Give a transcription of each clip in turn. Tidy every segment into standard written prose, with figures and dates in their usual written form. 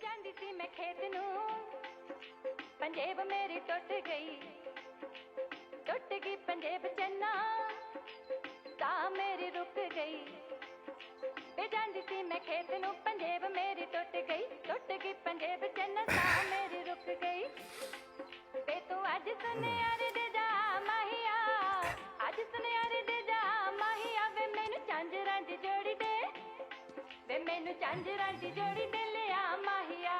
ਜਾਂਦੀ ਸੀ ਮੈਂ ਖੇਤ ਨੂੰ ਪੰਜੇਬ ਮੇਰੀ ਟੁੱਟ ਗਈ ਪੰਜੇਬ ਚੰਨਾ ਤਾਂ ਮੇਰੀ ਰੁਕ ਗਈ ਵੇ ਜਾਂਦੀ ਸੀ ਮੈਂ ਖੇਤ ਨੂੰ ਪੰਜੇਬ ਮੇਰੀ ਟੁੱਟ ਗਈ ਪੰਜੇਬ ਚੰਨਾ ਤਾਂ ਮੇਰੀ ਰੁਕ ਗਈ ਵੇ ਤੂੰ ਅੱਜ ਸੁਨਿਆਰੇ ਦੇ ਜਾ ਮਾਹੀਆ ਅੱਜ ਸੁਨਿਆਰੇ ਦੇ ਜਾ ਮਾਹੀਆ ਵੇ ਮੈਨੂੰ ਝਾਂਜਰਾਂ ਦੀ ਜੋੜੀ ਦੇ ਵੇ ਮੈਨੂੰ ਝਾਂਜਰਾਂ ਦੀ ਜੋੜੀ ਦੇ ਲਿਆ ਮਾਹੀਆ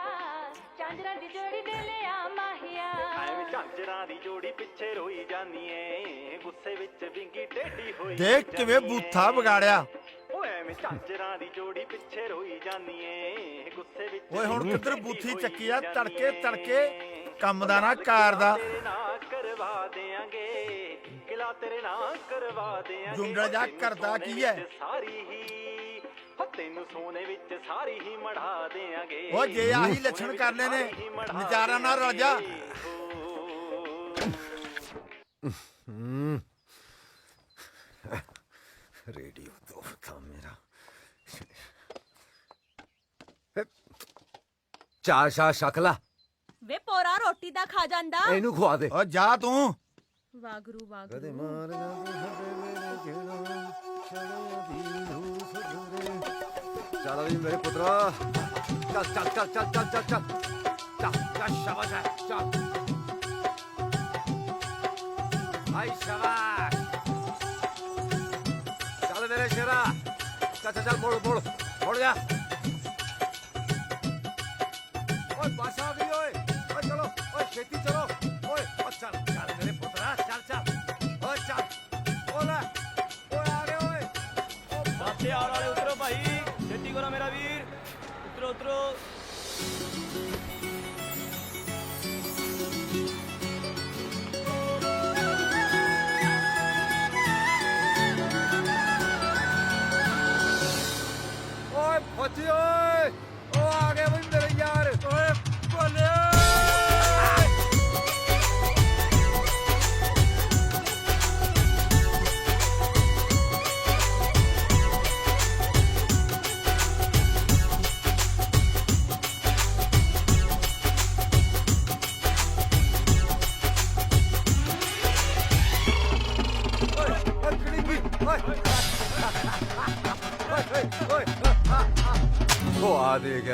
ਝਾਂਜਰਾਂ ਦੀ ਜੋੜੀ ਦੇ ਲਿਆ ਮਾਹੀਆ ਐਵੇਂ ਝਾਂਜਰਾਂ ਦੀ ਜੋੜੀ ਪਿੱਛੇ ਰੋਈ ਜਾਨੀ ਏ ਗੁੱਸੇ ਵਿੱਚ ਵਿੰਗੀ ਟੇਢੀ ਹੋਈ ਦੇਖ ਕਿਵੇਂ ਬੂਥਾ ਵਿਗਾੜਿਆ ਓਏ ਐਵੇਂ ਝਾਂਜਰਾਂ ਦੀ ਜੋੜੀ ਪਿੱਛੇ ਰੋਈ ਜਾਨੀ ਏ ਗੁੱਸੇ ਵਿੱਚ ਓਏ ਹੁਣ ਕਿੱਧਰ ਬੂਥੀ ਚੱਕੀ ਆ ਤੜਕੇ ਕੰਮ ਦਾ ਨਾ ਕਾਰ ਦਾ ਤੇਰੇ ਨਾਲ ਕਰਵਾ ਦੇਾਂਗੇ ਕਿਲਾ ਤੇਰੇ ਨਾਲ ਕਰਵਾ ਦੇਾਂਗੇ ਜੁੰਡਾ ਜਾ ਕਰਦਾ ਕੀ ਹੈ ਸਾਰੀ ਹੀ ਤੈਨੂੰ ਸੋਨੇ ਵਿੱਚ ਸਾਰੀ ਹੀ ਮੜਾ ਦੇਾਂਗੇ ਓ ਜੇ ਆਹੀ ਲੱਛਣ ਕਰਨੇ ਨੇ ਨਜ਼ਾਰਾ ਨਾ ਰਲ ਜਾ रेडियो तो था मेरा चार शाह शकला वे पोरा रोटी दा खा जांदा एनू खवा दे ਓ ਜਾ ਤੂੰ वागरू कदे वागरू मारना मेरे जेड़ा चल अभी मेरे पुत्रा चल चल चल चल चल चल चल चल चल शाबाश है चल भाई शाबाश चल मेरे शेरा चल चल चल मोड़ मोड़ मोड़ जा ओए बादशाह भी ओए ओए चलो ओए खेती चलो ओए चल चल मेरे पुत्रा चल चल ओए चल ओले ओए आ गए ओए ਸਾਥੇ ਆਉਣ ਵਾਲੇ ਉਤਰੋ ਭਾਈ ਛੇਤੀ ਕਰੋ ਮੇਰਾ ਵੀਰ ਉਤਰੋ ਉਤਰੋ ओए फौजी ओए ओ आ गए भाई मेरे यार ओए बोले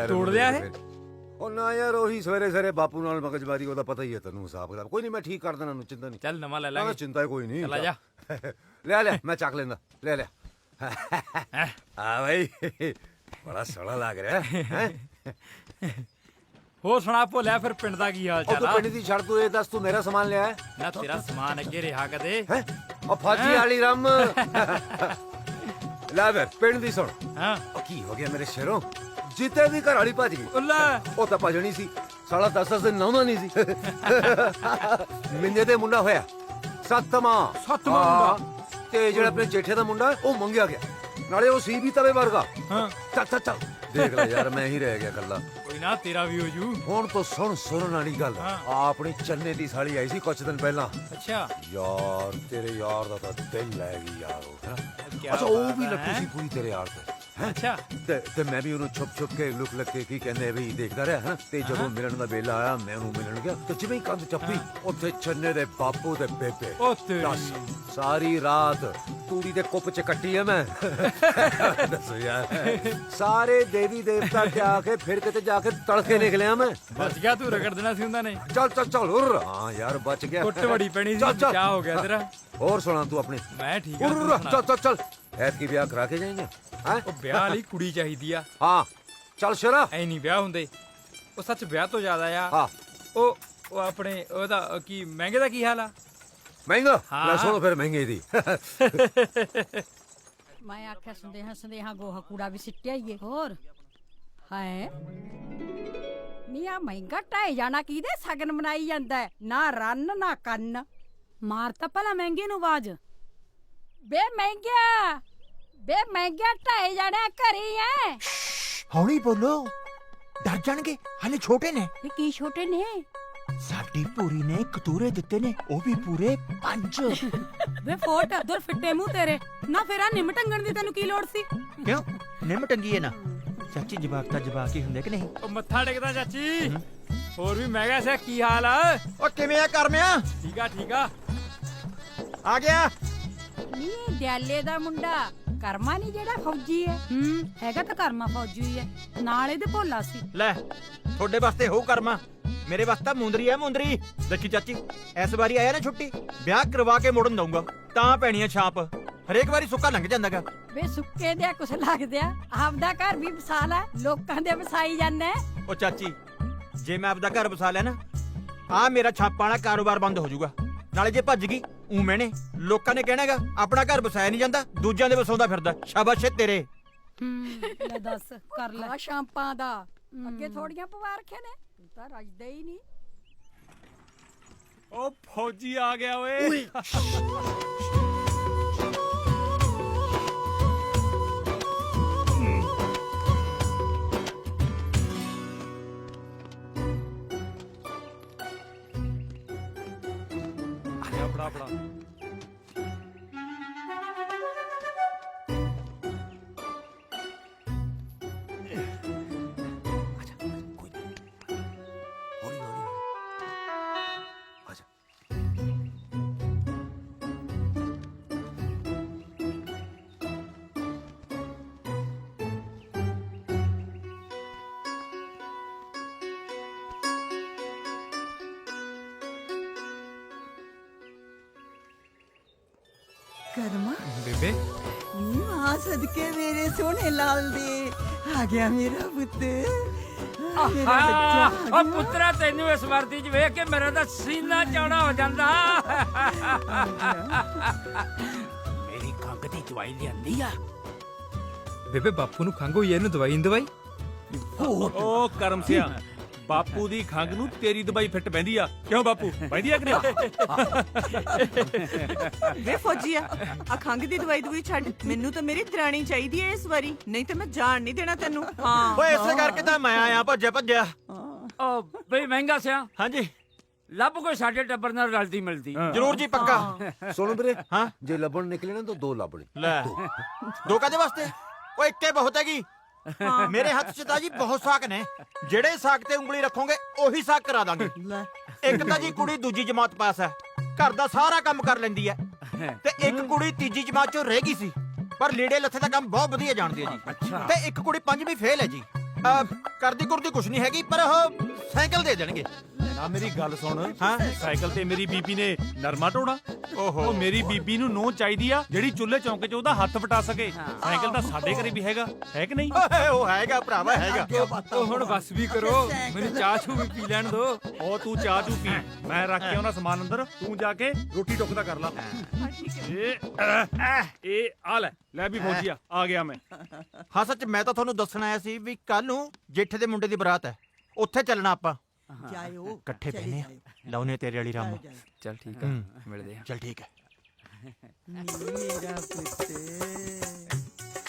ਤੋੜ ਲਿਆ ਇਹ? ਉਹ ਨਾ ਯਾਰ ਉਹੀ ਸਵੇਰੇ ਸਵੇਰੇ ਬਾਪੂ ਨਾਲ ਮਗਜਮਾਰੀ ਉਹਦਾ ਪਤਾ ਹੀ ਹੈ ਤੈਨੂੰ ਹਿਸਾਬ ਕਿਤਾਬ ਕੋਈ ਨਹੀਂ ਮੈਂ ਠੀਕ ਕਰ ਦੇਣਾ ਨੂੰ ਚਿੰਤਾ ਨਹੀਂ ਚੱਲ ਨਵਾਂ ਲੈ ਨਾ ਲਾਂਗੇ ਚਿੰਤਾ ਕੋਈ ਨਹੀਂ ਚਲਾ ਜਾ ਲੈ ਲੈ ਮੈਂ ਚੱਕ ਲੈਂਦਾ ਲੈ ਲੈ ਆ ਭਾਈ ਬੜਾ ਸੋਹਣਾ ਲੱਗ ਰਿਹਾ ਹੈ ਹੋਰ ਸੁਣਾ ਭੋਲਿਆ ਫਿਰ ਪਿੰਡ ਦਾ ਕੀ ਹਾਲ ਉਹ ਚਾਲ ਤੂੰ ਆ ਪਿੰਡ ਦੀ ਛੱਡ ਤੂੰ ਇਹ ਦੱਸ ਤੂੰ ਮੇਰਾ ਸਮਾਨ ਲਿਆ ਹੈ ਨਾ ਤੇਰਾ ਸਮਾਨ ਅੱਗੇ ਰਿਹਾ ਕਦੇ ਹੈ ਉਹ ਫੌਜੀ ਵਾਲੀ ਰਮ ਲੈ ਵੇ ਪਿੰਡ ਦੀ ਸੁਣ ਹਾਂ ਉਹ ਕੀ ਹੋ ਗਿਆ ਮੇਰੇ ਸ਼ੇਰੋਂ ਜਿੱਤੇ ਦੀ ਘਰ ਵਾਲੀ ਭੱਜ ਗਈ ਉੱਲਾ ਉਹ ਤਾਂ ਭਜਣੀ ਸੀ ਸਾਲਾ 10 ਦਿਨ ਨਹਾਉਂਦਾ ਨਹੀਂ ਸੀ ਮਿੰਦੇ ਦੇ ਮੁੰਡਾ ਹੋਇਆ ਸੱਤਵਾਂ ਮੁੰਡਾ ਤੇ ਜਿਹੜਾ ਆਪਣੇ ਜੇਠੇ ਦਾ ਮੁੰਡਾ ਉਹ ਮੰਗਿਆ ਗਿਆ ਨਾਲੇ ਉਹ ਸੀ ਵੀ ਤਵੇ ਵਰਗਾ ਹਾਂ ਚੱਲ ਚੱਲ ਚੱਲ ਦੇਖ ਲੈ ਯਾਰ ਮੈਂ ਹੀ ਰਹਿ ਗਿਆ ਕੱਲਾ ਕੋਈ ਨਾ ਤੇਰਾ ਵੀ ਹੋ ਜੂ ਹੁਣ ਤੋਂ ਸੁਣਨ ਵਾਲੀ ਗੱਲ ਹਾਂ। ਆਪਣੀ ਚੰਨੇ ਦੀ ਸਾਲੀ ਆਈ ਸੀ ਕੁਝ ਦਿਨ ਪਹਿਲਾਂ ਅੱਛਾ ਯਾਰ ਤੇਰੇ ਯਾਰ ਦਾ ਤਾਂ ਦਿਲ ਲੈ ਗਈ ਯਾਰ ਉਹ ਹੈਨਾ ਕਿਆ ਅੱਛਾ ਉਹ ਬਾਤ ਵੀ ਹੈ। ਲੱਟੂ ਸੀ ਪੂਰੀ ਤੇਰੇ ਯਾਰ ਤੇ ਹੈਂ? ਅੱਛਾ ਤੇ ਮੈਂ ਵੀ ਉਹਨੂੰ ਛੁਪ ਕੇ ਲੁਕ ਲੱਗ ਕੇ ਕੀ ਕਹਿੰਦੇ ਵੀ ਦੇਖਦਾ ਰਿਹਾ ਹੈ ਤੇ ਜਦੋਂ ਮਿਲਣ ਦਾ ਵੇਲਾ ਆਇਆ ਮੈਂ ਉਹਨੂੰ ਮਿਲਣ ਗਿਆ ਤੇ ਜਿਵੇਂ ਹੀ ਕੰਧ ਚੱਪੀ ਉੱਥੇ ਚੰਨੇ ਦੇ ਬਾਪੂ ਦੇ ਬੇਬੇ ਉਹ ਤੇਰੀ ਦੱਸ ਸਾਰੀ ਰਾਤ ਤੂੜੀ ਦੇ ਕੁੱਪ ਚ ਕੱਟੀ ਐ ਮੈਂ ਦੱਸੋ ਯਾਰ ਸਾਰੇ ਦੇਵੀ ਦੇਵਤਾ ਤੇ ਆ ਕੇ ਫਿਰ ਕਿਤੇ ਜਾ ਕੇ ਤੜਕੇ ਨਿਕਲਿਆ ਮੈਂ ਬਚ ਗਿਆ ਤੂੰ ਰਗੜ ਦੇਣਾ ਸੀ ਉਹਨਾਂ ਨੇ ਚੱਲ ਚੱਲ ਚੱਲ ਹੁਰ ਹਾਂ ਯਾਰ ਬਚ ਗਿਆ ਕੁੱਟ ਬੜੀ ਪੈਣੀ ਸੀ ਚੱਲ, ਚੱਲ। ਬਚਾ ਹੋ ਗਿਆ ਤੇਰਾ ਹੋਰ ਸੁਣਾ ਤੂੰ ਆਪਣੇ ਮੈਂ ਠੀਕ ਆ ਹੁਰ ਤੂੰ ਚੱਲ ਸੁਣਾ। ਚੱਲ ਚੱਲ ਐਤਕੀ ਵਿਆਹ ਕਰਾ ਕੇ ਜਾਏਂਗੇ ਹੈ ਉਹ ਵਿਆਹ ਲਈ ਕੁੜੀ ਚਾਹੀਦੀ ਆ ਹਾਂ ਚੱਲ ਸ਼ਰਾ ਐ ਨਹੀਂ ਵਿਆਹ ਹੁੰਦੇ ਉਹ ਸੱਚ ਵਿਆਹ ਤੋਂ ਜ਼ਿਆਦਾ ਆ ਹਾਂ ਉਹ ਆਪਣੇ ਉਹਦਾ ਕੀ ਮਹਿੰਗੇ ਦਾ ਕੀ ਹਾਲ ਆ ਮਹਿੰਗਾ ਹਾਂ। ਲੈ ਸੁਣੋ ਫਿਰ ਮਹਿੰਗੇ ਦੀ ਮੈਂ ਆਖਿਆ ਸੰਦੇਹਾ ਗੋਹਾ ਕੂੜਾ ਵੀ ਸਿੱਟਿਆ ਹੀ ਏ ਹੋਰ ਹੈ ਮੀਆਂ ਮਹਿੰਗਾ ਢਾਈ ਜਾਣਾ ਕਿਹਦੇ ਸਗਨ ਮਨਾਈ ਜਾਂਦਾ ਹੈ? ਨਾ ਰੰਨ ਨਾ ਕੰਨ ਮਾਰ ਤਾਂ ਭਲਾ ਮਹਿੰਗੇ ਨੂੰ ਆਵਾਜ਼ ਬੇ ਮਹਿੰਗਾ ਢਾਈ ਜਾਣਾ ਘਰੀ ਐ ਹੌਲੀ ਬੋਲੋ ਡਰ ਜਾਣਗੇ ਹਲੇ ਛੋਟੇ ਨੇ ਇਹ ਕੀ ਛੋਟੇ ਨੇ ਸਾਡੀ ਪੂਰੀ ਨੇ ਕਤੂਰੇ ਦਿੱਤੇ ਨੇ ਉਹ ਵੀ ਪੂਰੇ 5 ਵੇ ਫੋਟ ਦਰ ਫਿੱਟੇ ਮੂੰਹ ਤੇਰੇ ਨਾ ਫੇਰਾ ਨਿਮ ਟੰਗਣ ਦੀ ਤੈਨੂੰ ਕੀ ਲੋੜ ਸੀ ਕਿਉਂ ਨਿੰਮ ਟੰਗੀ ਹੈ ਨਾ ਚਾਚੀ ਜਵਾਕ ਤਾਂ ਜਵਾਕ ਹੀ ਹੁੰਦੇ ਕਿ ਨਹੀਂ? ਉਹ ਮੱਥਾ ਟੇਕਦਾ ਚਾਚੀ। ਹੋਰ ਵੀ ਮਹਿੰਗਾ ਸਿਆ ਕੀ ਹਾਲ ਆ? ਓ ਕਿਵੇਂ ਆ ਕਰਮਿਆ? ਠੀਕ ਆ ਠੀਕ ਆ। ਆ ਗਿਆ। ਨੀ ਦਿਆਲੇ ਦਾ ਮੁੰਡਾ ਕਰਮਾ ਨਹੀਂ ਜਿਹੜਾ ਫੌਜੀ ਹੈ। ਹੈਗਾ ਤਾਂ ਕਰਮਾ ਫੌਜੀ ਹੀ ਹੈ, ਨਾਲ ਇਹਦੇ ਭੋਲਾ ਸੀ। ਲੈ ਤੁਹਾਡੇ ਵਾਸਤੇ ਹੋ ਕਰਮਾ, ਮੇਰੇ ਵਾਸਤੇ ਮੁੰਦਰੀ ਆ ਮੁੰਦਰੀ। ਦੇਖੀ ਚਾਚੀ, ਇਸ ਵਾਰੀ ਆਇਆ ਨਾ ਛੁੱਟੀ, ਵਿਆਹ ਕਰਵਾ ਕੇ ਮੋੜਨ ਦਊਂਗਾ ਤਾਂ ਪੈਣੀ ਆ ਛਾਪ। ਹਰੇਕ ਵਾਰੀ ਸੁੱਕਾ ਲੰਘ ਜਾਂਦਾਗਾ। ਵੇ ਸੁੱਕੇ ਦੇ ਕੁਛ ਲੱਗਦਿਆ, ਆਪਦਾ ਘਰ ਵੀ ਵਸਾ ਲੈ, ਲੋਕਾਂ ਦੇ ਵਸਾਈ ਜਾਂਦੇ। ਉਹ ਚਾਚੀ, ਜੇ ਮੈਂ ਆਪਦਾ ਘਰ ਵਸਾ ਲਿਆ ਨਾ, ਆ ਮੇਰਾ ਛਾਪਾਂ ਵਾਲਾ ਕਾਰੋਬਾਰ ਬੰਦ ਹੋ ਜਾਊਗਾ। ਨਾਲੇ ਜੇ ਭੱਜ ਗਈ ਉਵੇਂ ਨੇ ਲੋਕਾਂ ਨੇ ਕਹਿਣਾਗਾ ਆਪਣਾ ਘਰ ਵਸਾਇਆ ਨਹੀਂ ਜਾਂਦਾ, ਦੂਜਿਆਂ ਦੇ ਵਸਾਉਂਦਾ ਫਿਰਦਾ। ਸ਼ਾਬਾਸ਼ ਏ ਤੇਰੇ। ਲੈ ਦੱਸ ਕਰ ਲੈ ਸ਼ਾਂਪਾਂ ਦਾ, ਅੱਗੇ ਥੋੜੀਆਂ ਪਵਾ ਰੱਖੇ ਨੇ, ਤੂੰ ਤਾਂ ਰੱਜਦਾ ਹੀ ਨਹੀਂ। ਉਹ ਫੌਜੀ ਆ ਗਿਆ ਓਏ। ਫੜਾ ਫੜਾ। ਕਰਮਾ ਬੇਬੇ ਆ ਸਦਕੇ ਮੇਰੇ ਸੋਹਣੇ ਲਾਲ ਦੇ ਆ ਗਿਆ ਮੇਰਾ ਪੁੱਤ। ਮੇਰਾ ਬੱਚਾ ਉਹ ਪੁੱਤਰਾ, ਤੈਨੂੰ ਇਸ ਵਰਦੀ 'ਚ ਵੇਖ ਕੇ ਮੇਰਾ ਤਾਂ ਸੀਨਾ ਚੌੜਾ ਹੋ ਜਾਂਦਾ। ਮੇਰੀ ਖੰਘ ਦੀ ਦਵਾਈ ਲਿਆਂਦੀ ਆ ਬੇਬੇ? ਬਾਪੂ ਨੂੰ ਖੰਘ ਹੋਈ, ਇਹਨੂੰ ਦਵਾਈ ਨਹੀਂ ਦਵਾਈ? ਉਹ ਕਰਮ ਸਿਆ, ਬਾਪੂ ਦੀ ਖੰਘ ਨੂੰ ਤੇਰੀ ਦਵਾਈ ਫਿੱਟ ਪੈਂਦੀ ਆ। ਕਿਉਂ ਬਾਪੂ, ਪੈਂਦੀ ਆ ਕਿ ਨਹੀਂ? ਵੇ ਫੌਜੀਆ, ਆ ਖੰਗ ਦੀ ਦਵਾਈ ਛੱਡ, ਮੈਨੂੰ ਤਾਂ ਮੇਰੀ ਦਰਾਣੀ ਚਾਹੀਦੀ ਹੈ ਇਸ ਵਾਰੀ, ਨਹੀਂ ਤੇ ਮੈਂ ਜਾਣ ਨਹੀਂ ਦੇਣਾ ਤੈਨੂੰ। ਹਾਂ ਓਏ ਇਸੇ ਕਰਕੇ ਤਾਂ ਮੈਂ ਆਇਆ ਭੱਜਿਆ। ਉਹ ਬਈ ਮਹਿੰਗਾ ਸਿਆ, ਹਾਂਜੀ ਲੱਭ ਕੋਈ ਸਾਡੇ ਟੱਬਰ ਨਾਲ ਰਲਦੀ ਮਿਲਦੀ। ਜ਼ਰੂਰ ਜੀ, ਪੱਕਾ। ਸੁਣ ਵੀਰੇ, ਹਾਂ ਜੇ ਲੱਭਣ ਨਿਕਲੇ ਨਾ ਤਾਂ 2 ਲੱਭਣੇ। ਲੈ ਦੋ ਕਾਦੇ ਵਾਸਤੇ? ਓਏ ਇੱਕੇ ਬਹੁਤ ਹੈਗੀ। ਮੇਰੇ ਹੱਥ 'ਚ ਤਾਂ ਜੀ ਬਹੁਤ ਸਾਕ ਨੇ, ਜਿਹੜੇ ਸਾਕ ਤੇ ਉਂਗਲੀ ਰੱਖੋਗੇ ਉਹੀ ਸਾਕ ਕਰਾ ਦਾਂਗੇ। ਇੱਕ ਤਾਂ ਜੀ ਕੁੜੀ ਦੂਜੀ ਜਮਾਤ ਪਾਸ ਹੈ, ਘਰ ਦਾ ਸਾਰਾ ਕੰਮ ਕਰ ਲੈਂਦੀ ਹੈ, ਤੇ ਇੱਕ ਕੁੜੀ ਤੀਜੀ ਜਮਾਤ 'ਚੋਂ ਰਹਿ ਗਈ ਸੀ, ਪਰ ਲੀੜੇ ਲੱਥੇ ਦਾ ਕੰਮ ਬਹੁਤ ਵਧੀਆ ਜਾਣਦੀ ਹੈ ਜੀ। ਤੇ ਇੱਕ ਕੁੜੀ 5ਵੀਂ ਫੇਲ ਹੈ ਜੀ। ਕਰਦੀ ਕੁਰਦੀ ਕੁਛ ਨਹੀਂ ਹੈਗੀ, ਪਰ ਉਹ ਸਾਈਕਲ ਦੇ ਦੇਣਗੇ। ਨਾ ਮੇਰੀ ਗੱਲ ਸੁਣ, ਹਾਂ ਸਾਈਕਲ ਤੇ ਮੇਰੀ ਬੀਬੀ ਨੇ ਨਰਮਾ ਢੋਣਾ। ਓਹੋ, ਉਹ ਮੇਰੀ ਬੀਬੀ ਨੂੰ ਨੋ ਚਾਹੀਦੀ ਆ ਜਿਹੜੀ ਚੁੱਲ੍ਹੇ ਚੌਂਕੇ 'ਚ ਉਹਦਾ ਹੱਥ ਵਟਾ ਸਕੇ। ਸਾਈਕਲ ਤਾਂ ਸਾਡੇ ਘਰੇ ਵੀ ਹੈਗਾ, ਹੈ ਕਿ ਨਹੀਂ? ਓਏ ਉਹ ਹੈਗਾ ਭਰਾਵਾ, ਹੈਗਾ। ਉਹ ਹੁਣ ਬਸ ਵੀ ਕਰੋ, ਮੈਨੂੰ ਚਾਹ ਚੂ ਵੀ ਪੀ ਲੈਣ ਦੋ। ਉਹ ਤੂੰ ਚਾਹ ਚੂ ਪੀ, ਮੈਂ ਰੱਖ ਕੇ ਆਉਣਾ ਸਮਾਨ ਅੰਦਰ, ਤੂੰ ਜਾ ਕੇ ਰੋਟੀ ਟੁੱਕ ਦਾ ਕਰ ਲਾ। ਇਹ ਆ ਲੈ ਵੀ ਫੌਜੀਆ, ਆ ਗਿਆ ਮੈਂ। ਹਾਂ ਸੱਚ, ਮੈਂ ਤਾਂ ਤੁਹਾਨੂੰ ਦੱਸਣ ਆਇਆ ਸੀ ਵੀ ਕੱਲ ਨੂੰ ਜੇਠੇ ਦੇ ਮੁੰਡੇ ਦੀ ਬਰਾਤ ਹੈ, ਉੱਥੇ ਚੱਲਣਾ ਆਪਾਂ। ਜਾਇਓ ਇਕੱਠੇ ਬਹਿਨੇ ਲਾਉਨੇ ਤੇਰੇ ਵਾਲੀ ਰਾਮ। ਚੱਲ ਠੀਕ ਆ, ਮਿਲਦੇ ਆ। ਚੱਲ ਠੀਕ ਹੈ। ਮੇਰਾ ਪੁੱਤ।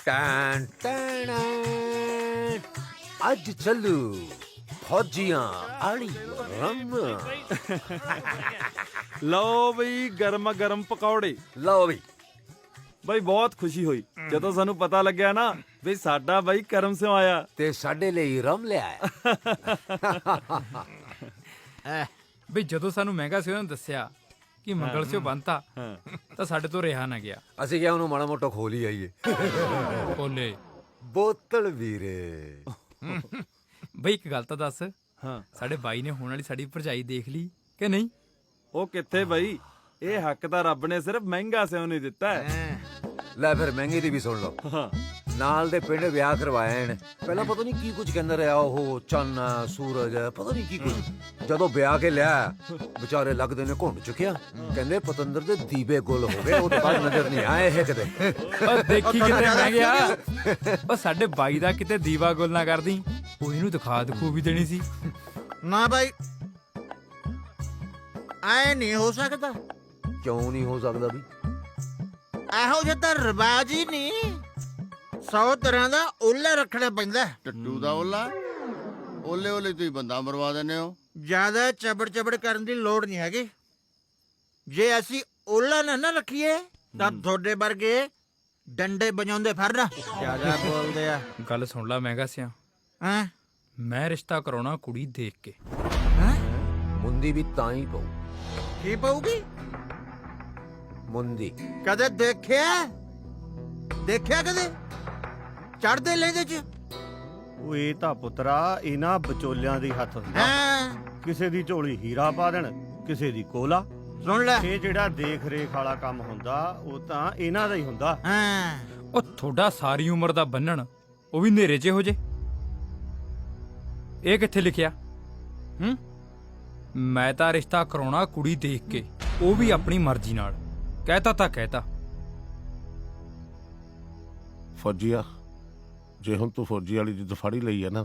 ਟੈਨ ਟੈਨ, ਅੱਜ ਚੱਲੂ ਫੌਜੀਆਂ ਆਲੀ ਰਮ। ਲਓ ਬਈ ਗਰਮ ਗਰਮ ਪਕੌੜੇ। ਲਓ ਵੀ ਬਈ ਬਹੁਤ ਖੁਸ਼ੀ ਹੋਈ ਜਦੋਂ ਸਾਨੂੰ ਪਤਾ ਲੱਗਿਆ ਨਾ ਵੀ ਸਾਡਾ ਬਾਈ ਕਰਮ ਸਿਉ ਆਇਆ ਤੇ ਸਾਡੇ ਲਈ ਰਮ ਲਿਆਇਆ। ਬਈ ਜਦੋਂ ਸਾਨੂੰ ਮਹਿੰਗਾ ਸਿਓ ਨੇ ਦੱਸਿਆ ਕਿ ਮੰਗਲ ਸਿਓ ਬੰਤਾ, ਤਾਂ ਸਾਡੇ ਤੋਂ ਰਿਹਾ ਨਾ ਗਿਆ। ਅਸੀਂ ਕਿਹਾ ਉਹਨੂੰ ਮਾੜਾ ਮੋਟਾ ਖੋਲ ਹੀ ਆਈਏ। ਬੋਲੇ ਬੋਤਲ ਵੀਰੇ। ਬਈ ਇੱਕ ਗੱਲ ਤਾਂ ਦੱਸ, ਹਾਂ ਸਾਡੇ ਬਾਈ ਨੇ ਹੋਣ ਵਾਲੀ ਸਾਡੀ ਭਰਜਾਈ ਦੇਖ ਲਈ ਕਿ ਨਹੀਂ? ਉਹ ਕਿੱਥੇ ਬਈ, ਇਹ ਹੱਕ ਤਾਂ ਰੱਬ ਨੇ ਸਿਰਫ ਮਹਿੰਗਾ ਸਿਉ ਨਹੀਂ ਦਿੱਤਾ ਹੈ। ਲੈ ਫਿਰ ਮਹਿੰਗੀ ਦੀ ਵੀ ਸੁਣ ਲਓ। ਹਾਂ ਨਾਲ ਦੇ ਪਿੰਡ ਵਿਆਹ ਕਰਵਾਇਆ ਇਹਨੇ। ਪਹਿਲਾਂ ਪਤਾ ਨਹੀਂ ਕੀ ਕੁਝ ਕਹਿੰਦਾ ਰਿਹਾ, ਉਹ ਚੰਨ ਸੂਰਜ ਪਤਾ ਨਹੀਂ ਕੀ ਕੁਝ। ਜਦੋਂ ਵਿਆਹ ਕੇ ਲਿਆ, ਵਿਚਾਰੇ ਲੱਗਦੇ ਨੇ ਘੁੰਡ ਚੁੱਕਿਆ। ਕਹਿੰਦੇ ਪਤੰਦਰ ਦੇ ਦੀਵੇ ਗੁੱਲ ਹੋ ਗਏ, ਉਹ ਤੋਂ ਬਾਅਦ ਨਜ਼ਰ ਨਹੀਂ ਆਏ ਇਹ ਕਦੇ। ਉਹ ਦੇਖੀ ਕਿਤੇ ਮੈਂ ਗਿਆ। ਉਹ ਸਾਡੇ ਬਾਈ ਦਾ ਕਿਤੇ ਦੀਵਾ ਗੁੱਲ ਨਾ ਕਰਦੀ, ਉਹ ਇਹਨੂੰ ਦਿਖਾ ਦਖੂ ਵੀ ਦੇਣੀ ਸੀ ਨਾ ਬਾਈ, ਐ ਨਹੀਂ ਹੋ ਸਕਦਾ। ਕਿਉਂ ਨਹੀਂ ਹੋ ਸਕਦਾ ਵੀ? ਇਹੋ ਜਿਹਾ ਤਾਂ ਰਿਵਾਜ ਹੀ ਨਹੀਂ। 100 ਤਰ੍ਹਾਂ ਦਾ ਓਲਾ ਰੱਖਣਾ ਪੈਂਦਾ। ਟੱਟੂ ਦਾ ਓਲਾ? ਓਲੇ ਓਲੇ ਤੁਸੀਂ ਬੰਦਾ ਮਰਵਾ ਦਿੰਦੇ ਹੋ। ਜ਼ਿਆਦਾ ਚਬੜ ਕਰਨ ਦੀ ਲੋੜ ਨਹੀਂ ਹੈਗੀ। ਜੇ ਅਸੀਂ ਓਲਾ ਨਾ ਰੱਖੀਏ ਤਾਂ ਤੁਹਾਡੇ ਵਰਗੇ ਡੰਡੇ ਵਜਾਉਂਦੇ ਫਿਰਨ ਜਿਆਦਾ ਬੋਲਦੇ ਆ। ਗੱਲ ਸੁਣ ਲੈ ਮਹਿੰਗਾ ਸਿਆ, ਹੈਂ ਮੈਂ ਰਿਸ਼ਤਾ ਕਰਾਉਣਾ ਕੁੜੀ ਦੇਖ ਕੇ। ਮੁੰਦੀ ਵੀ ਤਾਂ ਹੀ ਪਊ। ਕੀ ਪਊਗੀ? ਮੁੰਦੀ ਕਦੇ ਦੇਖਿਆ ਕਦੇ ਚੜਦੇ ਲੈਂਦੇ ਚ? ਉਹ ਇਹ ਤਾਂ ਪੁੱਤਰਾ ਇਹਨਾਂ ਵਿਚੋਲਿਆਂ ਦੀ ਹੱਥ ਹੁੰਦਾ। ਹਾਂ ਕਿਸੇ ਦੀ ਝੋਲੀ ਹੀਰਾ ਪਾ ਦੇਣ, ਕਿਸੇ ਦੀ ਕੋਲਾ। ਸੁਣ ਲੈ। ਇਹ ਜਿਹੜਾ ਦੇਖ ਰੇਖ ਵਾਲਾ ਕੰਮ ਹੁੰਦਾ ਉਹ ਤਾਂ ਇਹਨਾਂ ਦਾ ਹੀ ਹੁੰਦਾ। ਹਾਂ ਉਹ ਤੁਹਾਡਾ ਸਾਰੀ ਉਮਰ ਦਾ ਬੰਨਣ ਉਹ ਵੀ ਹਨੇਰੇ 'ਚ ਹੋ ਜੇ, ਇਹ ਕਿੱਥੇ ਲਿਖਿਆ? ਮੈਂ ਤਾਂ ਰਿਸ਼ਤਾ ਕਰਾਉਣਾ ਕੁੜੀ ਦੇਖ ਕੇ, ਉਹ ਵੀ ਆਪਣੀ ਮਰਜ਼ੀ ਨਾਲ। ਕਹਿਤਾ ਤਾਂ ਕਹਿਤਾ। ਫੌਜੀਆ, ਜੇ ਹੁਣ ਤੂੰ ਫੌਜੀ ਵਾਲੀ ਜਿੱਦ ਫੜੀ ਲਈ ਹੈ ਨਾ,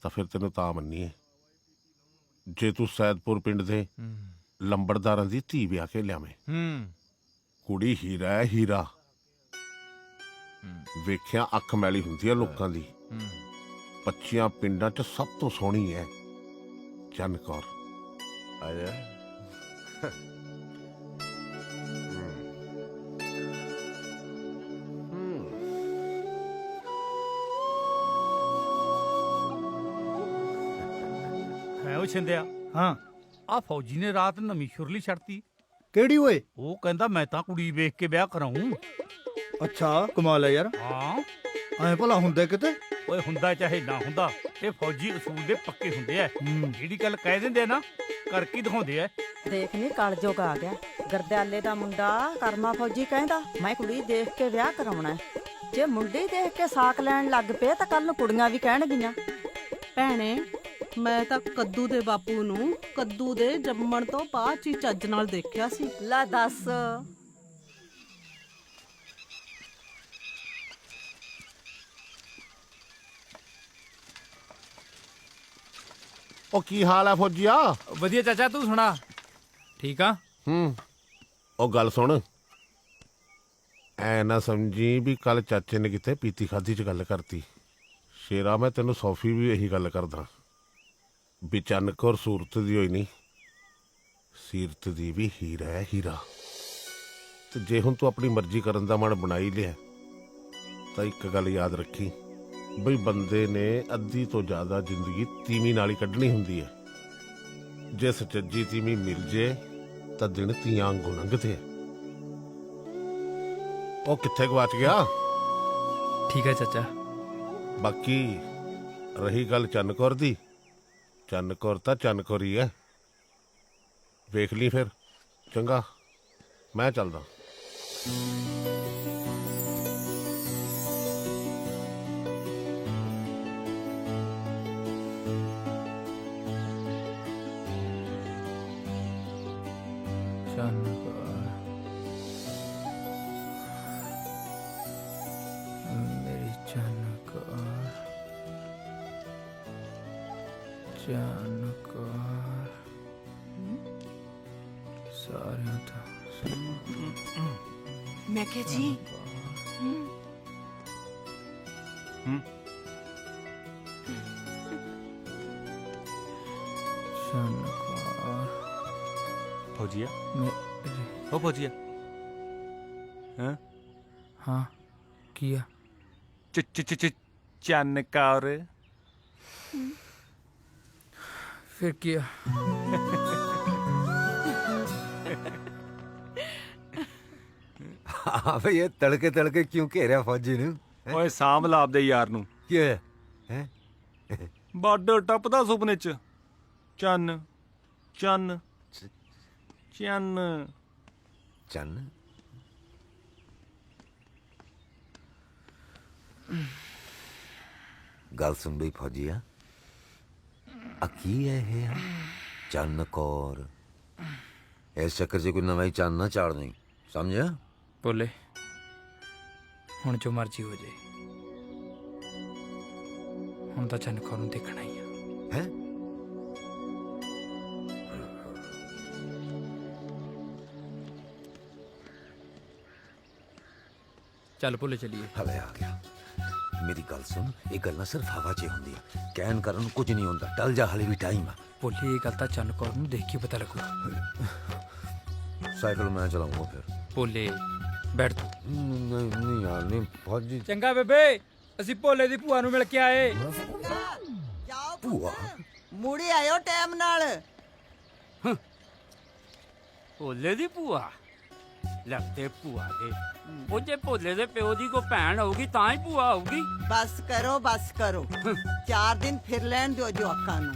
ਤਾਂ ਫਿਰ ਤੈਨੂੰ ਤਾਂ ਮੰਨੀਏ ਜੇ ਤੂੰ ਸੈਦਪੁਰ ਪਿੰਡ ਦੇ ਲੰਬੜਦਾਰਾਂ ਦੀ ਧੀ ਵਿਆਹ ਕੇ ਲਿਆਵੇਂ। ਕੁੜੀ ਹੀਰਾ ਹੈ, ਹੀਰਾ। ਵੇਖਿਆ ਅੱਖ ਮੈਲੀ ਹੁੰਦੀ ਹੈ ਲੋਕਾਂ ਦੀ, 25 ਪਿੰਡਾਂ 'ਚ ਸਭ ਤੋਂ ਸੋਹਣੀ ਹੈ ਚੰਨ ਕੌਰ। ਆਇਆ ਹੈ ਉਹ ਛਿੰਦਿਆ। ਹਾਂ ਆ ਫੌਜੀ ਨੇ ਰਾਤ ਨਵੀਂ ਸ਼ੁਰਲੀ ਛੱਡਤੀ। ਕਿਹੜੀ ਓਏ? ਉਹ ਕਹਿੰਦਾ ਮੈਂ ਤਾਂ ਕੁੜੀ ਵੇਖ ਕੇ ਵਿਆਹ ਕਰਾਉਂ। ਅੱਛਾ ਕਮਾਲ ਹੈ ਯਾਰ। ਹਾਂ ਐ ਭਲਾ ਹੁੰਦਾ ਕਿਤੇ? ਓਏ ਹੁੰਦਾ ਚਾਹੇ ਨਾ ਹੁੰਦਾ, ਇਹ ਫੌਜੀ ਅਸੂਲ ਦੇ ਪੱਕੇ ਹੁੰਦੇ ਆ। ਜਿਹੜੀ ਗੱਲ ਕਹਿ ਦਿੰਦੇ ਆ ਨਾ, ਕਰਕੇ ਦਿਖਾਉਂਦੇ ਆ। ਦੇਖ ਨੀ ਕਲਯੁਗ ਆ ਗਿਆ। ਗਰਦਿਆਲੇ ਦਾ ਮੁੰਡਾ ਕਰਮਾ ਫੌਜੀ ਕਹਿੰਦਾ ਮੈਂ ਕੁੜੀ ਦੇਖ ਕੇ ਵਿਆਹ ਕਰਾਉਣਾ ਹੈ। ਜੇ ਮੁੰਡੇ ਦੇਖ ਕੇ ਸਾਕ ਲੈਣ ਲੱਗ ਪਏ ਤਾਂ ਕੱਲ ਨੂੰ ਕੁੜੀਆਂ ਵੀ ਕਹਿਣਗੀਆਂ। ਭੈਣੇ ਮੈਂ ਤਾਂ ਕੱਦੂ ਦੇ ਬਾਪੂ ਨੂੰ ਕੱਦੂ ਦੇ ਜੰਮਣ ਤੋਂ ਬਾਅਦ ਚ ਹੀ ਚੱਜ ਨਾਲ ਦੇਖਿਆ ਸੀ। ਲੈ ਦੱਸ। ਉਹ ਕੀ ਹਾਲ ਹੈ ਫੌਜੀਆ? ਵਧੀਆ ਚਾਚਾ, ਤੂੰ ਸੁਣਾ? ਠੀਕ ਆ। ਉਹ ਗੱਲ ਸੁਣ, ਐ ਨਾ ਸਮਝੀ ਵੀ ਕੱਲ ਚਾਚੇ ਨੇ ਕਿਤੇ ਪੀਤੀ ਖਾਦੀ 'ਚ ਗੱਲ ਕਰਤੀ। ਸ਼ੇਰਾ, ਮੈਂ ਤੈਨੂੰ ਸੌਫੀ ਵੀ ਇਹੀ ਗੱਲ ਕਰਦਾ ਵੀ ਚੰਨ ਕੌਰ ਸੂਰਤ ਦੀ ਹੋਈ ਨਹੀਂ, ਸੀਰਤ ਦੀ ਵੀ ਹੀਰਾ ਹੈ, ਹੀਰਾ। ਤੇ ਜੇ ਹੁਣ ਤੂੰ ਆਪਣੀ ਮਰਜ਼ੀ ਕਰਨ ਦਾ ਮਨ ਬਣਾਈ ਲਿਆ ਤਾਂ ਇੱਕ ਗੱਲ ਯਾਦ ਰੱਖੀ ਬਈ ਬੰਦੇ ਨੇ ਅੱਧੀ ਤੋਂ ਜ਼ਿਆਦਾ ਜ਼ਿੰਦਗੀ ਤੀਵੀਂ ਨਾਲ ਹੀ ਕੱਢਣੀ ਹੁੰਦੀ ਹੈ। ਜੇ ਸੱਚੀ ਤੀਵੀਂ ਮਿਲ ਜੇ ਤਾਂ ਦਿਨ ਤੀਆਂ ਵਾਂਗੂ ਲੰਘਦੇ ਆ। ਉਹ ਕਿੱਥੇ ਗਵਾਚ ਗਿਆ? ਠੀਕ ਹੈ ਚਾਚਾ। ਬਾਕੀ ਰਹੀ ਗੱਲ ਚੰਨ ਕੌਰ ਦੀ, ਚੰਨ ਕੌਰ ਤਾਂ ਚੰਨ ਕੌਰ ਹੀ ਹੈ। ਵੇਖ ਲਈ ਫਿਰ। ਚੰਗਾ, ਮੈਂ ਚੱਲਦਾ। ਚੰਨ ਕੌਰ, ਮੇਰੀ ਚੰਨ ਕੌਰ, ਚੰਨ ਕੌਰ ਸਾਰਿਆਂ ਤੋਂ। ਮੈਂ ਕਿਹਾ ਜੀ ਚੰਨ ਕੌਰ ਫੌਜੀਆ, ਮੇਰੀ। ਉਹ ਫੌਜੀਆ। ਹਾਂ ਹਾਂ ਕੀ ਆ? ਚੰਨ ਕੌਰ। ਫਿਰ ਕੀ ਆ? ਹਾਂ ਭਈ, ਇਹ ਤੜਕੇ ਕਿਉਂ ਘੇਰਿਆ ਫੌਜੀ ਨੂੰ? ਓਏ ਸਾਂਭ ਲਾ ਆਪਦੇ ਯਾਰ ਨੂੰ। ਕੀ ਹੋਇਆ ਹੈ? ਬਾਰਡਰ ਟੱਪਦਾ ਸੁਪਨੇ ਚ। ਚੰਨ ਚੰਨ ਚੰਨ ਚੰਨ। ਗੱਲ ਸੁਣ ਬਈ ਫੌਜੀਆ, ਆ ਕੀ ਹੈ ਇਹ ਚੰਨ ਕੌਰ? ਇਸ ਚੱਕਰ 'ਚ ਕੋਈ ਨਵਾਂ ਹੀ ਚੰਨ ਨਾ ਚਾੜ ਨਹੀਂ, ਸਮਝਿਆ? ਬੋਲੇ ਹੁਣ ਜੋ ਮਰਜ਼ੀ ਹੋ ਜਾਏ, ਹੁਣ ਤਾਂ ਚੰਨ ਕੌਰ ਨੂੰ ਦੇਖਣਾ ਹੀ ਆ। ਹੈ ਚੱਲ ਭੁੱਲੇ ਚਲੀਏ। ਹਲੇ ਆ ਗਿਆ। ਮੇਰੀ ਗੱਲ ਸੁਣ, ਇਹ ਗੱਲਾਂ ਸਿਰਫ ਹਵਾ 'ਚ ਹੁੰਦੀ ਆ, ਕਹਿਣ ਕਰਨ ਨੂੰ ਕੁਝ ਨਹੀਂ ਹੁੰਦਾ। ਟਲ ਜਾ, ਹਲੇ ਵੀ ਟਾਈਮ ਆ। ਭੋਲੇ ਇਹ ਗੱਲ ਤਾਂ ਚੰਨ ਕੌਰ ਨੂੰ ਦੇਖ ਕੇ ਪਤਾ ਲੱਗੂ। ਸਾਈਕਲ ਮੈਂ ਚਲਾਉਂਗਾ ਫਿਰ। ਭੋਲੇ ਬੈਠ ਤੂੰ। ਨਹੀਂ ਯਾਰ ਨਹੀਂ ਫੌਜੀ। ਚੰਗਾ ਬੇਬੇ, ਅਸੀਂ ਭੋਲੇ ਦੀ ਭੂਆ ਨੂੰ ਮਿਲ ਕੇ ਆਏ। ਭੂਆ ਮੁੜੀ ਆਇਓ ਟਾਈਮ ਨਾਲ। ਭੋਲੇ ਦੀ ਭੂਆ ਲੱਗਦੇ ਭੂਆ ਦੇ ਉਹ ਜੇ ਭੋਲੇ ਦੇ ਪਿਓ ਦੀ ਕੋ ਭੈਣ ਹੋਊਗੀ ਤਾਂ ਹੀ ਭੂਆ ਹੋਊਗੀ। ਬਸ ਕਰੋ 4 ਦਿਨ ਫਿਰ ਲੈਣ ਦਿਓ ਜਵਾਕਾਂ ਨੂੰ।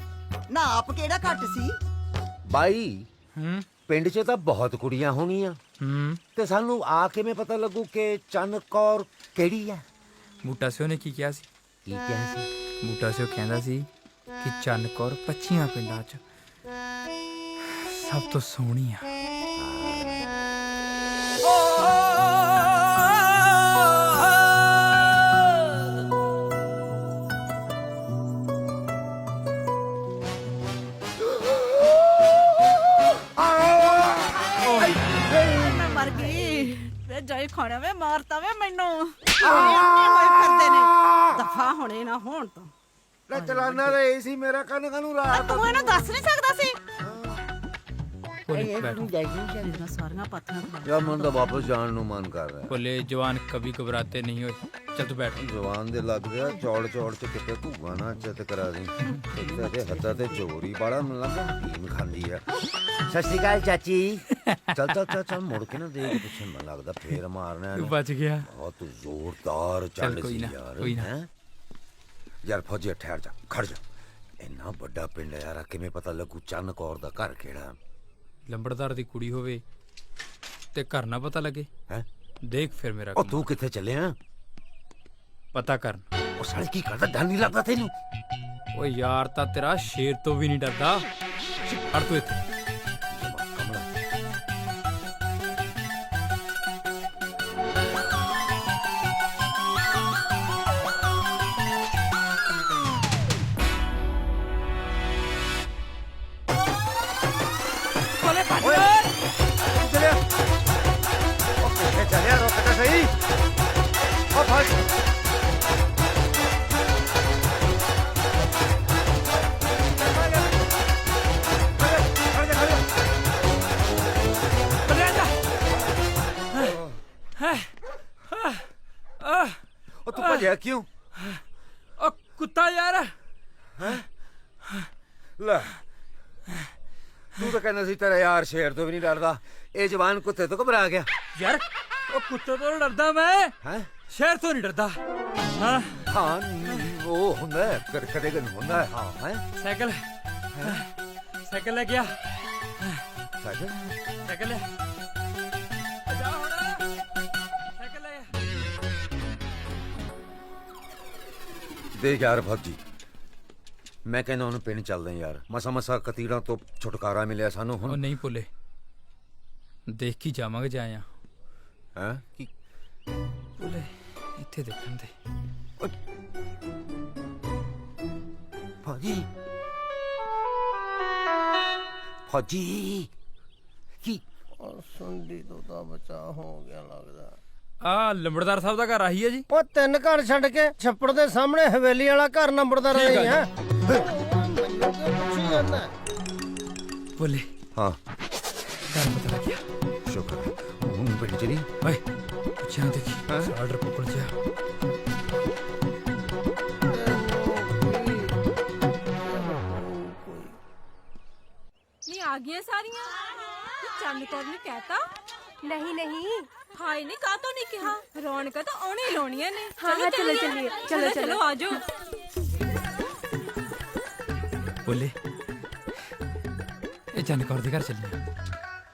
ਨਾ ਆਪ ਕਿਹੜਾ ਘੱਟ ਸੀ। ਬਾਈ ਪਿੰਡ 'ਚ ਤਾਂ ਬਹੁਤ ਕੁੜੀਆਂ ਹੋਣੀਆਂ ਤੇ ਸਾਨੂੰ ਆ ਕਿਵੇਂ ਪਤਾ ਲੱਗੂ ਕਿ ਚੰਨ ਕੌਰ ਕਿਹੜੀ ਆ? ਬੂਟਾ ਸਿਓ ਨੇ ਕੀ ਕਿਹਾ ਸੀ? ਕੀ ਕਿਹਾ ਸੀ? ਬੂਟਾ ਸਿਓ ਕਹਿੰਦਾ ਸੀ ਕਿ ਚੰਨ ਕੌਰ 25 ਪਿੰਡਾਂ 'ਚ ਸਭ ਤੋਂ ਸੋਹਣੀ ਆ। ਮੈਂ ਮਰ ਗਈ ਵੇ ਜਾਈ ਖਾਣਾ ਵੇ ਮਾਰਤਾ ਵੇ ਮੈਨੂੰ ਹੋਏ ਫਿਰਦੇ ਨੇ ਦਫਾ ਹੋਣੇ ਨਾ ਹੋਣ ਤੋਂ। ਲੈ ਚਲਾਨਾ ਤਾਂ ਇਹ ਸੀ ਮੇਰਾ ਕੰਨ ਕਾਨੂੰ ਰਾਤ। ਤੂੰ ਇਹਨੂੰ ਦੱਸ ਨਹੀਂ ਸਕਦਾ ਸੀ। ਭੋਲੇ ਬੈਠ। ਇਹਨਾਂ ਸਾਰੀਆਂ ਪਾਥੀਆਂ ਯਾਰ ਮਨ ਤਾਂ ਵਾਪਸ ਜਾਣ ਨੂੰ ਮਨ ਕਰ ਰਿਹਾ। ਭੋਲੇ ਜਵਾਨ ਕभी ਘਬਰਾਤੇ ਨਹੀਂ ਹੋਏ। ਚੱਲ ਤੂੰ ਬੈਠ। ਜਵਾਨ ਦੇ ਲੱਗ ਗਿਆ ਚੌੜ ਚ ਕਿਤੇ ਘੂਗਾ ਨਾ ਚਿੱਤ ਕਰਾ ਦੀ। ਤੇ ਹੱਥਾਂ ਤੇ ਚੋਰੀ ਬਾੜਾ ਮਨ ਲੱਗਾ ਭੀਮ ਖਾਂਦੀ ਆ। ਸਤਿ ਸ਼੍ਰੀ ਅਕਾਲ ਚਾਚੀ। ਚੱਲ ਮੁੜ ਕੇ ਨਾ ਦੇਖ ਪਿੱਛੇ ਮਨ ਲੱਗਦਾ ਫੇਰ ਮਾਰਨਾ। ਤੂੰ ਬਚ ਗਿਆ। ਬਹੁਤ ਜ਼ੋਰਦਾਰ ਚੱਲ ਕੋਈ ਸੀ ਨਾ, ਯਾਰ। ਕੋਈ ਨਾ। ਹੈਂ? ਯਾਰ ਫੌਜੀ ਠਹਿਰ ਜਾ ਖੜ ਜਾ। ਇੰਨਾ ਵੱਡਾ ਪਿੰਡ ਹੈ ਯਾਰ ਕਿਵੇਂ ਪਤਾ ਲੱਗੂ ਚੰਨ ਕੌਰ ਦਾ ਘਰ ਕਿਹੜਾ? ਲੰਬੜਦਾਰ ਦੀ ਕੁੜੀ ਹੋਵੇ ਤੇ ਘਰ ਨਾ ਪਤਾ ਲੱਗੇ। ਹੈ ਦੇਖ ਫਿਰ ਮੇਰਾ ਉਹ ਤੂੰ ਕਿੱਥੇ ਚੱਲਿਆ? ਪਤਾ ਕਰਨ। ਉਹ ਸਾਲੇ ਕੀ ਕਰਦਾ? ਡਰ ਨਹੀਂ ਲੱਗਦਾ ਤੈਨੂੰ? ਓ ਯਾਰ ਤਾਂ ਤੇਰਾ ਸ਼ੇਰ ਤੋਂ ਵੀ ਨਹੀਂ ਡਰਦਾ। ਹਟ ਤੂੰ ਇੱਥੇ। ਚੱਲਿਆ ਰੁਕ ਤਾਂ ਸਹੀ। ਉਹ ਫੜ ਉਹ ਤੂੰ ਭੱਜਿਆ ਕਿਉਂ? ਉਹ ਕੁੱਤਾ ਯਾਰ। ਲੈ ਤੂੰ ਤਾਂ ਕਹਿੰਦਾ ਸੀ ਤੇਰਾ ਯਾਰ ਸ਼ੇਰ ਤੋਂ ਵੀ ਨਹੀਂ ਡਰਦਾ। ਇਹ ਜਵਾਨ ਕੁੱਤੇ ਤੋਂ ਘਬਰਾ ਗਿਆ। ਯਾਰ ਉਹ ਕੁੱਤੇ ਤੋਂ ਡਰਦਾ ਮੈਂ। ਹੈ ਸ਼ੇਰ ਤੋਂ ਨਹੀਂ ਡਰਦਾ। ਹਾਂ ਹਾਂ ਉਹ ਹੁੰਦਾ ਕਦੇ ਕਦੇ ਹੁੰਦਾ। ਹਾਂ ਹੈ ਸਾਈਕਲ ਲੈ ਗਿਆ। ਸਾਈਕਲ ਲੈ ਜਾ ਹੁਣ। ਸਾਈਕਲ ਲੈ। ਦੇਖ ਯਾਰ ਫੌਜੀ ਮੈਂ ਕਹਿੰਦਾ ਉਹਨੂੰ ਪਿੰਡ ਚੱਲਦੇ ਯਾਰ। ਮਸਾ ਕਤੀੜਾਂ ਤੋਂ ਛੁਟਕਾਰਾ ਮਿਲਿਆ ਸਾਨੂੰ ਹੁਣ। ਉਹ ਨਹੀਂ ਭੁੱਲੇ ਦੇਖ ਕੀ ਜਾਵਾਂਗੇ ਜਾਇਆ। ਹੈ ਕੀ ਭੁੱਲੇ ਇੱਥੇ ਦੇਖਣ ਦੇ। ਫੌਜੀ ਕੀ ਸੁੰਡੀ ਤੋਂ ਤਾਂ ਬਚਾ ਹੋ ਗਿਆ ਲੱਗਦਾ। ਆ ਲੰਬੜਦਾਰ ਸਾਹਿਬ ਦਾ ਘਰ ਆਹੀ ਹੈ ਜੀ। ਉਹ 3 ਘਰ ਛੱਡ ਕੇ ਛੱਪੜ ਦੇ ਸਾਹਮਣੇ ਹਵੇਲੀ ਵਾਲਾ ਘਰ ਨੰਬਰਦਾਰ ਨਹੀਂ ਹੈ। ਭੁੱਲੇ ਹਾਂ ਘਰ ਪਤਾ ਲੱਗਿਆ। ਸ਼ੁਕਰ ਹੁਣ ਪਿੰਡ ਚ ਨਹੀਂ। ਓਏ ਪਿੱਛੇ ਨਾ ਦੇਖੀ। ਆਰਡਰ ਪਕੜ ਜਾ। ਨਹੀਂ ਆ ਗਈਆਂ ਸਾਰੀਆਂ। ਚੰਨ ਕੌਰ ਨੇ ਕਹਿਤਾ ਨਹੀਂ ਹਾਏ ਨਹੀਂ ਕਾਹ ਤੋਂ ਨਹੀਂ ਕਿਹਾ। ਰੌਣਕਾਂ ਤਾਂ ਆਉਣੀ ਹੀ ਲਾਉਣੀਆਂ ਨੇ। ਚਲੋ ਚੱਲੀਏ। ਚਲੋ ਆਜੋ। ਭੁੱਲੇ ਇਹ ਚੰਨ ਕੌਰ ਦੇ ਘਰ ਚੱਲੇ।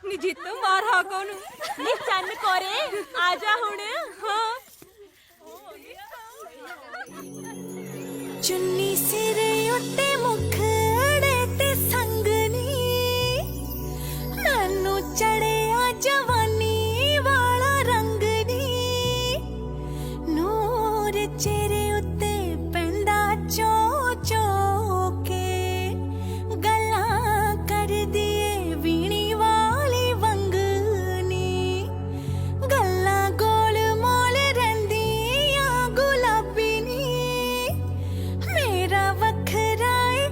ਨੀ ਜੀਤੋ ਮਾਰ ਹਾਕੋ ਨੂੰ। ਨੀ ਚੰਨ ਕੋਰੇ ਆ ਜਾ ਹੁਣ। ਹਾਂ ਚੁੰਨੀ ਸਿਰੇ ਉੱਤੇ ਮੁਖੜੇ ਤੇ ਸੰਗਨੀ ਮੈਨੂੰ ਚੜਿਆ ਜਵਾਨੀ ਵਾਲਾ ਰੰਗ ਨੀ ਨੂਰ ਚਿਹਰੇ ਉੱਤੇ ਪੈਂਦਾ ਚੋ ਚੋ ਕੇ ਗੱਲਾਂ ਕਰਦੀ ਏ ਵੀਣੀ ਵਾਲੀ ਵੰਗਨੀ ਗੱਲਾਂ ਗੋਲ ਮੋਲ ਰਹਿੰਦੀਆਂ ਗੁਲਾਬੀ ਨੀ ਮੇਰਾ ਵੱਖਰਾ ਏ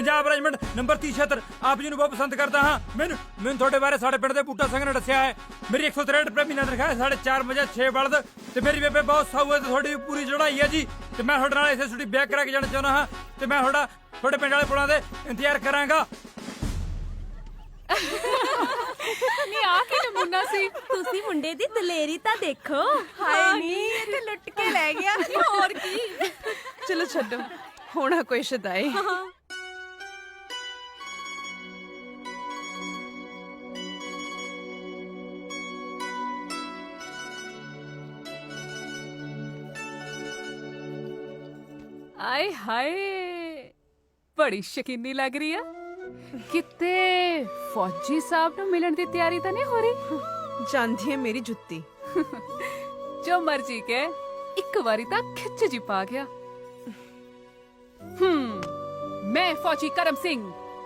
ਪੰਜਾਬ ਰੈਜੀਮੈਂਟ ਨੰਬਰ 376 ਆਪ ਜੀ ਨੂੰ ਬਹੁਤ ਪਸੰਦ ਕਰਦਾ ਹਾਂ। ਮੈਨੂੰ ਤੁਹਾਡੇ ਬਾਰੇ ਸਾਡੇ ਪਿੰਡ ਦੇ ਬੂਟਾ ਸਿੰਘ ਨੇ ਦੱਸਿਆ ਹੈ। ਮੇਰੀ 163 ਰੁਪਏ ਮਹੀਨਾ ਤਨਖਾਹ ਹੈ, 4.5 ਮੱਝਾਂ 6 ਬਲਦ ਤੇ ਮੇਰੀ ਬੇਬੇ ਬਹੁਤ ਸਾਊ ਹੈ ਤੇ ਤੁਹਾਡੀ ਪੂਰੀ ਚੜਾਈ ਹੈ ਜੀ। ਤੇ ਮੈਂ ਤੁਹਾਡੇ ਨਾਲ ਇਸੇ ਛੁੱਟੀ ਵਿਆਹ ਕਰਾ ਕੇ ਜਾਣਾ ਚਾਹੁੰਦਾ ਹਾਂ ਤੇ ਮੈਂ ਤੁਹਾਡੇ ਪਿੰਡ ਵਾਲੇ ਪੁਲਾਂ ਦੇ ਇੰਤਜ਼ਾਰ ਕਰਾਂਗਾ। ਨੀ ਆ ਕੇ ਨਮੂਨਾ ਸੀ। ਤੁਸੀਂ ਮੁੰਡੇ ਦੀ ਦਲੇਰੀ ਤਾਂ ਦੇਖੋ। ਹਾਏ ਨੀ ਇਹ ਤੇ ਲੁੱਟ ਕੇ ਲੈ ਗਿਆ। ਹੋਰ ਕੀ। ਚਲੋ ਛੱਡੋ, ਹੋਣਾ ਕੋਈ ਸ਼ਦਾਈ। ਆਏ ਹਾਏ ਬੜੀ ਸ਼ਕੀਨੀ ਲੱਗ ਰਹੀ ਆ। ਕਿਤੇ ਫੌਜੀ ਸਾਹਿਬ ਨੂੰ ਮਿਲਣ ਦੀ ਤਿਆਰੀ ਤਾਂ ਨਹੀਂ ਹੋ ਰਹੀ? ਜਾਂਦੀ ਹੈ ਮੇਰੀ ਜੁੱਤੀ। ਜੋ ਮਰਜੀ ਕੇ ਇੱਕ ਵਾਰੀ ਤਾਂ ਖਿੱਚ ਜੀ ਪਾ ਗਿਆ। ਮੈਂ ਫੌਜੀ ਕਰਮ ਸਿੰਘ,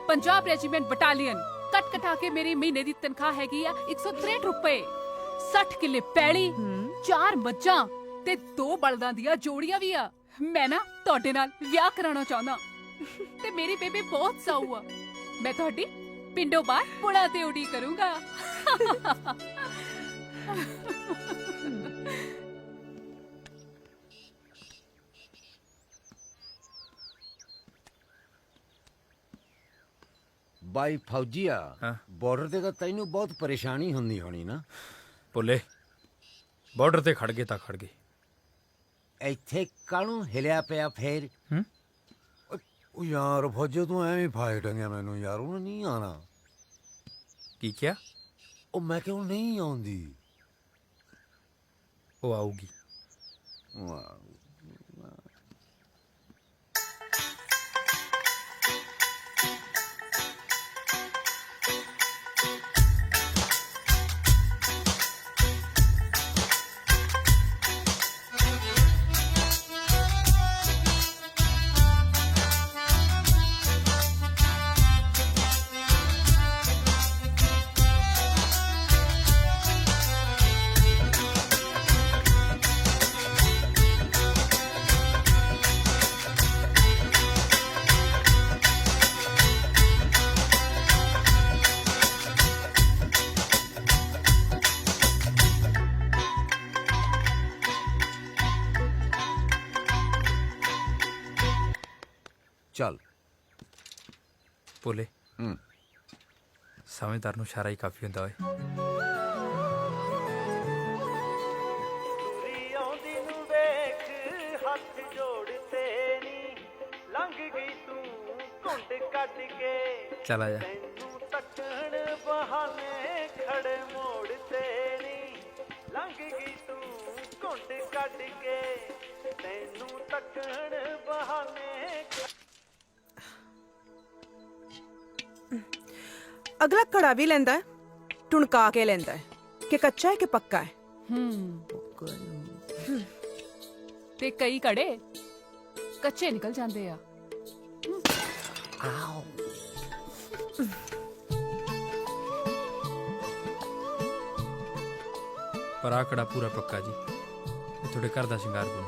ਪੰਜਾਬ ਰੈਜੀਮੈਂਟ ਬਟਾਲੀਅਨ। ਕੱਟ ਕਟਾ ਕੇ ਮੇਰੀ ਮਹੀਨੇ ਦੀ ਤਨਖਾਹ ਹੈਗੀ ਆ 163 ਰੁਪਏ। 60 ਕਿੱਲੇ ਪੈਲੀ, 4 ਮੱਝਾਂ ਤੇ 2 ਬਲਦਾਂ ਦੀਆਂ ਜੋੜੀਆਂ ਵੀ ਆ। ਮੈਂ ਨਾ ਤੁਹਾਡੇ ਨਾਲ ਵਿਆਹ ਕਰਾਉਣਾ ਚਾਹੁੰਦਾ ਤੇ ਮੇਰੀ ਬੇਬੇ ਬਹੁਤ ਸਾਊ ਆ। ਮੈਂ ਤੁਹਾਡੀ ਪਿੰਡੋਂ ਬਾਹਰ ਪੁਲਾਂ ਤੇ ਉਡੀ ਕਰੂੰਗਾ। ਬਾਈ ਫੌਜੀਆ, ਬਾਰਡਰ ਤੇ ਤਾਂ ਤੈਨੂੰ ਬਹੁਤ ਪਰੇਸ਼ਾਨੀ ਹੁੰਦੀ ਹੋਣੀ ਨਾ? ਭੁੱਲੇ ਬਾਰਡਰ ਤੇ ਖੜ ਗਏ ਤਾਂ ਖੜ ਗਏ। ਇੱਥੇ ਕਾਹਨੂੰ ਹਿਲਿਆ ਪਿਆ ਫੇਰ? ਉਹ ਯਾਰ ਫੌਜੀ ਤੂੰ ਐਵੇਂ ਫਾਇ ਟੰਗਿਆ ਮੈਨੂੰ ਯਾਰ, ਉਹ ਨਹੀਂ ਆਣਾ। ਕੀ ਕਿਹਾ? ਉਹ ਮੈਂ ਕਿਉਂ ਨਹੀਂ ਆਉਂਦੀ? ਉਹ ਆਊਗੀ। ਚੱਲ ਭੋਲੇ, ਸਮਝਦਾਰ ਨੂੰ ਇਸ਼ਾਰਾ ਹੀ ਕਾਫੀ ਹੁੰਦਾ ਓਏ। ਆਉਂਦੀ ਨੂੰ ਵੇਖ ਹੱਥ ਜੋੜ ਤੇਰੀ ਲੰਘ ਗਈ ਤੂੰ ਘੁੰਡ ਕੱਢ ਕੇ। ਚੱਲ ਆ ਜਾ। ਤੈਨੂੰ ਤੱਕਣ ਬਹਾਨੇ ਖੜੇ ਮੋੜ ਤੇਰੀ ਲੰਘ ਗਈ ਤੂੰ ਘੁੰਡ ਕੱਢ ਕੇ। ਤੈਨੂੰ ਤੱਕਣ ਬਹਾਨੇ ਅਗਲਾ ਘੜਾ ਵੀ ਲੈਂਦਾ ਹੈ, ਟੁਣਕਾ ਕੇ ਲੈਂਦਾ ਹੈ ਕਿ ਕੱਚਾ ਹੈ ਕਿ ਪੱਕਾ ਹੈ। ਤੇ ਕਈ ਕੜੇ ਕੱਚੇ ਨਿਕਲ ਜਾਂਦੇ ਆ। ਪਰ ਆਹ ਕੜਾ ਪੂਰਾ ਪੱਕਾ ਜੀ, ਇਹ ਤੁਹਾਡੇ ਘਰ ਦਾ ਸ਼ਿੰਗਾਰ ਬਣੂ।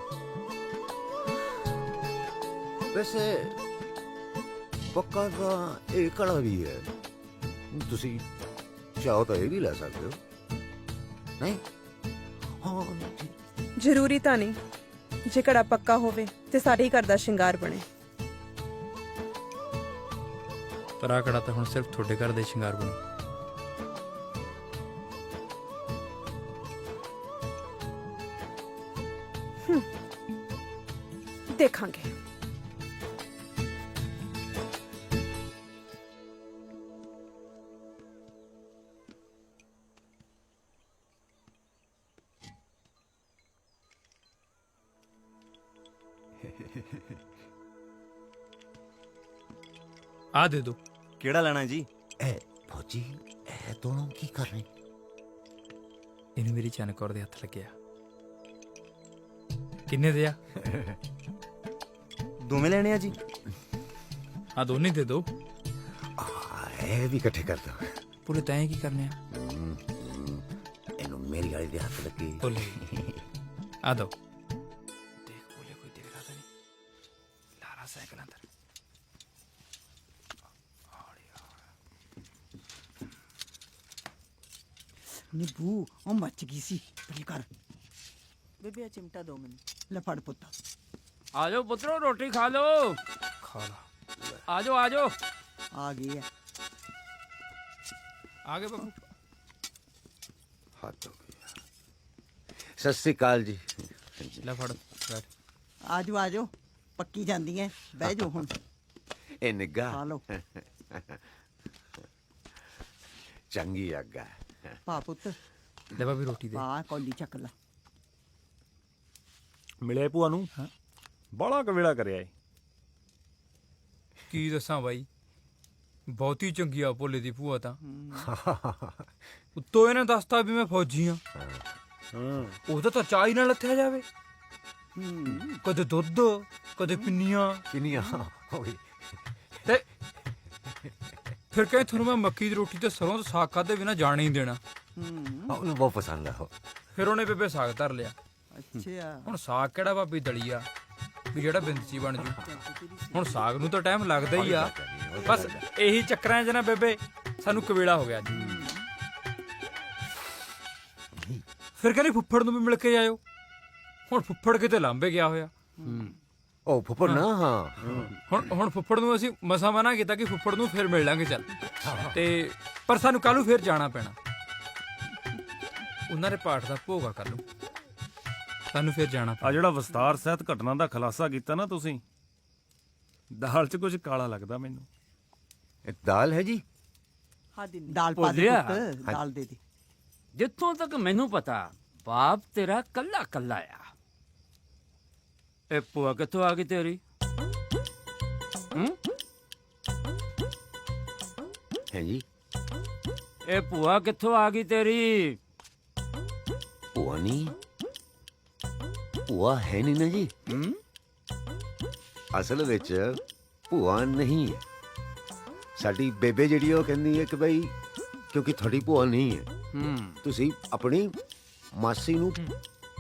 ਵੈਸੇ ਪੱਕਾ ਤਾਂ ਇਹ ਕੜਾ ਵੀ ਹੈ, ਤੁਸੀਂ ਚਾਹੋ ਤਾਂ ਇਹ ਵੀ ਲੈ ਸਕਦੇ ਹੋ। ਨਹੀਂ ਹਾਂ, ਜ਼ਰੂਰੀ ਤਾਂ ਨਹੀਂ, ਜੇ ਘੜਾ ਪੱਕਾ ਹੋਵੇ ਤੇ ਸਾਡੇ ਹੀ ਘਰ ਦਾ ਸ਼ਿੰਗਾਰ ਬਣੇ। ਪਰ ਆਹ ਕੜਾ ਤਾਂ ਹੁਣ ਸਿਰਫ ਤੁਹਾਡੇ ਘਰ ਦੇ ਸ਼ਿੰਗਾਰ ਬਣੂ। ਦੇਖਾਂਗੇ। ਆ ਦੇ ਦੋ। ਕਿਹੜਾ ਲੈਣਾ ਜੀ? ਇਹ ਫੌਜੀ, ਇਹ ਦੋਨੋਂ ਕੀ ਕਰ ਰਹੇ? ਇਹਨੂੰ ਮੇਰੀ ਚੰਨ ਕੌਰ ਦੇ ਹੱਥ ਲੱਗਿਆ। ਕਿੰਨੇ ਦੇ ਆ? ਦੋਵੇਂ ਲੈਣੇ ਆ ਜੀ? ਆ ਦੋਨੇ ਦੇ ਦੋ। ਇਹ ਵੀ ਇਕੱਠੇ ਕਰ ਦੋ। ਭੁੱਲੇ ਤੈਂ ਕੀ ਕਰਨੇ ਆ? ਇਹਨੂੰ ਮੇਰੀ ਵਾਲੀ ਦੇ ਹੱਥ ਲੱਗੇ। ਭੁੱਲੇ ਆ ਦੋ। ਦੇਖ ਭੁੱਲੇ ਕੋਈ ਦੇਖਦਾ ਤਾਂ ਨਹੀਂ। ਲਾਰਾ ਸਾਈਕਲ ਅੰਦਰ। ਨਿੱਬੂ ਉਹ ਮੱਚ ਗਈ ਸੀ ਬੜੀ ਕਰ ਬੇਬੇ ਚਿਮਟਾ ਦੋ ਮੈਨੂੰ ਲੈ ਫੜ ਪੁੱਤ आ जाओ पुत्रो रोटी खा लो। खा ला आ जाओ आ जाओ। ਆ ਗਈ ਹੈ आगे बाबू हद हो गई। सत श्री अकाल जी। ले फड़ बैठ। ਆਜੋ ਪੱਕੀ ਜਾਂਦੀ ਹੈ ਬਹਿ ਜਾਓ ਹੁਣ ए निग्गा ਖਾ ਲਓ चंगी अग्गा ਪਾ ਪੁੱਤ ले भाभी रोटी दे। ਪਾ ਕੌਲੀ ਚੱਕ ਲਾ ਮਿਲੇ ਭੂਆ ਨੂੰ ਬੜਾ ਕਵੇਲਾ ਕਰਿਆ ਏ। ਕੀ ਦੱਸਾਂ ਬਾਈ ਬਹੁਤੀ ਚੰਗੀ ਆ ਭੋਲੇ ਦੀ ਭੂਆ ਤਾਂ ਉੱਤੋਂ ਇਹਨੇ ਦੱਸਤਾ ਵੀ ਮੈਂ ਫੌਜੀ ਆ ਉਹਦਾ ਤਾਂ ਚਾਹ ਹੀ ਨਾਲ ਲੱਥਿਆ ਜਾਵੇ ਕਦੇ ਦੁੱਧ ਕਦੇ ਪਿੰਨੀਆਂ ਤੇ ਫਿਰ ਕਹੇ ਤੁਹਾਨੂੰ ਮੈਂ ਮੱਕੀ ਦੀ ਰੋਟੀ ਤੇ ਸਰੋਂ ਦਾ ਸਾਗ ਖਾਦੇ ਬਿਨਾ ਜਾਣ ਹੀ ਨਹੀਂ ਦੇਣਾ ਉਹਨੂੰ ਬਹੁਤ ਪਸੰਦ ਆ ਫਿਰ ਉਹਨੇ ਬੇਬੇ ਸਾਗ ਧਰ ਲਿਆ ਅੱਛਾ ਹੁਣ ਸਾਗ ਕਿਹੜਾ ਭਾਬੀ ਦਲੀਆ ਵੀ ਜਿਹੜਾ ਬਿੰਦਸੀ ਬਣ ਜੂ ਹੁਣ ਸਾਗ ਨੂੰ ਤਾਂ ਟਾਈਮ ਲੱਗਦਾ ਹੀ ਆ ਬਸ ਇਹੀ ਚੱਕਰਾਂ 'ਚ ਨਾ ਬੇਬੇ ਸਾਨੂੰ ਕਵੇਲਾ ਹੋ ਗਿਆ ਅੱਜ ਫਿਰ ਕਹਿੰਦੀ ਫੁੱਫੜ ਨੂੰ ਵੀ ਮਿਲ ਕੇ ਜਾਇਓ ਹੁਣ ਫੁੱਫੜ ਕਿਤੇ ਲਾਂਬੇ ਗਿਆ ਹੋਇਆ ਉਹ ਫੁੱਫੜ ਨਾ ਹਾਂ ਹੁਣ ਫੁੱਫੜ ਨੂੰ ਅਸੀਂ ਮਸਾ ਮਨਾ ਕੀਤਾ ਕਿ ਫੁੱਫੜ ਨੂੰ ਫਿਰ ਮਿਲ ਲਾਂਗੇ ਚੱਲ ਤੇ ਪਰ ਸਾਨੂੰ ਕੱਲ ਨੂੰ ਫਿਰ ਜਾਣਾ ਪੈਣਾ ਉਹਨਾਂ ਦੇ ਪਾਠ ਦਾ ਭੋਗਾ ਕਰ ਲਓ ਸਾਨੂੰ ਫਿਰ ਜਾਣਾ ਆ ਜਿਹੜਾ ਵਿਸਤਾਰ ਸਹਿਤ ਘਟਨਾ ਦਾ ਖੁਲਾਸਾ ਕੀਤਾ ਨਾ ਤੁਸੀਂ ਦਾਲ 'ਚ ਕੁਝ ਕਾਲਾ ਲੱਗਦਾ ਮੈਨੂੰ। ਇਹ ਦਾਲ ਹੈ ਜੀ ਹਾਂ ਦੀ ਦਾਲ ਪਾ ਦੇ ਭੋਲਿਆ। ਪੁੱਤ ਦਾਲ ਦੇ ਦੇ ਜਿੱਥੋਂ ਤੱਕ ਮੈਨੂੰ ਪਤਾ ਬਾਪ ਤੇਰਾ ਕੱਲਾ ਕੱਲਾ ਆ। ਇਹ ਭੂਆ ਕਿੱਥੋਂ ਆ ਗਈ ਤੇਰੀ? ਹੈ ਜੀ ਇਹ ਭੂਆ ਕਿੱਥੋਂ ਆ ਗਈ ਤੇਰੀ? ਭੂਆ ਨਹੀਂ ਭੂਆ ਹੈ ਨਹੀਂ ਨਾ ਜੀ ਅਸਲ ਵਿੱਚ ਭੂਆ ਨਹੀਂ ਹੈ ਸਾਡੀ ਬੇਬੇ ਜਿਹੜੀ ਉਹ ਕਹਿੰਦੀ ਹੈ ਕਿ ਬਈ ਕਿਉਂਕਿ ਤੁਹਾਡੀ ਭੂਆ ਨਹੀਂ ਹੈ ਤੁਸੀਂ ਆਪਣੀ ਮਾਸੀ ਨੂੰ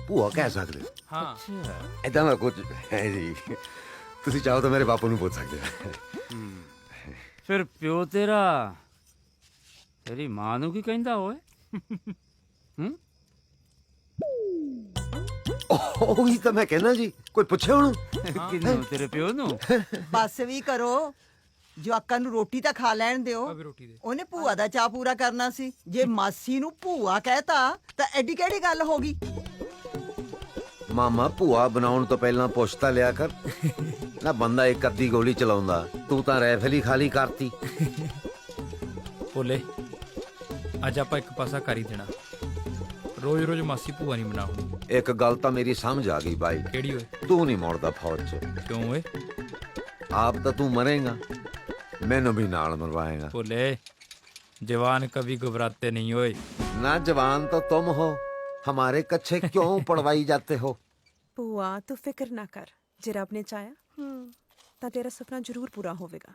ਭੂਆ ਕਹਿ ਸਕਦੇ ਹੋ ਹਾਂ ਏਦਾਂ ਦਾ ਕੁਝ ਹੈ ਜੀ ਤੁਸੀਂ ਚਾਹੋ ਤਾਂ ਮੇਰੇ ਬਾਪੂ ਨੂੰ ਪੁੱਛ ਸਕਦੇ ਹੋ ਫਿਰ ਪਿਓ ਤੇਰਾ ਤੇਰੀ ਮਾਂ ਨੂੰ ਕੀ ਕਹਿੰਦਾ ਓਏ? ਉਹੀ ਤਾਂ ਮੈਂ ਕਹਿੰਦਾ ਜੀ ਕੋਈ ਪੁੱਛੇ ਉਹਨੂੰ ਕਿਹਨੂੰ? ਤੇਰੇ ਪਿਓ ਨੂੰ? ਬਸ ਵੀ ਕਰੋ ਜਵਾਕਾਂ ਨੂੰ ਰੋਟੀ ਤਾਂ ਖਾ ਲੈਣ ਦਿਓ ਉਹਨੇ ਭੂਆ ਦਾ ਚਾਹ ਪੂਰਾ ਕਰਨਾ ਸੀ ਜੇ ਮਾਸੀ ਨੂੰ ਭੂਆ ਕਹਿਤਾ ਤਾਂ ਐਡੀ ਕਿਹੜੀ ਗੱਲ ਹੋ ਗਈ ਮਾਮਾ ਭੂਆ ਬਣਾਉਣ ਤੋਂ ਪਹਿਲਾਂ ਪੁੱਛ ਤਾਂ ਲਿਆ ਕਰ ਨਾ ਬੰਦਾ ਇੱਕ ਅੱਧੀ ਗੋਲੀ ਚਲਾਉਂਦਾ ਤੂੰ ਤਾਂ ਰਾਈਫਲ ਹੀ ਖਾਲੀ ਕਰਤੀ ਭੋਲੇ ਅੱਜ ਆਪਾਂ ਇੱਕ ਪਾਸਾ ਕਰ ਹੀ ਦੇਣਾ ਰੋਜ਼ ਰੋਜ਼ ਮਾਸੀ ਭੂਆ ਨਹੀਂ ਬਣਾਉਣੀ ਇੱਕ ਗੱਲ ਤਾਂ ਮੇਰੀ ਸਮਝ ਆ ਗਈ ਬਾਈ ਕਿਹੜੀ ਓਏ ਤੂੰ ਨਹੀਂ ਮੋੜਦਾ ਫੌਜ 'ਚ ਕਿਉਂ ਓਏ ਆਪ ਤਾਂ ਤੂੰ ਮਰੇਗਾ ਮੈਨੂੰ ਵੀ ਨਾਲ ਮਰਵਾਏਗਾ ਭੋਲੇ जवान कभी घबराते नहीं होए ना जवान तो तुम हो हमारे कच्चे क्यों पढ़वाई जाते हो ਭੂਆ ਤੂੰ ਫਿਕਰ ਨਾ ਕਰ ਜੇ ਰੱਬ ਨੇ ਚਾਹਿਆ ਤਾਂ ਤੇਰਾ ਸੁਪਨਾ ਜ਼ਰੂਰ ਪੂਰਾ ਹੋਵੇਗਾ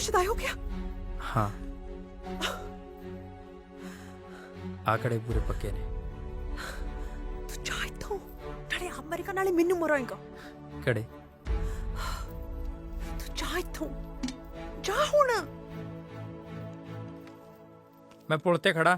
ਸ਼ੁਦਾਈ ਹੋ ਗਿਆ हाँ आंकड़े पूरे पक्के ने ਤੂੰ ਜਾ ਇੱਥੋਂ ਨਾਲੇ ਆਪ ਮਰੇਗਾ ਨਾਲੇ ਮੈਨੂੰ ਮਰਾਏਗਾ कड़े ਤੂੰ ਜਾ ਇੱਥੋਂ ਜਾ ਹੁਣ मैं पुल ते खड़ा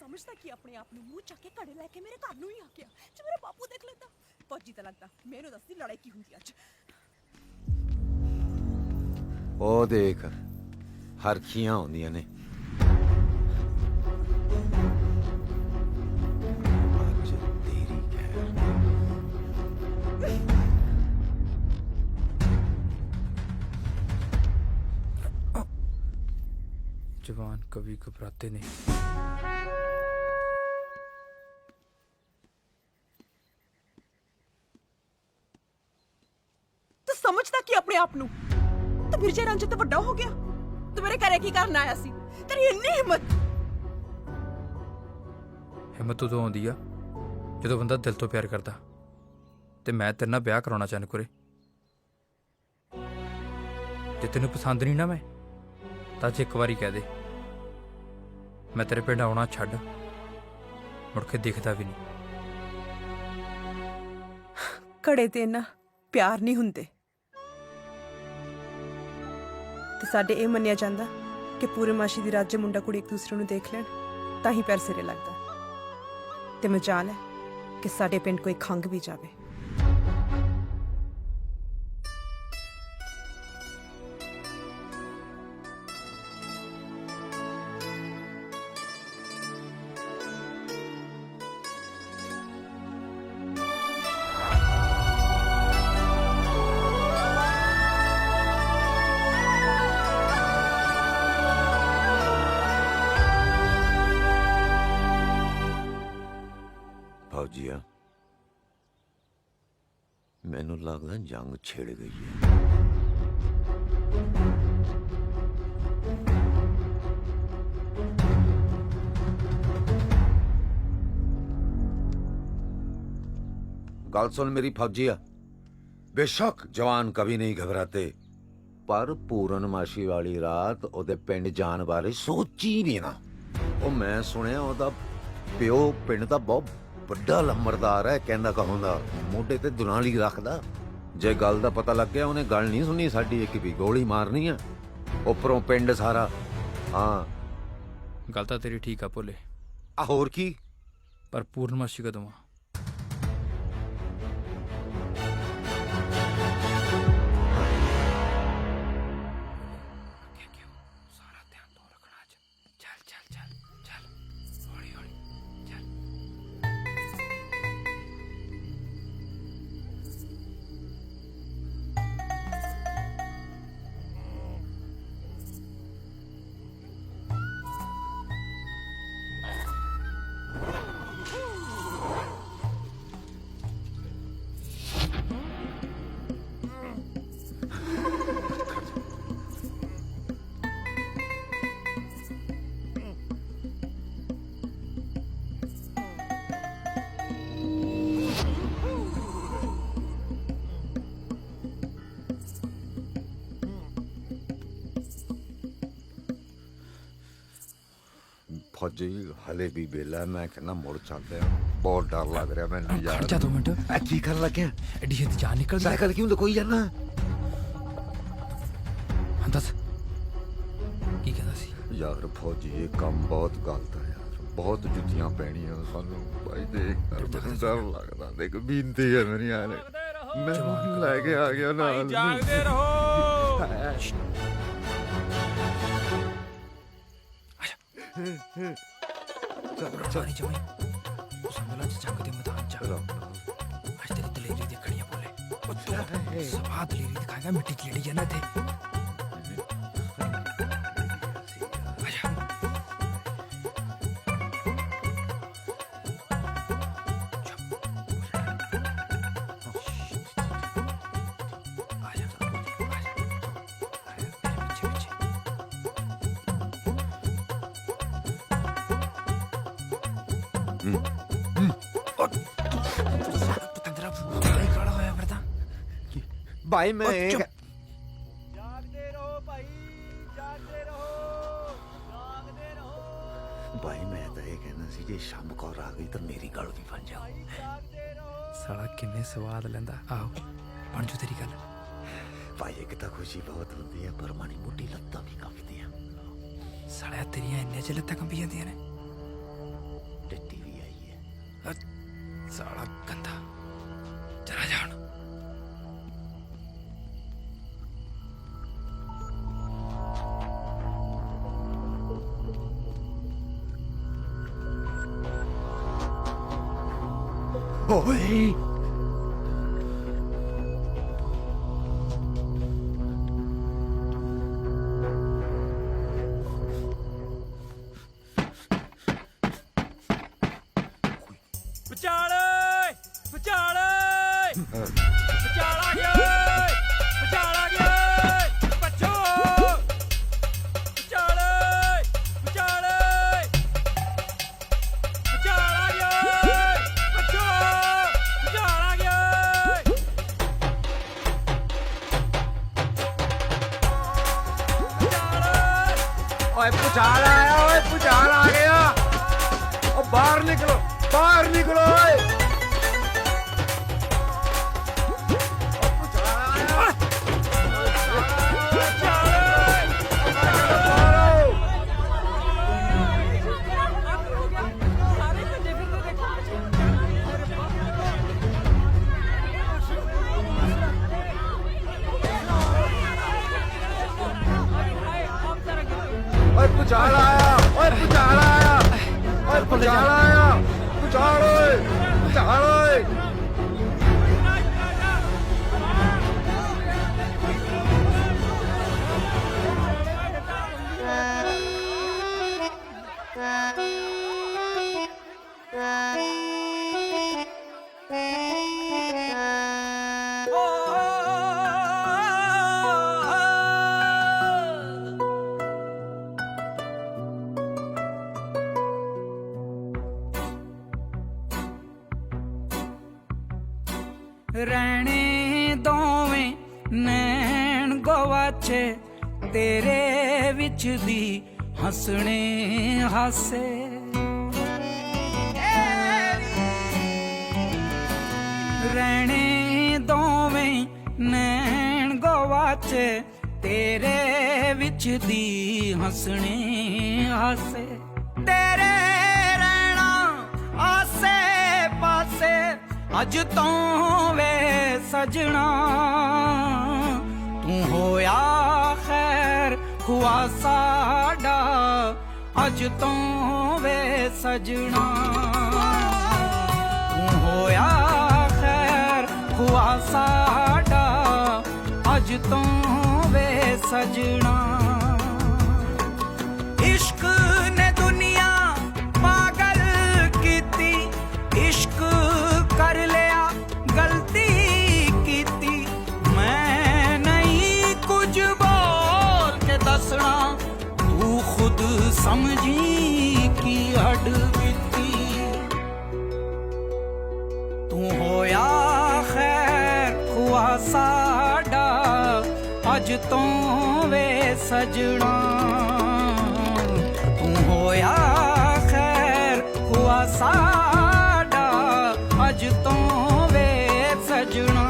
ਸਮਝਦਾ ਕਿ ਆਪਣੇ ਆਪ ਨੂੰ ਮੂੰਹ ਚੱਕ ਕੇ ਘੜੇ ਲੈ ਕੇ ਮੇਰੇ ਘਰ ਨੂੰ ਹੀ ਆ ਗਿਆ ਜੇ ਮੇਰਾ ਬਾਪੂ ਦੇਖ ਲੈਂਦਾ ਫੌਜੀ ਤਾਂ ਲੱਗਦਾ ਮੈਨੂੰ ਦੱਸਦੀ ਲੜਾਈ ਕੀ ਹੁੰਦੀ ਅੱਜ ਉਹ ਦੇਖ ਹਰਖੀਆਂ ਹੁੰਦੀਆਂ ਨੇ। ਅੱਜ ਤੇਰੀ ਖੈਰ। जवान कभी घबराते नहीं। ਤੂੰ ਸਮਝਦਾ ਕੀ ਆਪਣੇ ਆਪ ਨੂੰ? ਤੂੰ ਮਿਰਜ਼ੇ ਰੰਜ ਤੋਂ ਵੱਡਾ ਹੋ ਗਿਆ। ਤੂੰ ਮੇਰੇ ਘਰੇ ਕੀ ਕਰਨ ਆਇਆ ਸੀ? ਤੇਰੀ ਇੰਨੀ ਹਿੰਮਤ। ਹਿੰਮਤ ਉਦੋਂ ਆਉਂਦੀ ਆ ਜਦੋਂ ਬੰਦਾ ਦਿਲ ਤੋਂ ਪਿਆਰ ਕਰਦਾ, ਤੇ ਮੈਂ ਤੇਰੇ ਨਾਲ ਵਿਆਹ ਕਰਾਉਣਾ ਚਾਹੁੰਦਾ ਕੁਰੇ। ਜੇ ਤੈਨੂੰ ਪਸੰਦ ਨਹੀਂ ਨਾ ਮੈਂ, ਤਾਂ ਅੱਜ ਇੱਕ ਵਾਰੀ ਕਹਿ ਦੇ, ਮੈਂ ਤੇਰੇ ਪਿੰਡ ਆਉਣਾ ਛੱਡ ਮੁੜ ਕੇ ਦਿਖਦਾ ਵੀ ਨਹੀਂ। ਘੜੇ ਤੇ ਨਾ ਪਿਆਰ ਨਹੀਂ ਹੁੰਦੇ। ਤੇ ਸਾਡੇ ਇਹ ਮੰਨਿਆ ਜਾਂਦਾ ਕਿ ਪੂਰਨਮਾਸ਼ੀ ਦੀ ਰਾਤ ਜੇ ਮੁੰਡਾ ਕੁੜੀ ਇੱਕ ਦੂਸਰੇ ਨੂੰ ਦੇਖ ਲੈਣ ਤਾਂ ਹੀ ਪੈਰ ਸਿਰੇ ਲੱਗਦਾ। ਤੇ ਮਜਾਲ ਹੈ ਕਿ ਸਾਡੇ ਪਿੰਡ ਕੋਈ ਖੰਗ ਵੀ ਜਾਵੇ। ਫੌਜੀਆ, ਮੈਨੂੰ ਲੱਗਦਾ ਜੰਗ ਛਿੜ ਗਈ ਹੈ। ਗੱਲ ਸੁਣ ਮੇਰੀ ਫੌਜੀਆ, ਬੇਸ਼ੱਕ ਜਵਾਨ ਕभी नहीं घबराते, ਪਰ ਪੂਰਨਮਾਸ਼ੀ ਵਾਲੀ ਰਾਤ ਉਹਦੇ ਪਿੰਡ ਜਾਣ ਬਾਰੇ ਸੋਚੀ ਵੀ ਨਾ। ਉਹ ਮੈਂ ਸੁਣਿਆ ਉਹਦਾ ਪਿਓ ਪਿੰਡ ਦਾ ਬਹੁਤ ਵੱਡਾ ਲੰਬਰਦਾਰ ਹੈ, ਕਹਿੰਦਾ ਕਹੋਂਦਾ ਮੋਢੇ ਤੇ ਦੁਨਾਲੀ ਰੱਖਦਾ। ਜੇ ਗੱਲ ਦਾ ਪਤਾ ਲੱਗ ਗਿਆ ਉਹਨੇ ਗੱਲ ਨਹੀਂ ਸੁਣੀ ਸਾਡੀ, ਇੱਕ ਵੀ ਗੋਲੀ ਮਾਰਨੀ ਆ। ਉੱਪਰੋਂ ਪਿੰਡ ਸਾਰਾ। ਹਾਂ ਗੱਲ ਤਾਂ ਤੇਰੀ ਠੀਕ ਆ ਭੋਲੇ। ਆ ਹੋਰ ਕੀ? ਪਰ ਪੂਰਨਮਾਸ਼ੀ ਕਦੋਂ ਆ? ਫੌਜੀ ਹਲੇ ਵੀ ਵੇਲਾ, ਮੈਂ ਕਹਿੰਦਾ ਮੁੜ ਚੱਲਦੇ ਆ। ਬਹੁਤ ਡਰ ਲੱਗ ਰਿਹਾ ਮੈਨੂੰ ਯਾਰ। ਖੜ ਜਾ 2 ਮਿੰਟ। ਕੀ ਕਰਨ ਲੱਗਿਆ? ਐਡੀ ਛੇਤੀ ਜਾਨ ਨਿਕਲ ਗਈ। ਸਾਈਕਲ ਕਿਉਂ ਲਕੋਈ ਜਾਂਦਾ? ਹਾਂ ਦੱਸ ਕੀ ਕਹਿੰਦਾ ਸੀ? ਯਾਰ ਫੌਜੀ ਇਹ ਕੰਮ ਬਹੁਤ ਗਲਤ ਹੈ ਯਾਰ, ਬਹੁਤ ਜੁੱਤੀਆਂ ਪੈਣੀਆਂ ਸਾਨੂੰ। ਭਾਈ ਦੇਖ ਮੈਨੂੰ ਡਰ ਲੱਗਦਾ। ਦੇਖ ਬੀਨਤੀ ਹੈ ਮੇਰੀ ਯਾਰ, ਮੈਂ ਲੈ ਕੇ ਆ ਗਿਆ ਨਾਲ। ਜਾਗਦੇ ਰਹੋ। ਜਾਨੀ ਜਮਾਈ ਉਸ ਮਲਾ ਜੰਗ ਦੇ ਮੈਦਾਨ ਚ ਅੱਜ ਤੇਰੀ ਦਲੇਰੀ ਦੇਖਣੀ ਆ ਭੋਲੇ। ਉਹ ਤੋਂ ਸਵਾਦ ਦਲੇਰੀ ਦਿਖਾਏਗਾ ਮਿੱਟੀ ਚ ਲੜੀ ਜਾਣਾ ਤੇ। ਭਾਈ ਮੈਂ ਜਾਗਦੇ ਰਹੋ ਭਾਈ, ਜਾਗਦੇ ਰਹੋ, ਜਾਗਦੇ ਰਹੋ। ਭਾਈ ਮੈਂ ਤਾਂ ਇਹ ਕਹਿੰਦਾ ਸੀ ਜੇ ਸ਼ਾਮ ਕੌਰ ਆ ਗਈ ਤਾਂ ਮੇਰੀ ਗੱਲ ਵੀ ਬਣ ਜਾਓ। ਸਾਲਾ ਕਿੰਨੇ ਸਵਾਦ ਲੈਂਦਾ। ਆਹੋ ਬਣ ਜੂ ਤੇਰੀ ਗੱਲ। ਭਾਈ ਇੱਕ ਤਾਂ ਖੁਸ਼ੀ ਬਹੁਤ ਹੁੰਦੀ ਹੈ, ਪਰ ਮਾੜੀ ਮੋਟੀ ਲੱਤਾਂ ਵੀ ਕੰਬਦੀਆਂ। ਸਾਲਿਆ ਤੇਰੀਆਂ ਇੰਨੇ ਚ ਲੱਤਾਂ ਕੰਬੀ ਜਾਂਦੀਆਂ ਨੇ। ਟੱਟੀ ਵੀ ਆਈ ਹੈ। ਸਾਲਾ ਗੰਦਾ। ਚਲਾ ਜਾ ਹੁਣ। ਓਏ ਵਿਚਾਲੇ ਵਿਚਾਲੇ ਵਿਚਾਲ ਆ ਗਿਆ ਓਏ, ਵਿਚਾਲ ਆ ਗਿਆ ਓਏ, ਬੱਚੋ ਵਿਚਾਲੇ ਵਿਚਾਲੇ ਵਿਚਾਲ ਆ ਗਿਆ ਓਏ, ਬੱਚੋ ਵਿਚਾਲ ਆ ਗਿਆ ਓਏ। ਓਏ ਭੁਚਾਲ ਆਇਆ ਓਏ ਭੁਚਾਲ ਆ ਗਿਆ ਓ ਬਾਹਰ ਨਿਕਲੋ ਓਏ ਓਏ ਭੁਚਾਲ ਆਇਆ ਓਏ ਭੁਚਾਲ ਆਇਆ ਓਏ ਭੁਚਾਲ ਆਇਆ ਭੁਚਾਲ ਓਏ ਭੁਚਾਲ ਓਏ ਰਹਿਣੇ ਦੋਵੇਂ ਨੈਣ ਗਵਾਚੇ ਤੇਰੇ ਵਿੱਚ ਦੀ ਹੱਸਣੇ ਹਾਸੇ ਰਹਿਣੇ ਦੋਵੇਂ ਨੈਣ ਗਵਾਚੇ ਤੇਰੇ ਵਿੱਚ ਦੀ ਹੱਸਣੇ ਹਾਸੇ ਤੇਰੇ ਰਹਿਣਾ ਆਸੇ ਪਾਸੇ ਅੱਜ ਤੋਂ ਵੇ ਸਜਣਾ ਤੂੰ ਹੋਇਆ ਖੈਰ ਹੁਆ ਸਾਡਾ ਅੱਜ ਤੋਂ ਵੇ ਸਜਣਾ ਤੂੰ ਹੋਇਆ ਖੈਰ ਹੁਆ ਸਾਡਾ ਅੱਜ ਤੋਂ ਵੇ ਸਜਣਾ ਇਸ਼ਕ ਨੇ ਦੁਨੀਆ ਪਾਗਲ ਕੀਤੀ ਇਸ਼ਕ ਕਰ ਲਿਆ ਗਲਤੀ ਕੀਤੀ ਮੈਂ ਨਹੀਂ ਕੁਝ ਬੋਲ ਕੇ ਦੱਸਣਾ ਤੂੰ ਖੁਦ ਸਮਝੀ ਕੀ ਹੱਡ ਬੀਤੀ ਤੂੰ ਹੋਇਆ ਖੈਰ ਹੁਆ ਸਾਡਾ ਅੱਜ ਤੋਂ ਵੇ ਸਜਣਾ ਤੂੰ ਹੋਇਆ ਖੈਰ ਹੁਆ ਸਾਡਾ ਅੱਜ ਤੋਂ ਵੇ ਸਜਣਾ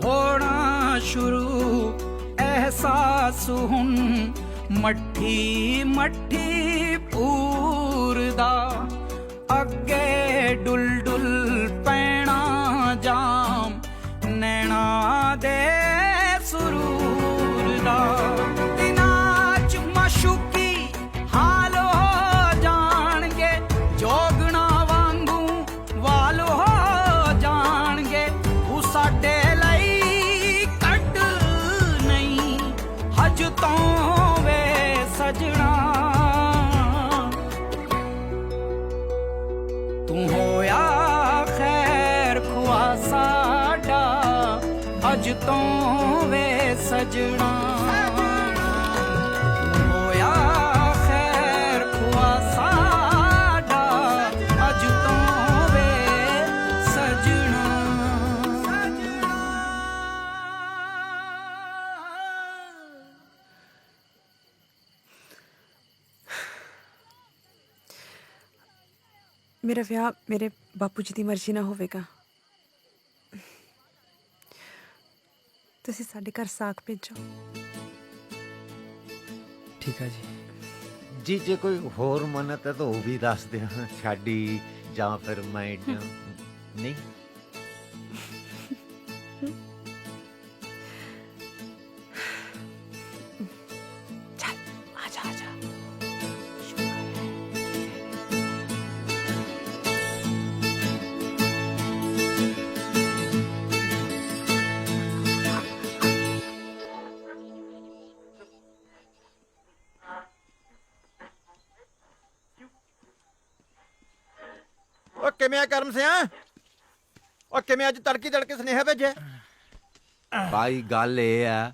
ਹੋਣਾ ਸ਼ੁਰੂ ਅਹਿਸਾਸ ਹੁਣ ਮੱਠੀ ਮੱਠੀ ਪੂਰਦਾ ਅੱਗੇ ਡੁੱਲ ਡੁੱਲ ਪੈਣਾ ਜਾਮ ਨੈਣਾ ਦੇ ਸਰੂਰ ਦਾ ਦਿਨਾਂ ਚ ਮਸ਼ੂਕੀ ਹਾਲ ਹੋ ਜਾਣਗੇ ਜੋਗਣਾ ਵਾਂਗੂ ਵਾਲ ਹੋ ਜਾਣਗੇ ਉਹ ਸਾਡੇ ਲਈ ਕੱਢ ਨਹੀਂ ਹਜ ਤੋਂ ਵੇ ਸਜਣਾ ਤੂੰ ਹੋਇਆ ਖੈਰ ਖੁਆ ਸਾਡਾ ਅੱਜ ਤੋਂ ਵੇ ਸਜਣਾ ਤੂੰ ਹੋਇਆ ਖੈਰ ਖੁਆ ਸਾਡਾ ਅੱਜ ਤੋਂ ਵੇ ਸਜਣਾ ਮੇਰਾ ਵਿਆਹ ਮੇਰੇ ਬਾਪੂ ਜੀ ਦੀ ਮਰਜ਼ੀ ਨਾਲ ਹੋਵੇਗਾ ਤੁਸੀਂ ਸਾਡੇ ਘਰ ਸਾਗ ਭੇਜੋ। ਠੀਕ ਹੈ ਜੀ। ਜੀ ਜੇ ਕੋਈ ਹੋਰ ਮੰਨਤ ਹੈ ਤਾਂ ਉਹ ਵੀ ਦੱਸ ਦਿਓ, ਸਾਡੀ ਜਾਂ ਫਿਰ ਮੈਂ ਨਹੀਂ। ਚੱਲ ਆ ਜਾ ਆ ਜਾ। ਓ ਕਿਵੇਂ ਆ ਕਰਮ ਸਿਆ? ਓ ਕਿਵੇਂ ਅੱਜ ਤੜਕੀ ਤੜਕੇ ਸੁਨੇਹਾ ਭੇਜਿਆ? ਭਾਈ ਗੱਲ ਇਹ ਆ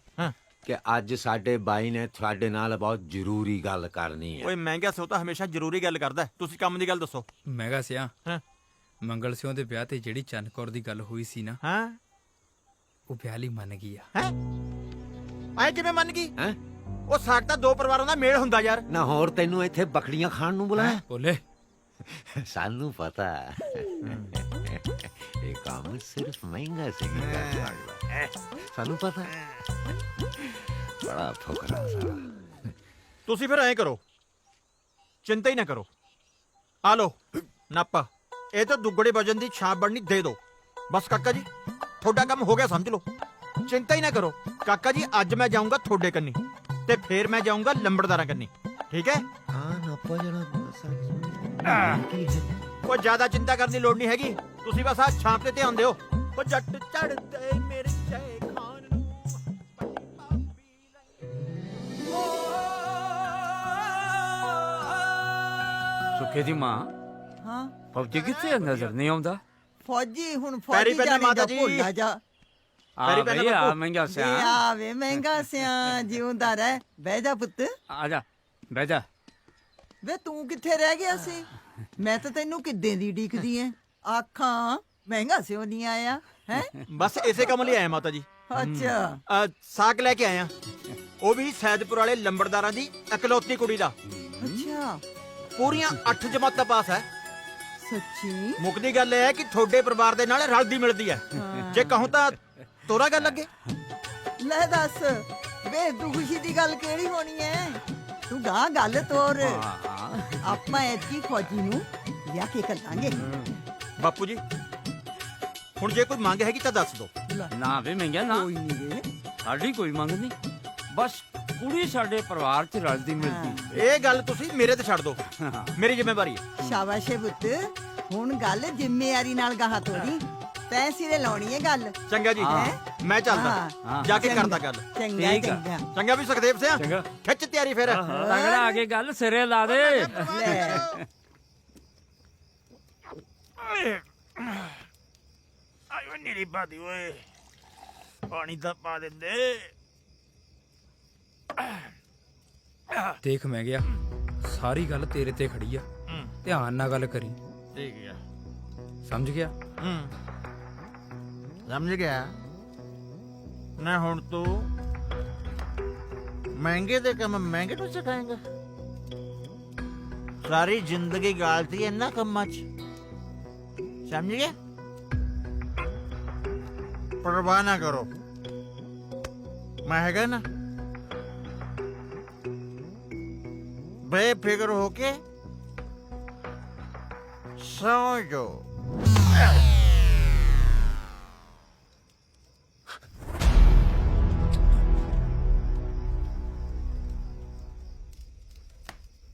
ਕਿ ਅੱਜ ਸਾਡੇ ਬਾਈ ਨੇ ਤੁਹਾਡੇ ਨਾਲ ਬਹੁਤ ਜ਼ਰੂਰੀ ਗੱਲ ਕਰਨੀ ਹੈ। ਓਏ ਮਹਿੰਗਾ ਸਿਓ ਤਾਂ ਹਮੇਸ਼ਾ ਜ਼ਰੂਰੀ ਗੱਲ ਕਰਦਾ ਹੈ। ਤੁਸੀਂ ਕੰਮ ਦੀ ਗੱਲ ਦੱਸੋ। ਮਹਿੰਗਾ ਸਿਆ ਮੰਗਲ ਸਿਓ ਦੇ ਵਿਆਹ ਤੇ ਜਿਹੜੀ ਚੰਨ ਕੌਰ ਦੀ ਗੱਲ ਹੋਈ ਸੀ ਨਾ, ਹਾਂ ਉਹ ਵਿਆਹ ਲਈ ਮੰਨ ਗਈ ਆ। ਐ ਕਿਵੇਂ ਮੰਨ ਗਈ? ਉਹ ਸਾਕ ਤਾਂ ਦੋ ਪਰਿਵਾਰਾਂ ਦਾ ਮੇਲ ਹੁੰਦਾ ਯਾਰ। ਨਾ ਹੋਰ ਤੈਨੂੰ ਇੱਥੇ ਬੱਕਰੀਆਂ ਖਾਣ ਨੂੰ ਬੁਲਾਇਆ? ਬੋਲੇ ਸਾਨੂੰ ਪਤਾ ਇਹ ਕੰਮ ਸਿਰਫ ਮਹਿੰਗਾ ਸਿੰਘ ਕਰਦਾ। ਸਾਨੂੰ ਪਤਾ ਬੜਾ ਫੁਕਰਾ ਸਾਰਾ। ਤੁਸੀਂ ਫਿਰ ਐਂ ਕਰੋ, ਚਿੰਤਾ ਹੀ ਨਾ ਕਰੋ। ਆ ਲੋ ਨਾਪਾ, ਇਹ ਤਾਂ ਦੁੱਗੜੇ ਵਜਨ ਦੀ ਛਾਪ ਬਣਨੀ ਦੇ ਦਿਓ। ਬਸ ਕਾਕਾ ਜੀ ਤੁਹਾਡਾ ਕੰਮ ਹੋ ਗਿਆ ਸਮਝ ਲਓ। ਚਿੰਤਾ ਹੀ ਨਾ ਕਰੋ ਕਾਕਾ ਜੀ, ਅੱਜ ਮੈਂ ਜਾਊਂਗਾ ਤੁਹਾਡੇ ਕੰਨੀ ਤੇ ਫਿਰ ਮੈਂ ਜਾਊਂਗਾ ਲੰਬੜਦਾਰਾਂ ਕੰਨੀ, ਠੀਕ ਹੈ? ਹਾਂ ਨਾਪਾ ਜਰਾ ਉਹ ਜ਼ਿਆਦਾ ਚਿੰਤਾ ਕਰਨ ਦੀ ਲੋੜ ਨਹੀਂ ਹੈਗੀ। ਤੁਸੀਂ ਬਸ ਆ ਛਾਪ ਤੇ ਧਿਆਨ ਦਿਓ। ਉਹ ਜੱਟ ਚੜਦੇ ਮੇਰੇ ਚਾਹੇ ਖਾਨ ਸੁੱਖੇ ਦੀ ਮਾਂ ਹਾਂ ਫੌਜੀ ਕਿੱਥੇ ਨਜ਼ਰ ਨਹੀਂ ਆਉਂਦਾ? ਫੌਜੀ ਹੁਣ ਪੈਰੀ ਫੌਜੀ ਪੈਣਾ ਜਾਣੇ ਮਾਤਾ ਦਾ ਜੀ। ਭੁੱਲਾ ਜਾ। ਆ ਬਈ ਆ ਮਹਿੰਗਾ ਜੀ ਸਿਆ। ਆਵੇ ਮਹਿੰਗਾ ਸਿਆ, ਜਿਉਂਦਾ ਰਹਿ। ਬਹਿ ਜਾ ਪੁੱਤ। ਆ ਜਾ ਬਹਿ ਜਾ। ਵੇ ਤੂੰ ਕਿੱਥੇ ਰਹਿ ਗਿਆ ਸੀ? ਮੈਂ ਤਾਂ ਤੈਨੂੰ ਕਿੱਦਾਂ ਦੀ ਡੀਕਦੀ ਐ। ਆਖਾਂ ਮਹਿੰਗਾ ਸਿਓ ਨਹੀਂ ਆਇਆ ਹੈ? ਬਸ ਇਸੇ ਕੰਮ ਲਈ ਆਇਆ ਮਾਤਾ ਜੀ। ਅੱਛਾ ਸਾਕ ਲੈ ਕੇ ਆਇਆ, ਉਹ ਵੀ ਸੈਦਪੁਰ ਵਾਲੇ ਲੰਬੜਦਾਰਾਂ ਦੀ ਇਕਲੌਤੀ ਕੁੜੀ ਦਾ। ਅੱਛਾ ਪੂਰੀਆਂ 8 ਜਮਾਤਾਂ ਪਾਸ ਹੈ। ਸੱਚੀ? ਮੁੱਕਦੀ ਗੱਲ ਇਹ ਹੈ ਕਿ ਤੁਹਾਡੇ ਪਰਿਵਾਰ ਦੇ ਨਾਲ ਰਲਦੀ ਮਿਲਦੀ ਹੈ। ਜੇ ਕਹੂੰ ਤਾਂ ਤੋਰਾ ਗੱਲ ਲੱਗੇ। ਲੈ ਦੱਸ ਵੇ ਤੂੰ ਖੁਸ਼ੀ ਦੀ ਗੱਲ ਕਿਹੜੀ ਹੋਣੀ ਐ? ਤੂੰ ਗਾਂ ਗੱਲ ਤੋਰ। ਆਪਾਂ ਐਤਕੀ ਫੌਜੀ ਨੂੰ ਵਿਆਹ ਕੇ ਕਰਾਂਗੇ। ਬਾਪੂ ਜੀ ਹੁਣ ਜੇ ਕੋਈ ਮੰਗ ਹੈਗੀ ਤਾਂ ਦੱਸ ਦਿਓ। ਨਾ ਵੇ ਮਹਿੰਗਾ ਨਾ, ਸਾਡੀ ਕੋਈ ਮੰਗ ਨਹੀਂ। ਬਸ ਕੁੜੀ ਸਾਡੇ ਪਰਿਵਾਰ ਚ ਰਲਦੀ ਮਿਲਦੀ। ਇਹ ਗੱਲ ਤੁਸੀਂ ਮੇਰੇ ਤੇ ਛੱਡ ਦਿਓ, ਮੇਰੀ ਜ਼ਿੰਮੇਵਾਰੀ ਹੈ। ਸ਼ਾਬਾਸ਼ ਏ ਪੁੱਤ, ਹੁਣ ਗੱਲ ਜ਼ਿੰਮੇਵਾਰੀ ਨਾਲ ਗਾਹਾਂ ਤੋਰੀ। ਤੈਂ ਸਿਰੇ ਲਾਉਣੀ ਏ ਗੱਲ। ਚੰਗਾ ਜੀ ਮੈਂ ਚੱਲਦਾ, ਜਾ ਕੇ ਕਰਦਾ ਗੱਲ। ਚੰਗਾ ਚੰਗਾ ਚੰਗਾ ਵੀ ਸੁਖਦੇਵ ਸਿਆ, ਖਿੱਚ ਤਿਆਰੀ ਫਿਰ। ਤਗੜਾ ਆ ਕੇ ਗੱਲ ਸਿਰੇ ਲਾ ਦੇ। ਆਇਓ ਨੀਰੀ ਬਾਦੀ ਓਏ, ਪਾਣੀ ਤਾਂ ਪਾ ਦਿੰਦੇ। ਦੇਖ ਮੈਂ ਗਿਆ, ਸਾਰੀ ਗੱਲ ਤੇਰੇ ਤੇ ਖੜੀ ਆ। ਧਿਆਨ ਨਾਲ ਗੱਲ ਕਰੀ। ਠੀਕ ਹੈ, ਸਮਝ ਗਿਆ? ਸਮਝ ਗਿਆ ਨਾ। ਹੁਣ ਤੂੰ ਮਹਿੰਗੇ ਦੇ ਕੰਮ ਮਹਿੰਗੇ ਤੋਂ ਸਿਖਾਏਂਗਾ? ਸਾਰੀ ਜ਼ਿੰਦਗੀ ਗਾਲਤੀ ਇਹਨਾਂ ਕੰਮਾਂ 'ਚ, ਸਮਝ ਗਿਆ? ਪਰਵਾਹ ਨਾ ਕਰੋ, ਮੈਂ ਹੈਗਾ ਨਾ। ਬੇਫਿਕਰ ਹੋ ਕੇ ਸੌਂ ਜਾਓ।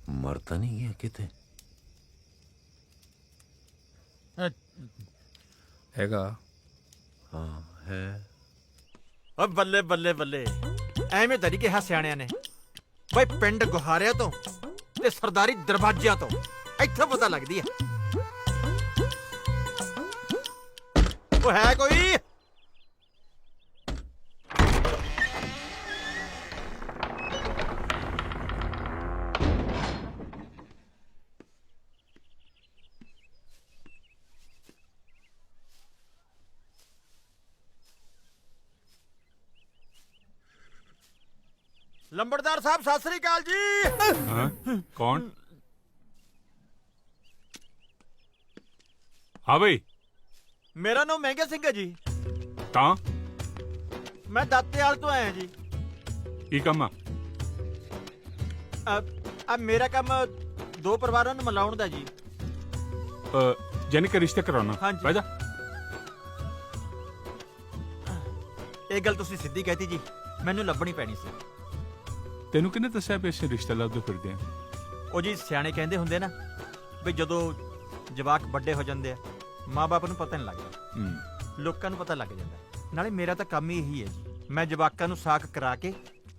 ਮਰ ਤਾਂ ਨਹੀਂ ਗਿਆ ਕਿਤੇ? ਹੈਗਾ। ਹਾਂ ਹੈ। ਓ ਬੱਲੇ ਬੱਲੇ ਬੱਲੇ, ਐਵੇਂ ਤਾਂ ਨਹੀਂ ਕਿਹਾ ਸਿਆਣਿਆਂ ਨੇ। ਬਈ ਪਿੰਡ ਗੁਹਾਰਿਆਂ ਤੋਂ ਤੇ ਸਰਦਾਰੀ ਦਰਵਾਜ਼ਿਆਂ ਤੋਂ ਇੱਥੇ ਪਤਾ ਲੱਗਦੀ ਹੈ। ਉਹ ਹੈ ਕੋਈ? ਲੰਬੜਦਾਰ ਸਾਹਿਬ ਸਤਿ ਸ੍ਰੀ ਅਕਾਲ ਜੀ। ਹਾਂ ਕੌਣ? ਹਾਂ ਬਈ, ਮੇਰਾ ਨਾਮ ਮਹਿੰਗਾ ਸਿੰਘ ਹੈ ਜੀ। ਤਾਂ ਮੈਂ ਦਾਤੇਵਾਲ ਤੋਂ ਆਇਆ ਜੀ। ਕੀ ਕੰਮ ਆ? ਆ ਮੇਰਾ ਕੰਮ ਦੋ ਪਰਿਵਾਰਾਂ ਨੂੰ ਮਿਲਾਉਣ ਦਾ ਜੀ। ਜਾਨੀ ਕਿ ਰਿਸ਼ਤੇ ਕਰਾਉਣਾ? ਹਾਂਜੀ। ਬਹਿ ਜਾ। ਇਹ ਗੱਲ ਤੁਸੀਂ ਸਿੱਧੀ ਕਹਿਤੀ ਜੀ, ਮੈਨੂੰ ਲੱਭਣੀ ਪੈਣੀ ਸੀ। ਤੈਨੂੰ ਕਿਹਨੇ ਦੱਸਿਆ ਵੀ ਅਸੀਂ ਰਿਸ਼ਤਾ ਲੱਭਦੇ ਫਿਰਦੇ ਆ? ਉਹ ਜੀ ਸਿਆਣੇ ਕਹਿੰਦੇ ਹੁੰਦੇ ਨਾ ਵੀ ਜਦੋਂ ਜਵਾਕ ਵੱਡੇ ਹੋ ਜਾਂਦੇ ਆ ਮਾਂ-ਬਾਪ ਨੂੰ ਪਤਾ ਨਹੀਂ ਲੱਗਦਾ, ਲੋਕਾਂ ਨੂੰ ਪਤਾ ਲੱਗ ਜਾਂਦਾ। ਨਾਲੇ ਮੇਰਾ ਤਾਂ ਕੰਮ ਹੀ ਇਹੀ ਹੈ ਜੀ, ਮੈਂ ਜਵਾਕਾਂ ਨੂੰ ਸਾਕ ਕਰਾ ਕੇ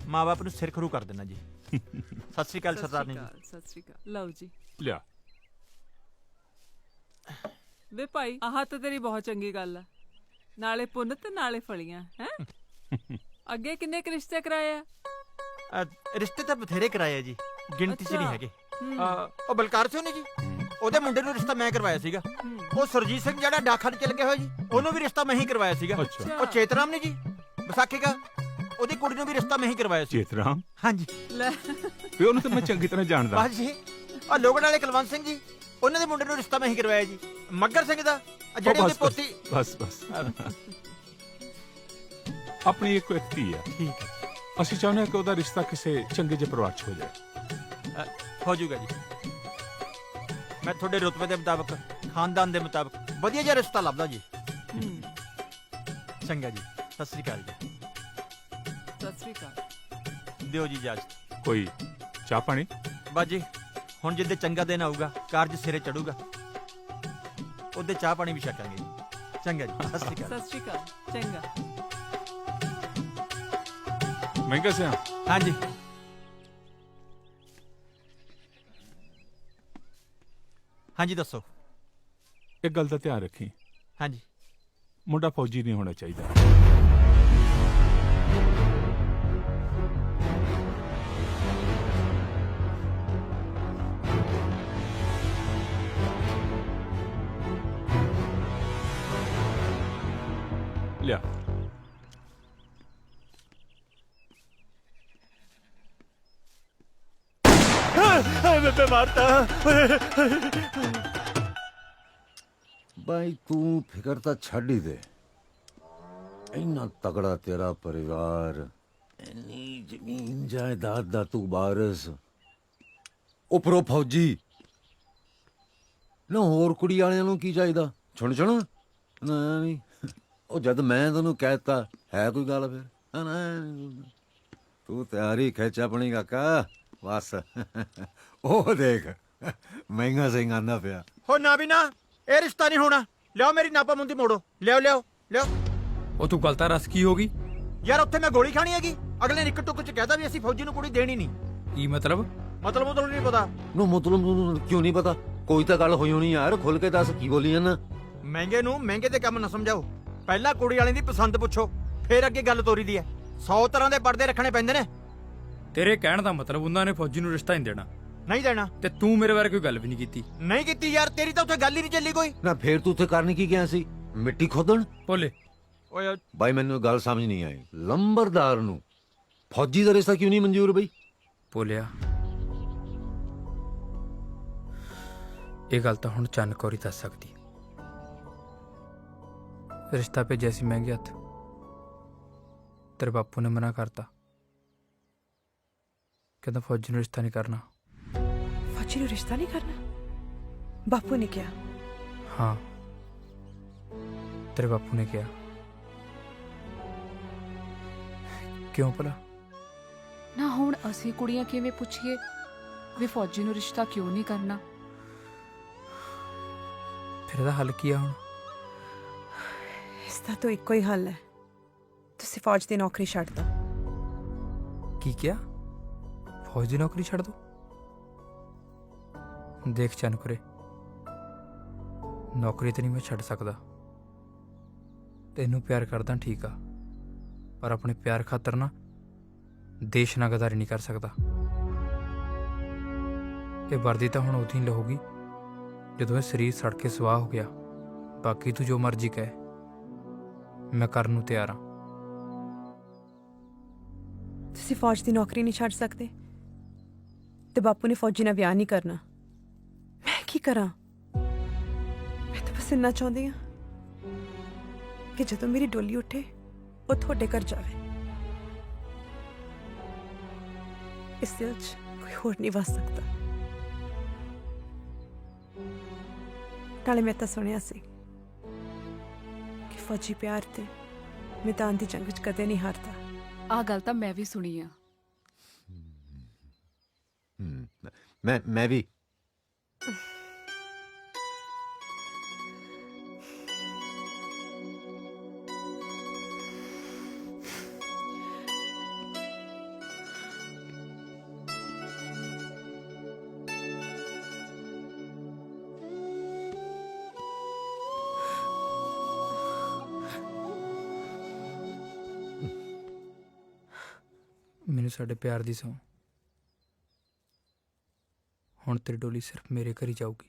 ਮਾਂ-ਬਾਪ ਨੂੰ ਸਿਰ ਖਰੂ ਕਰ ਦੇਣਾ ਜੀ। ਸਤਿ ਸ਼੍ਰੀ ਅਕਾਲ ਸਰਦਾਰਨੀ ਜੀ। ਸਤਿ ਸ਼੍ਰੀ ਅਕਾਲ। ਲਓ ਜੀ ਲਿਆ। ਵੇ ਭਾਈ, ਆਹ ਤਾਂ ਤੇਰੀ ਬਹੁਤ ਚੰਗੀ ਗੱਲ ਆ, ਨਾਲੇ ਪੁੰਨ ਤੇ ਨਾਲੇ ਫਲੀਆਂ ਹੈ। ਅੱਗੇ ਕਿੰਨੇ ਕੁ ਰਿਸ਼ਤੇ ਕਰਾਏ ਆ? ਰਿਸ਼ਤੇ ਤਾਂ ਬਥੇਰੇ ਕਰਾਏ ਆ ਜੀ, ਗਿਣਤੀ 'ਚ ਨਹੀਂ ਹੈਗੇ। ਉਹ ਬਲਕਾਰ ਸਿੰਘ ਨੇ ਜੀ, ਉਹਦੇ ਮੁੰਡੇ ਨੂੰ ਰਿਸ਼ਤਾ ਮੈਂ ਕਰਵਾਇਆ ਸੀਗਾ। ਉਹ ਸਰਜੀਤ ਸਿੰਘ ਜਿਹੜਾ ਡਾਕਖਾਨੇ ਚ ਲੱਗਿਆ ਹੋਇਆ ਜੀ, ਉਹਨੂੰ ਵੀ ਰਿਸ਼ਤਾ ਮੈਂ ਹੀ ਕਰਵਾਇਆ ਸੀਗਾ। ਉਹ ਚੇਤਰਾਮ ਨੇ ਜੀ ਵਿਸਾਖੀ ਦਾ, ਉਹਦੀ ਕੁੜੀ ਨੂੰ ਵੀ ਰਿਸ਼ਤਾ ਮੈਂ ਹੀ ਕਰਵਾਇਆ ਸੀ। ਚੇਤਰਾਮ? ਹਾਂਜੀ। ਵੀ ਉਹਨੂੰ ਤਾਂ ਮੈਂ ਚੰਗੀ ਤਰ੍ਹਾਂ ਜਾਣਦਾ। ਬਸ ਜੀ। ਉਹ ਲੋਗੜ ਵਾਲੇ ਕੁਲਵੰਤ ਸਿੰਘ ਜੀ, ਉਹਨਾਂ ਦੇ ਮੁੰਡੇ ਨੂੰ ਰਿਸ਼ਤਾ ਮੈਂ ਹੀ ਕਰਵਾਇਆ ਜੀ। ਮੱਗਰ ਸਿੰਘ ਦਾ ਜਿਹੜੇ ਉਹਦੀ ਪੋਤੀ। ਬਸ ਆਪਣੀ ਇੱਕ ਧੀ ਆ। ਠੀਕ ਹੈ। ਅਸੀਂ ਚਾਹੁੰਦੇ ਹਾਂ ਕਿ ਉਹਦਾ ਰਿਸ਼ਤਾ ਕਿਸੇ ਚੰਗੇ ਜਿਹੇ ਪਰਿਵਾਰ 'ਚ ਹੋ ਜਾਏ। ਹੋ ਜਾਊਗਾ ਜੀ। ਮੈਂ ਤੁਹਾਡੇ ਰੁਤਬੇ ਦੇ ਮੁਤਾਬਕ, ਖਾਨਦਾਨ ਦੇ ਮੁਤਾਬਕ ਵਧੀਆ ਜਿਹਾ ਰਿਸ਼ਤਾ ਲੱਭਦਾ ਜੀ। ਚੰਗਾ ਜੀ, ਸਤਿ ਸ੍ਰੀ ਅਕਾਲ ਜੀ। ਸਤਿ ਸ੍ਰੀ ਅਕਾਲ। ਦਿਓ ਜੀ ਇਜਾਜ਼ਤ। ਕੋਈ ਚਾਹ ਪਾਣੀ? ਬਸ ਜੀ, ਹੁਣ ਜਿੱਦੇ ਚੰਗਾ ਦਿਨ ਆਊਗਾ, ਕਾਰਜ ਸਿਰੇ ਚੜੂਗਾ, ਉਹਦੇ ਚਾਹ ਪਾਣੀ ਵੀ ਛਕਾਂਗੇ ਜੀ। ਚੰਗਾ ਜੀ, ਸਤਿ ਸ੍ਰੀ ਅਕਾਲ। ਸਤਿ ਸ੍ਰੀ ਅਕਾਲ। ਚੰਗਾ। ਮਹਿੰਗਾ ਸਿਆ? ਹਾਂਜੀ। ਹਾਂਜੀ ਦੱਸੋ। ਇੱਕ ਗੱਲ ਦਾ ਧਿਆਨ ਰੱਖੀ। ਹਾਂਜੀ। ਮੁੰਡਾ ਫੌਜੀ ਨਹੀਂ ਹੋਣਾ ਚਾਹੀਦਾ। ਲਿਆ। ਬੇਬੇ ਮਾਰਤਾ। ਬਾਈ ਤੂੰ ਫਿਕਰ ਤਾਂ ਛੱਡ ਹੀ ਦੇ। ਇੰਨਾ ਤਗੜਾ ਤੇਰਾ ਪਰਿਵਾਰ, ਇੰਨੀ ਜ਼ਮੀਨ ਜਾਇਦਾਦ ਦਾ ਤੂੰ ਵਾਰਿਸ, ਉੱਪਰੋਂ ਫੌਜੀ ਨਾ, ਹੋਰ ਕੁੜੀ ਵਾਲਿਆਂ ਨੂੰ ਕੀ ਚਾਹੀਦਾ? ਛੁਣ ਨਹੀਂ। ਉਹ ਜਦ ਮੈਂ ਤੈਨੂੰ ਕਹਿਤਾ ਹੈ ਕੋਈ ਗੱਲ ਫਿਰ ਤੂੰ ਤਿਆਰੀ ਖਿੱਚ ਆਪਣੀ ਕਾਕਾ। ਬਸ ਉਹ ਦੇਖ ਮਹਿੰਗਾ ਸਿੰਘ ਆਂਦਾ ਪਿਆ। ਹੋ ਨਾ ਵੀ ਨਾ, ਇਹ ਰਿਸ਼ਤਾ ਨਹੀਂ ਹੋਣਾ। ਲਿਆਓ ਮੇਰੀ ਨਾਪਾ ਮੁੰਦੀ ਮੋੜੋ। ਲਿਆਓ। ਉਹ ਤੂੰ ਗਲਤਾ ਰਸ ਕੀ ਹੋ ਗਈ ਯਾਰ? ਉੱਥੇ ਮੈਂ ਗੋਲੀ ਖਾਣੀ ਹੈਗੀ। ਅਗਲੇ ਨੇ ਇੱਕ ਟੁੱਕ ਚ ਕਹਿਤਾ ਵੀ ਅਸੀਂ ਫੌਜੀ ਨੂੰ ਕੁੜੀ ਦੇਣੀ ਨਹੀਂ। ਕੀ ਮਤਲਬ ਨਹੀਂ ਪਤਾ। ਮਤਲਬ ਕਿਉਂ ਨਹੀਂ ਪਤਾ? ਕੋਈ ਤਾਂ ਗੱਲ ਹੋਈ ਹੋਣੀ ਯਾਰ, ਖੁੱਲ ਕੇ ਦੱਸ ਕੀ ਬੋਲੀ ਜਾਂਦਾ। ਮਹਿੰਗੇ ਨੂੰ ਮਹਿੰਗੇ ਦੇ ਕੰਮ ਨਾ ਸਮਝਾਓ। ਪਹਿਲਾਂ ਕੁੜੀ ਵਾਲਿਆਂ ਦੀ ਪਸੰਦ ਪੁੱਛੋ, ਫਿਰ ਅੱਗੇ ਗੱਲ ਤੋਰੀ ਦੀ ਹੈ। 100 ਤਰ੍ਹਾਂ ਦੇ ਪਰਦੇ ਰੱਖਣੇ ਪੈਂਦੇ ਨੇ। ਤੇਰੇ ਕਹਿਣ ਦਾ ਮਤਲਬ ਉਹਨਾਂ ਨੇ ਫੌਜੀ ਨੂੰ ਰਿਸ਼ਤਾ ਨਹੀਂ ਦੇਣਾ? ਨਹੀਂ ਦੇਣਾ। ਤੇ ਤੂੰ ਮੇਰੇ ਬਾਰੇ ਕੋਈ ਗੱਲ ਵੀ ਨਹੀਂ ਕੀਤੀ? ਨਹੀਂ ਕੀਤੀ ਯਾਰ, ਤੇਰੀ ਤਾਂ ਉੱਥੇ ਗੱਲ ਹੀ ਨਹੀਂ ਚੱਲੀ ਕੋਈ। ਨਾ ਫੇਰ ਤੂੰ ਉੱਥੇ ਕਰਨ ਕੀ ਗਿਆ ਸੀ? ਮਿੱਟੀ ਖੋਦਣ? ਬੋਲੇ ਓਏ ਬਾਈ ਮੈਨੂੰ ਗੱਲ ਸਮਝ ਨਹੀਂ ਆਈ। ਲੰਬਰਦਾਰ ਨੂੰ ਫੌਜੀ ਦਾ ਰਿਸ਼ਤਾ ਕਿਉਂ ਨਹੀਂ ਮਨਜ਼ੂਰ ਬਈ? ਬੋਲਿਆ ਇਹ ਗੱਲ ਤਾਂ ਹੁਣ ਚੰਨ ਕੌਰ ਹੀ ਦੱਸ ਸਕਦੀ। ਰਿਸ਼ਤਾ ਭੇਜਿਆ ਸੀ ਮਹਿੰਗੇ ਹੱਥ, ਤੇਰੇ ਬਾਪੂ ਨੇ ਮਨਾ ਕਰਤਾ, ਕਹਿੰਦਾ ਫੌਜੀ ਨੂੰ ਰਿਸ਼ਤਾ ਨਹੀਂ ਕਰਨਾ। ਫੌਜੀ ਨੂੰ ਰਿਸ਼ਤਾ ਨਹੀਂ ਕਰਨਾ? ਬਾਪੂ ਨੇ ਕਿਹਾ? ਹਾਂ, ਤੇਰੇ ਬਾਪੂ ਨੇ ਕਿਹਾ। ਕਿਉਂ ਭਲਾ? ਨਾ ਹੁਣ ਅਸੀਂ ਕੁੜੀਆਂ ਕਿਵੇਂ ਪੁੱਛੀਏ ਵੀ ਫੌਜੀ ਨੂੰ ਰਿਸ਼ਤਾ ਕਿਉਂ ਨਹੀਂ ਕਰਨਾ? ਫਿਰ ਇਹਦਾ ਹੱਲ ਕੀ ਆ ਹੁਣ? ਇਸ ਦਾ ਤਾਂ ਇੱਕੋ ਹੀ ਹੱਲ ਹੈ, ਤੁਸੀਂ ਫੌਜ ਦੀ ਨੌਕਰੀ ਛੱਡ ਦਿਓ। ਕੀ ਕਿਹਾ? ਫੌਜ ਦੀ ਨੌਕਰੀ ਛੱਡ ਦੋ? ਦੇਖ ਚੰਨਕੁਰੇ, ਨੌਕਰੀ ਤੇ ਨਹੀਂ ਮੈਂ ਛੱਡ ਸਕਦਾ। ਤੈਨੂੰ ਪਿਆਰ ਕਰਦਾ ਠੀਕ ਆ, ਪਰ ਆਪਣੇ ਪਿਆਰ ਖਾਤਰ ਨਾ ਦੇਸ਼ ਨਾਲ ਗਦਾਰੀ ਨਹੀਂ ਕਰ ਸਕਦਾ। ਇਹ ਵਰਦੀ ਤਾਂ ਹੁਣ ਉਦੋਂ ਹੀ ਲਹੂਗੀ ਜਦੋਂ ਇਹ ਸਰੀਰ ਸੜ ਕੇ ਸੁਆਹ ਹੋ ਗਿਆ। ਬਾਕੀ ਤੂੰ ਜੋ ਮਰਜ਼ੀ ਕਹਿ, ਮੈਂ ਕਰਨ ਨੂੰ ਤਿਆਰ ਹਾਂ। ਤੁਸੀਂ ਫੌਜ ਦੀ ਨੌਕਰੀ ਨਹੀਂ ਛੱਡ ਸਕਦੇ ਤੇ ਬਾਪੂ ਨੇ ਫੌਜੀ ਨਾਲ ਵਿਆਹ ਨਹੀਂ ਕਰਨਾ। ਮੈਂ ਕੀ ਕਰਾਂ? ਮੈਂ ਤਾਂ ਬਸ ਇੰਨਾ ਚਾਹੁੰਦੀ ਹਾਂ ਕਿ ਜਦੋਂ ਮੇਰੀ ਡੋਲੀ ਉੱਠੇ ਉਹ ਤੁਹਾਡੇ ਘਰ ਜਾਵੇ। ਇਸ ਦਿਲ 'ਚ ਕੋਈ ਹੋਰ ਨਹੀਂ ਵਸ ਸਕਦਾ। ਨਾਲੇ ਮੈਂ ਤਾਂ ਸੁਣਿਆ ਸੀ ਕਿ ਫੌਜੀ ਪਿਆਰ ਤੇ ਮੈਦਾਨ ਦੀ ਜੰਗ 'ਚ ਕਦੇ ਨਹੀਂ ਹਾਰਦਾ। ਆਹ ਗੱਲ ਤਾਂ ਮੈਂ ਵੀ ਸੁਣੀ ਆ। ਮੈਂ ਵੀ। ਮੈਨੂੰ ਸਾਡੇ ਪਿਆਰ ਦੀ ਸੌਂ। ਹੁਣ ਤੇਰੀ ਡੋਲੀ ਸਿਰਫ ਮੇਰੇ ਘਰ ਹੀ ਜਾਊਗੀ।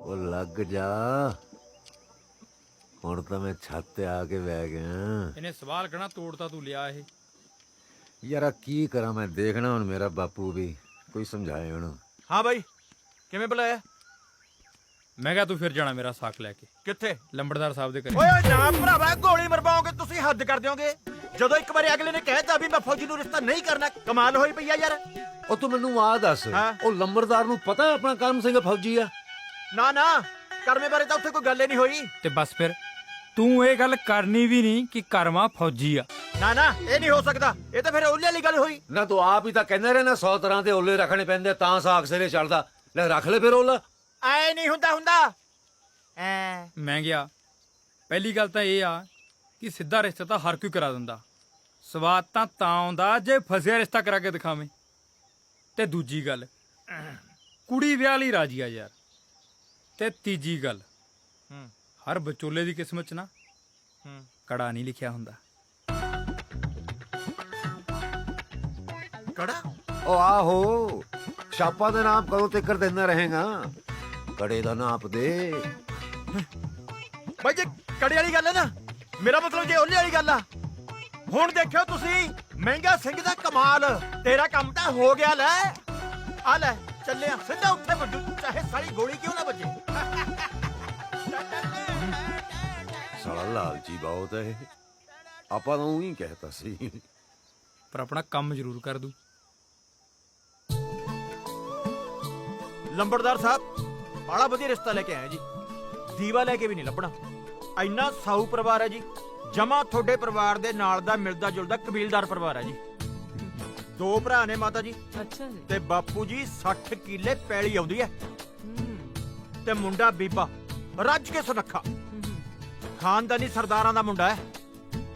ਉਹ ਲੱਗ ਜਾ, ਹੁਣ ਤਾਂ ਮੈਂ ਛੱਤ ਤੇ ਆ ਕੇ ਬਹਿ ਗਿਆ। ਇਹਨੇ ਸਵਾਲ ਕਹਣਾ ਤੋੜਤਾ ਤੂੰ ਲਿਆ ਇਹ। ਯਾਰਾ ਕੀ ਕਰਾਂ ਮੈਂ, ਦੇਖਣਾ ਹੁਣ ਮੇਰਾ ਬਾਪੂ ਵੀ ਕੋਈ ਸਮਝਾਏ ਹੁਣ। ਹਾਂ ਬਾਈ, ਕਿਵੇਂ ਬੁਲਾਇਆ? ਮੈਂ ਕਿਹਾ ਤੂੰ ਫਿਰ ਜਾਣਾ ਮੇਰਾ ਸਾਕ ਲੈ ਕੇ। ਕਿੱਥੇ? ਲੰਬੜਦਾਰ ਸਾਹਿਬ ਦੇ ਘਰੇ। ਓਏ ਨਾ ਭਰਾਵਾ, ਗੋਲੀ ਮਰਵਾਓਗੇ ਤੁਸੀਂ, ਹੱਦ ਕਰ ਦਿਓਗੇ। ਜਦੋਂ ਇੱਕ ਵਾਰੀ ਅਗਲੇ ਨੇ ਕਹਿਤਾ ਵੀ ਮੈਂ ਫੌਜੀ ਨੂੰ ਰਿਸ਼ਤਾ ਨਹੀਂ ਕਰਨਾ, ਕਮਾਲ ਹੋਈ ਪਈ ਆ ਯਾਰ। ਉਹ ਤੂੰ ਮੈਨੂੰ ਆ ਦੱਸ, ਉਹ ਲੰਬੜਦਾਰ ਨੂੰ ਪਤਾ ਆਪਣਾ ਕਰਮ ਸਿੰਘ ਫੌਜੀ ਆ? ਨਾ ਨਾ, ਕਰਮੇ ਬਾਰੇ ਤਾਂ ਉੱਥੇ ਕੋਈ ਗੱਲ ਹੀ ਨਹੀਂ ਹੋਈ। ਤੇ ਬਸ ਫਿਰ ਤੂੰ ਇਹ ਗੱਲ ਕਰਨੀ ਵੀ ਨਹੀਂ ਕਿ ਕਰਮਾ ਫੌਜੀ ਆ। ਨਾ ਨਾ, ਇਹ ਨਹੀਂ ਹੋ ਸਕਦਾ। ਇਹ ਤਾਂ ਫਿਰ ਓਲੇ ਵਾਲੀ ਗੱਲ ਹੋਈ ਨਾ। ਤੂੰ ਆਪ ਹੀ ਤਾਂ ਕਹਿੰਦਾ ਰਹੇ ਨਾ 100 ਤਰ੍ਹਾਂ ਦੇ ਓਲੇ ਰੱਖਣੇ ਪੈਂਦੇ ਤਾਂ ਸਾਗ ਸਿਰੇ ਚੜਦਾ। ਲੈ ਰੱਖ ਲੈ ਫਿਰ ਓਲਾ। ਐ ਨਹੀਂ ਹੁੰਦਾ ਮੈਂ ਗਿਆ। ਪਹਿਲੀ ਗੱਲ ਤਾਂ ਇਹ ਆ ਕਿ ਸਿੱਧਾ ਰਿਸ਼ਤਾ ਤਾਂ ਹਰ ਕੋਈ ਕਰਾ ਦਿੰਦਾ, ਸਵਾਦ ਤਾਂ ਆਉਂਦਾ ਜੇ ਫਸਿਆ ਰਿਸ਼ਤਾ ਕਰਾ ਕੇ ਦਿਖਾਵੇਂ। ਤੇ ਦੂਜੀ ਗੱਲ, ਕੁੜੀ ਵਿਆਹ ਲਈ ਰਾਜੀ ਆ ਯਾਰ। ਤੇ ਤੀਜੀ ਗੱਲ, ਹਰ ਵਿਚੋਲੇ ਦੀ ਕਿਸਮਤ 'ਚ ਨਾ ਕੜਾ ਨਹੀਂ ਲਿਖਿਆ ਹੁੰਦਾ। ਕੜਾ? ਉਹ ਆਹੋ, ਛਾਪਾ ਦੇ ਨਾਮ ਕਦੋਂ ਤੱਕ ਦਿੰਦਾ ਰਹੇਗਾ? ਕੜੇ ਦਾ ਨਾਪ ਦੇ। ਬਾਈ ਜੇ ਕੜੇ ਵਾਲੀ ਗੱਲ ਹੈ ਨਾ, ਮੇਰਾ ਮਤਲਬ ਜੇ ਓਲੇ ਵਾਲੀ ਗੱਲ ਆ। ਹੁਣ ਦੇਖਿਓ ਤੁਸੀਂ, ਮਹਿੰਗਾ ਸਿੰਘ ਦਾ ਕਮਾਲ। ਤੇਰਾ ਕੰਮ ਤਾਂ ਹੋ ਗਿਆ। ਲੈ ਆ ਲੈ, ਚੱਲਿਆ ਸਿੱਧਾ ਉੱਥੇ ਵੱਜੂ, ਚਾਹੇ ਸਾਰੀ ਗੋਲੀ ਕਿਉਂ ਨਾ ਵੱਜੇ। ਸਾਲਾ ਲਾਲਚੀ ਬਹੁਤ ਹੈ। ਆਪਾਂ ਤਾਂ ਉਹੀ ਕਹਿਤਾ ਸੀ, ਪਰ ਆਪਣਾ ਕੰਮ ਜ਼ਰੂਰ ਕਰ ਦੂ। ਲੰਬੜਦਾਰ ਸਾਹਿਬ ਬੜਾ ਵਧੀਆ ਰਿਸ਼ਤਾ ਲੈ ਕੇ ਆਇਆ ਜੀ। ਦੀਵਾ ਲੈ ਕੇ ਵੀ ਨਹੀਂ ਲੱਭਣਾ। ਇੰਨਾ ਸਾਊ ਪਰਿਵਾਰ ਹੈ ਜੀ, ਜਮਾ ਤੁਹਾਡੇ ਪਰਿਵਾਰ ਦੇ ਨਾਲ ਦਾ ਮਿਲਦਾ ਜੁਲਦਾ ਕਬੀਲਦਾਰ ਪਰਿਵਾਰ ਹੈ ਜੀ। 2 ਭਰਾ ਨੇ ਮਾਤਾ ਜੀ। ਅੱਛਾ ਜੀ। ਤੇ ਬਾਪੂ ਜੀ 60 ਕਿੱਲੇ ਪੈਲੀ ਆਉਂਦੀ ਹੈ। ਤੇ ਮੁੰਡਾ ਬੀਬਾ ਰੱਜ ਕੇ ਸੁਨੱਖਾ, ਖਾਨਦਾਨੀ ਸਰਦਾਰਾਂ ਦਾ ਮੁੰਡਾ ਹੈ।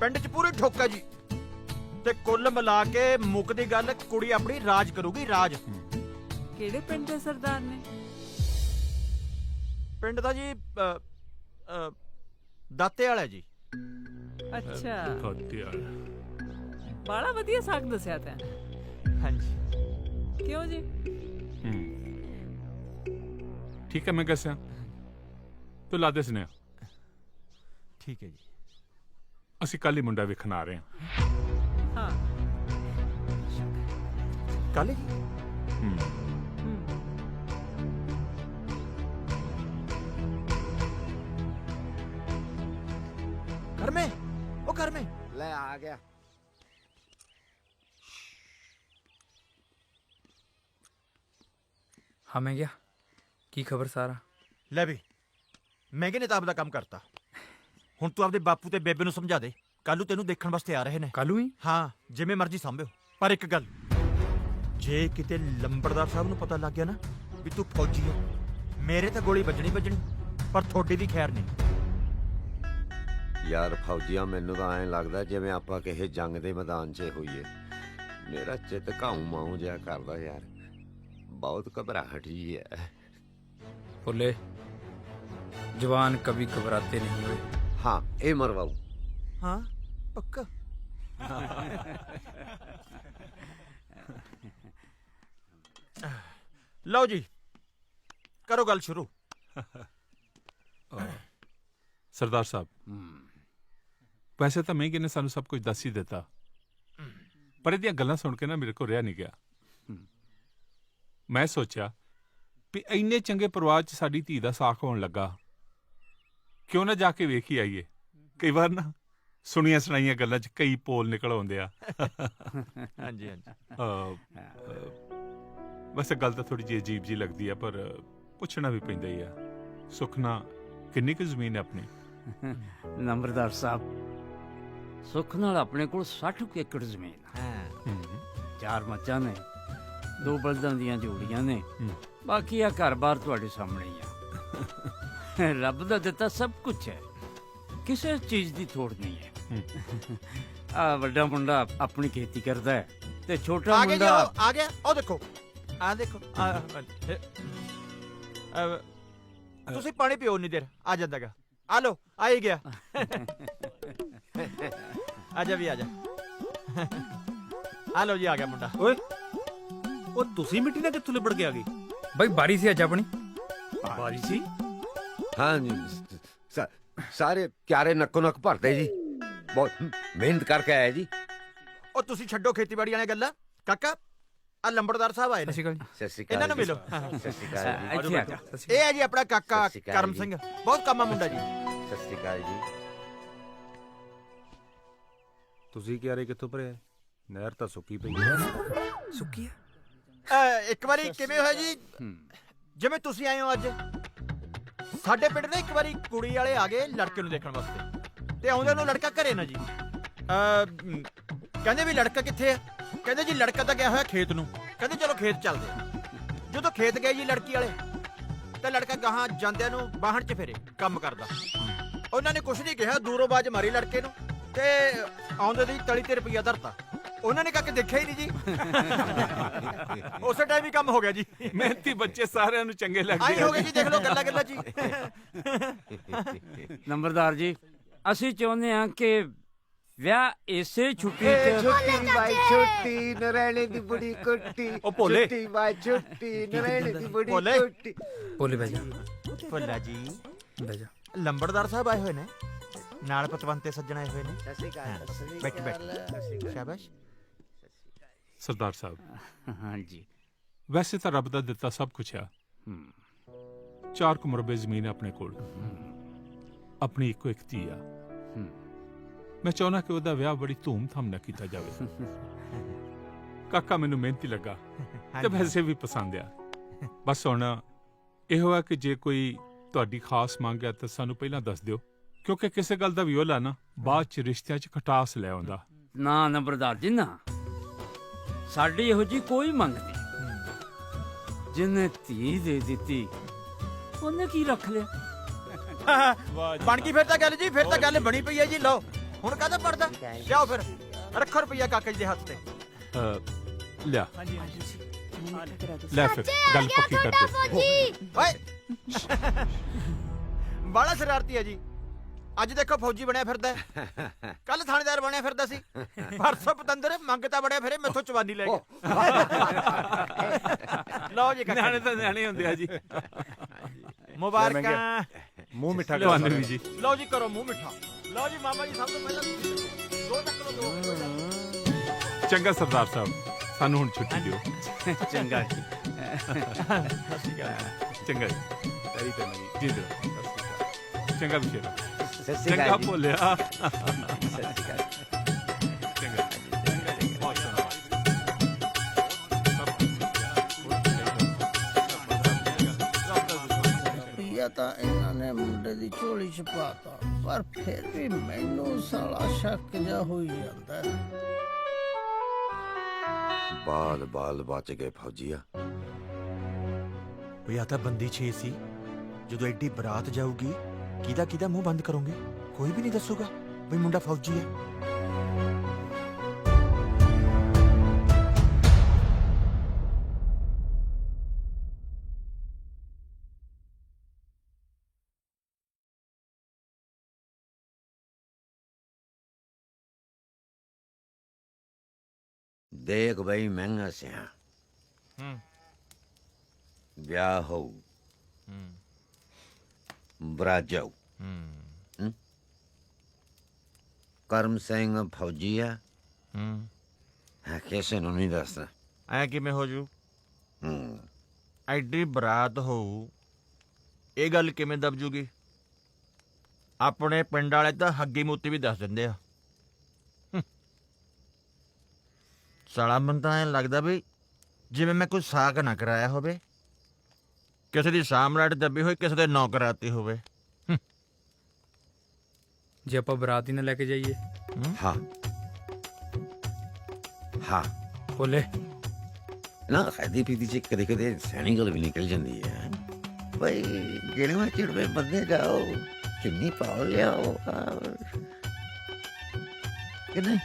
ਪਿੰਡ 'ਚ ਪੂਰੀ ਠੋਕ ਹੈ ਜੀ। ਤੇ ਕੁੱਲ ਮਿਲਾ ਕੇ ਮੁੱਕਦੀ ਗੱਲ, ਕੁੜੀ ਆਪਣੀ ਰਾਜ ਕਰੂਗੀ, ਰਾਜ। ਕਿਹੜੇ ਪਿੰਡ ਦੇ ਸਰਦਾਰ ਨੇ? ਪਿੰਡ ਦਾ ਜੀ ਦਾਤੇ ਵਾਲਾ ਜੀ। ਅੱਛਾ, ਦਾਤੇ ਵਾਲਾ। ਬੜਾ ਵਧੀਆ ਸਾਗ ਦੱਸਿਆ ਤੈਂ। ਹਾਂਜੀ। ਕਿਉਂ ਜੀ? ਠੀਕ ਹੈ, ਮੈਂ ਦੱਸਿਆ ਤੂੰ ਲਾ ਦੇ ਸੁਨੇਹਾ। ਠੀਕ ਹੈ ਜੀ। ਅਸੀਂ ਕੱਲ ਹੀ ਮੁੰਡਾ ਵੇਖਣ ਆ ਰਹੇ ਹਾਂ। ਹਾਂ, ਕੱਲ ਹੀ? ਕਰਮੇ, ਉਹ ਕਰਮੇ ਲੈ ਆ ਗਿਆ। ਹਾਂ ਮੈਂ ਗਿਆ। ਕੀ ਖਬਰ ਸਾਰਾ? ਲੈ ਵੀ, ਮਹਿੰਗੇ ਨੇ ਤਾਂ ਆਪਦਾ ਕੰਮ ਕਰਤਾ। ਹੁਣ ਤੂੰ ਆਪਦੇ ਬਾਪੂ ਤੇ ਬੇਬੇ ਨੂੰ ਸਮਝਾ ਦੇ, ਕੱਲੂ ਤੈਨੂੰ ਦੇਖਣ ਵਾਸਤੇ ਆ ਰਹੇ ਨੇ। ਕੱਲੂ ਹੀ? ਹਾਂ, ਜਿਵੇਂ ਮਰਜ਼ੀ ਸੰਭਿਓ। ਪਰ ਇੱਕ ਗੱਲ, ਜੇ ਕਿਤੇ ਲੰਬੜਦਾਰ ਸਾਹਿਬ ਨੂੰ ਪਤਾ ਲੱਗ ਗਿਆ ਨਾ ਵੀ ਤੂੰ ਫੌਜੀ ਹੈ, ਮੇਰੇ ਤਾਂ ਗੋਲੀ ਵੱਜਣੀ, ਪਰ ਤੁਹਾਡੀ ਦੀ ਖੈਰ ਨਹੀਂ। ਯਾਰ ਫੌਜੀਆਂ, ਮੈਨੂੰ ਤਾਂ ਐਂ ਲੱਗਦਾ ਜਿਵੇਂ ਆਪਾਂ ਕਿਸੇ ਜੰਗ ਦੇ ਮੈਦਾਨ 'ਚ ਹੋਈਏ। ਮੇਰਾ ਚਿੱਤ ਘਾਉ ਮਾਉ ਜਿਹਾ ਕਰਦਾ ਯਾਰ, ਬਹੁਤ ਘਬਰਾਹਟ ਜੀ ਹੈ। बोले जवान कभी घबराते नहीं हुए। हाँ ए मरवाऊ। हाँ पक्का। लो जी करो गल शुरू। सरदार साहब वैसे तो महंगे ने सानू सब कुछ दस ही दिता, पर इहदियां गल्लां सुन के ना मेरे को रहा नहीं गया। ਮੈਂ ਸੋਚਿਆ ਵੀ ਇੰਨੇ ਚੰਗੇ ਪਰਿਵਾਰ 'ਚ ਸਾਡੀ ਧੀ ਦਾ ਸਾਕ ਹੋਣ ਲੱਗਾ, ਕਿਉਂ ਨਾ ਜਾ ਕੇ ਵੇਖ ਹੀ ਆਈਏ। ਕਈ ਵਾਰ ਨਾ ਸੁਣੀਆਂ ਸੁਣਾਈਆਂ ਗੱਲਾਂ 'ਚ ਕਈ ਪੋਲ ਨਿਕਲ ਆਉਂਦੇ ਆ। ਹਾਂਜੀ ਹਾਂਜੀ। ਵੈਸੇ ਗੱਲ ਤਾਂ ਥੋੜੀ ਜਿਹੀ ਅਜੀਬ ਜੀ ਲੱਗਦੀ ਆ, ਪਰ ਪੁੱਛਣਾ ਵੀ ਪੈਂਦਾ ਹੀ ਆ। ਸੁਖਨਾ ਕਿੰਨੀ ਕੁ ਜ਼ਮੀਨ ਹੈ ਆਪਣੀ? ਨੰਬਰਦਾਰ ਸਾਹਿਬ, ਸੁੱਖ ਨਾਲ ਆਪਣੇ ਕੋਲ 60 ਕੁ ਏਕੜ ਜ਼ਮੀਨ ਆ। 4 ਮੱਝਾਂ ਨੇ, 2 ਬਲਦਾਂ ਦੀਆਂ ਜੋੜੀਆਂ ਨੇ, ਬਾਕੀ ਆ ਘਰ-ਬਾਰ ਤੁਹਾਡੇ ਸਾਹਮਣੇ ਹੀ ਆ। ਰੱਬ ਦਾ ਦਿੱਤਾ ਸਭ ਕੁਝ ਹੈ, ਕਿਸੇ ਚੀਜ਼ ਦੀ ਥੋੜ ਨਹੀਂ ਹੈ। ਆ ਵੱਡਾ ਮੁੰਡਾ ਆਪਣੀ ਖੇਤੀ ਕਰਦਾ ਹੈ ਤੇ ਛੋਟਾ ਆ ਗਿਆ ਜੀ, ਮੁੰਡਾ ਆ ਗਿਆ। ਉਹ ਦੇਖੋ, ਆ ਦੇਖੋ। ਤੁਸੀਂ ਪਾਣੀ ਪੀਓ, ਉਨੀ ਦੇਰ ਆ ਜਾਂਦਾਗਾ। ਆ ਲੋ, ਆ ਹੀ ਗਿਆ। ਆ ਜਾ ਵੀ ਆ ਜਾ। ਆ ਲੋ ਜੀ, ਆ ਗਿਆ ਮੁੰਡਾ। ਓਏ ਉਹ ਤੁਸੀਂ ਮਿੱਟੀ ਨਾਲ ਕਿੱਥੋਂ ਲਿਬੜ ਕੇ ਆ ਗਈ? ਬਈ ਬਾਰੀ ਸੀ ਅੱਜ ਆਪਣੀ। ਬਾਰੀ ਸੀ? हाँ जी, सारे क्यारे नक्को नक भरते जी, बहुत मेहनत करके आया जी। ਉਹ ਤੁਸੀਂ ਛੱਡੋ ਖੇਤੀਬਾੜੀ ਵਾਲੀਆਂ ਗੱਲਾਂ। ਕਾਕਾ, ਆ ਲੰਬੜਦਾਰ ਸਾਹਿਬ ਆਏ ਨੇ। सत श्री ਇਹਨਾਂ अकाल ਨੂੰ ਮਿਲੋ। सत श्री अकाल जी। ਇੱਥੇ ਆ ਜਾ। ਇਹ ਹੈ ਜੀ ਆਪਣਾ ਕਾਕਾ ਸਤਿ ਸ਼੍ਰੀ ਅਕਾਲ ਕਰਮ ਜੀ। ਸਿੰਘ, ਬਹੁਤ ਕੰਮਾ ਮੁੰਡਾ ਜੀ। सत श्री अकाल जी। ਤੁਸੀਂ ਕਿਆਰੇ ਕਿੱਥੋਂ ਭਰਿਆ? ਨਹਿਰ ਤਾਂ ਸੁੱਕੀ ਪਈ। ਸੁੱਕੀ ਇੱਕ ਵਾਰੀ ਕਿਵੇਂ ਹੋਇਆ ਜੀ, ਜਿਵੇਂ ਤੁਸੀਂ ਆਏ ਹੋ ਅੱਜ, ਸਾਡੇ ਪਿੰਡ ਦੇ ਇੱਕ ਵਾਰੀ ਕੁੜੀ ਵਾਲੇ ਆ ਗਏ ਲੜਕੇ ਨੂੰ ਦੇਖਣ ਵਾਸਤੇ, ਤੇ ਆਉਂਦੇ ਨੂੰ ਲੜਕਾ ਘਰੇ ਨਾ ਜੀ। ਕਹਿੰਦੇ ਵੀ ਲੜਕਾ ਕਿੱਥੇ ਆ? ਕਹਿੰਦੇ ਜੀ ਲੜਕਾ ਤਾਂ ਗਿਆ ਹੋਇਆ ਖੇਤ ਨੂੰ। ਕਹਿੰਦੇ ਚਲੋ ਖੇਤ ਚੱਲਦੇ ਆ। ਜਦੋਂ ਖੇਤ ਗਏ ਜੀ ਲੜਕੀ ਵਾਲੇ, ਤੇ ਲੜਕਾ ਗਾਹਾਂ ਜਾਂਦਿਆਂ ਨੂੰ ਬਾਹਣ 'ਚ ਫੇਰੇ ਕੰਮ ਕਰਦਾ। ਉਹਨਾਂ ਨੇ ਕੁਛ ਨਹੀਂ ਕਿਹਾ, ਦੂਰੋਂ ਬਾਜ ਮਾਰੀ ਲੜਕੇ ਨੂੰ, ਤੇ ਆਉਂਦੇ ਦੀ ਤਲੀ ਤੇ ਰੁਪਈਆ ਧਰਤਾ। ਉਹਨਾਂ ਨੇ ਕਾਕੇ ਦੇਖਿਆ ਹੀ ਨਹੀਂ ਜੀ। ਉਸੇ ਟਾਈਮ ਹੀ ਕੰਮ ਹੋ ਗਿਆ ਜੀ। ਮਿਹਨਤੀ ਬੱਚੇ ਸਾਰਿਆਂ ਨੂੰ ਚੰਗੇ ਲੱਗਦੇ ਆਈ ਹੋ ਗਏ ਜੀ, ਦੇਖ ਲਓ ਗੱਲਾਂ ਗੱਲਾਂ ਜੀ। ਨੰਬਰਦਾਰ ਜੀ, ਅਸੀਂ ਚਾਹੁੰਦੇ ਹਾਂ ਕਿ ਵਿਆਹ ਇਸੇ ਛੁੱਟੀ ਤੇ ਛੁੱਟੀ ਬਾਈ ਛੁੱਟੀ, ਨਰੈਣੇ ਦੀ ਬੜੀ ਕੁੱਟੀ। ਉਹ ਭੋਲੇ। ਛੁੱਟੀ ਬਾਈ ਛੁੱਟੀ, ਨਰੈਣੇ ਦੀ ਬੜੀ ਭੋਲੇ। ਕੁੱਟੀ। ਬੋਲੇ ਬਈ ਭੋਲਾ ਜੀ, ਬਹਿ ਜਾ। ਲੰਬੜਦਾਰ ਸਾਹਿਬ ਆਏ ਹੋਏ ਨੇ, ਨਾਲ ਪਤਵੰਤੇ ਸੱਜਣ ਆਏ ਹੋਏ ਨੇ। ਸਤ श्री अकाल, सत श्री ਬੈਠ ਬੈਠ, अकाल। ਸ਼ਾਬਾਸ਼। ਸਰਦਾਰ ਸਾਹਿਬ, ਹਾਂਜੀ। ਵੈਸੇ ਤਾਂ ਰੱਬ ਦਾ ਦਿੱਤਾ ਸਭ ਕੁਝ ਆ। 4 ਕੁ ਮੁਰਬੇ ਜ਼ਮੀਨ ਆਪਣੇ ਕੋਲ, ਆਪਣੀ ਇੱਕੋ ਇੱਕ ਧੀ ਆ। ਮੈਂ ਚਾਹੁੰਦਾ ਕਿ ਉਹਦਾ ਵਿਆਹ ਬੜੀ ਧੂਮ-ਧਾਮ ਨਾਲ ਕੀਤਾ ਜਾਵੇ। ਕਾਕਾ ਮੈਨੂੰ ਮਿਹਨਤੀ ਲੱਗਾ ਤੇ ਵੈਸੇ ਵੀ ਪਸੰਦ ਆ। ਬਸ ਹੁਣ ਇਹੋ ਆ ਕਿ ਜੇ ਕੋਈ ਤੁਹਾਡੀ ਖਾਸ ਮੰਗ ਹੈ ਤਾਂ ਸਾਨੂੰ ਪਹਿਲਾਂ ਦੱਸ ਦਿਓ, ਕਿਉਂਕਿ ਕਿਸੇ ਗੱਲ ਦਾ ਵੀ ਉਹਲਾ ਨਾ ਬਾਅਦ ਚ ਰਿਸ਼ਤਿਆਂ ਚ ਖਟਾਸ ਲੈ ਆਉਂਦਾ। ਨਾ ਨੰਬਰਦਾਰ ਜੀ, ਨਾ ਸਾਡੀ ਇਹੋ ਜੀ ਕੋਈ ਮੰਗ ਨਹੀਂ। ਜਿਹਨੇ ਧੀ ਦੇ ਦਿੱਤੀ ਉਹਨੇ ਕੀ ਰੱਖ ਲਿਆ? ਬਣ ਗਈ ਫਿਰ ਤਾਂ ਗੱਲ ਜੀ, ਫਿਰ ਤਾਂ ਗੱਲ ਬਣੀ ਪਈ ਹੈ ਜੀ। ਲਓ ਹੁਣ ਕਾਹਦਾ ਪੜਦਾ, ਲਿਆਓ ਫਿਰ, ਰੱਖੋ ਰੁਪਈਆ ਕਾਕੇ ਜੀ ਦੇ ਹੱਥ ਤੇ। ਲਿਆ ਲੈ ਫਿਰ ਗੱਲ ਪੱਕੀ ਕਰ ਦੇ। ਓਏ ਬਾਲਾ ਸ਼ਰਾਰਤੀ ਹੈ ਜੀ। ਅੱਜ ਦੇਖੋ ਫੌਜੀ ਬਣਿਆ ਫਿਰਦਾ, ਕੱਲ ਥਾਣੇਦਾਰ ਬਣਿਆ ਫਿਰਦਾ ਸੀ, ਪਰਸੋਂ ਪਤੰਦਰ ਮੰਗਤਾ ਬਣਿਆ ਫਿਰੇ, ਮੈਥੋਂ ਚਵਾਨੀ ਲੈ ਗਿਆ। ਲਓ ਜੀ ਨਿਆਣੇ ਤਾਂ ਨਿਆਣੇ ਹੁੰਦੇ ਆ ਜੀ। ਮੁਬਾਰਕਾਂ। ਮੂੰਹ ਮਿੱਠਾ ਕਰਵਾਉਂਦੇ ਵੀ ਜੀ। ਲਓ ਜੀ, ਕਰੋ ਮੂੰਹ ਮਿੱਠਾ। ਲਓ ਜੀ ਮਾਮਾ ਜੀ, ਸਭ ਤੋਂ ਪਹਿਲਾਂ ਦੋ ਚੱਕ ਲਓ, ਦੋ। ਚੰਗਾ ਸਰਦਾਰ ਸਾਹਿਬ, ਸਾਨੂੰ ਹੁਣ ਛੁੱਟੀ ਦਿਓ। ਚੰਗਾ ਜੀ। ਚੰਗਾ ਜੀ, ਤੇਰੀ ਤੇ ਮੇਰੀ ਜੀ ਦਿਓ। ਚੰਗਾ ਵਿਸ਼ੇਰਾ, सत श्री ਚੰਗਾ अकाल जी। ਭੋਲਿਆ। सत श्री अकाल। ਚੰਗਾ ਰੁਪਈਆ ਤਾਂ ਇਹਨਾਂ ਨੇ ਮੁੰਡੇ ਦੀ ਝੋਲੀ ਚ ਪਾਤਾ, ਪਰ ਫਿਰ ਵੀ ਮੈਨੂੰ ਸਾਲਾ ਸ਼ੱਕ ਜਾ ਹੋਈ ਜਾਂਦਾ ਹੈ। ਬਾਲ ਬਾਲ ਬਚ ਗਏ ਫੌਜੀਆ। ਵੀ ਆ ਤਾਂ ਬੰਦੀ 6 ਸੀ। ਜਦੋਂ ਐਡੀ ਬਰਾਤ ਜਾਊਗੀ, ਕਿਹਦਾ ਕਿਹਦਾ ਮੂੰਹ ਬੰਦ ਕਰੋਗੇ? ਕੋਈ ਵੀ ਨਹੀਂ ਦੱਸੂਗਾ ਵੀ ਮੁੰਡਾ ਫੌਜੀ ਹੈ। ਦੇਖ ਬਈ ਮਹਿੰਗਾ ਸਿਆ, ਵਿਆਹ ਹੋਊ, ਬਰਾਤ ਜਾਊ। ਕਰਮ ਸਿੰਘ ਫੌਜੀ ਆ, ਕਿਸੇ ਨੂੰ ਨਹੀਂ ਦੱਸਦਾ। ਐ ਕਿਵੇਂ ਹੋ ਜੂ? ਐਡੀ ਬਰਾਤ ਹੋਊ, ਇਹ ਗੱਲ ਕਿਵੇਂ ਦਬ ਜੂਗੀ? ਆਪਣੇ ਪਿੰਡ ਵਾਲੇ ਤਾਂ ਹੱਗੀ ਮੂਤੀ ਵੀ ਦੱਸ ਦਿੰਦੇ ਆ। ਸਾਲਾ ਮੈਨੂੰ ਤਾਂ ਐਂ ਲੱਗਦਾ ਵੀ ਜਿਵੇਂ ਮੈਂ ਕੋਈ ਸਾਕ ਨਾ ਕਰਾਇਆ ਹੋਵੇ, ਕਿਸੇ ਦੀ ਸਾਮਰਾਟ ਦੱਬੀ ਹੋਈ ਕਿਸੇ ਦੇ ਨੌਕਰਾਤੀ ਹੋਵੇ। ਜੇ ਆਪਾਂ ਬਰਾਤ ਹੀ ਨਾ ਲੈ ਕੇ ਜਾਈਏ? ਹਾਂ ਹਾਂ ਬੋਲੇ ਨਾ, ਖਾਦੀ ਪੀਤੀ ਚ ਕਦੇ ਕਦੇ ਸੈਣੀ ਗੱਲ ਵੀ ਨਿਕਲ ਜਾਂਦੀ ਹੈ। ਬਈ ਗਿਣਵੇਂ ਚਿੜਵੇਂ ਬੰਦੇ ਜਾਓ, ਚੁੰਨੀ ਪਾਓ ਲਿਆਓ ਕਿ ਨਹੀਂ?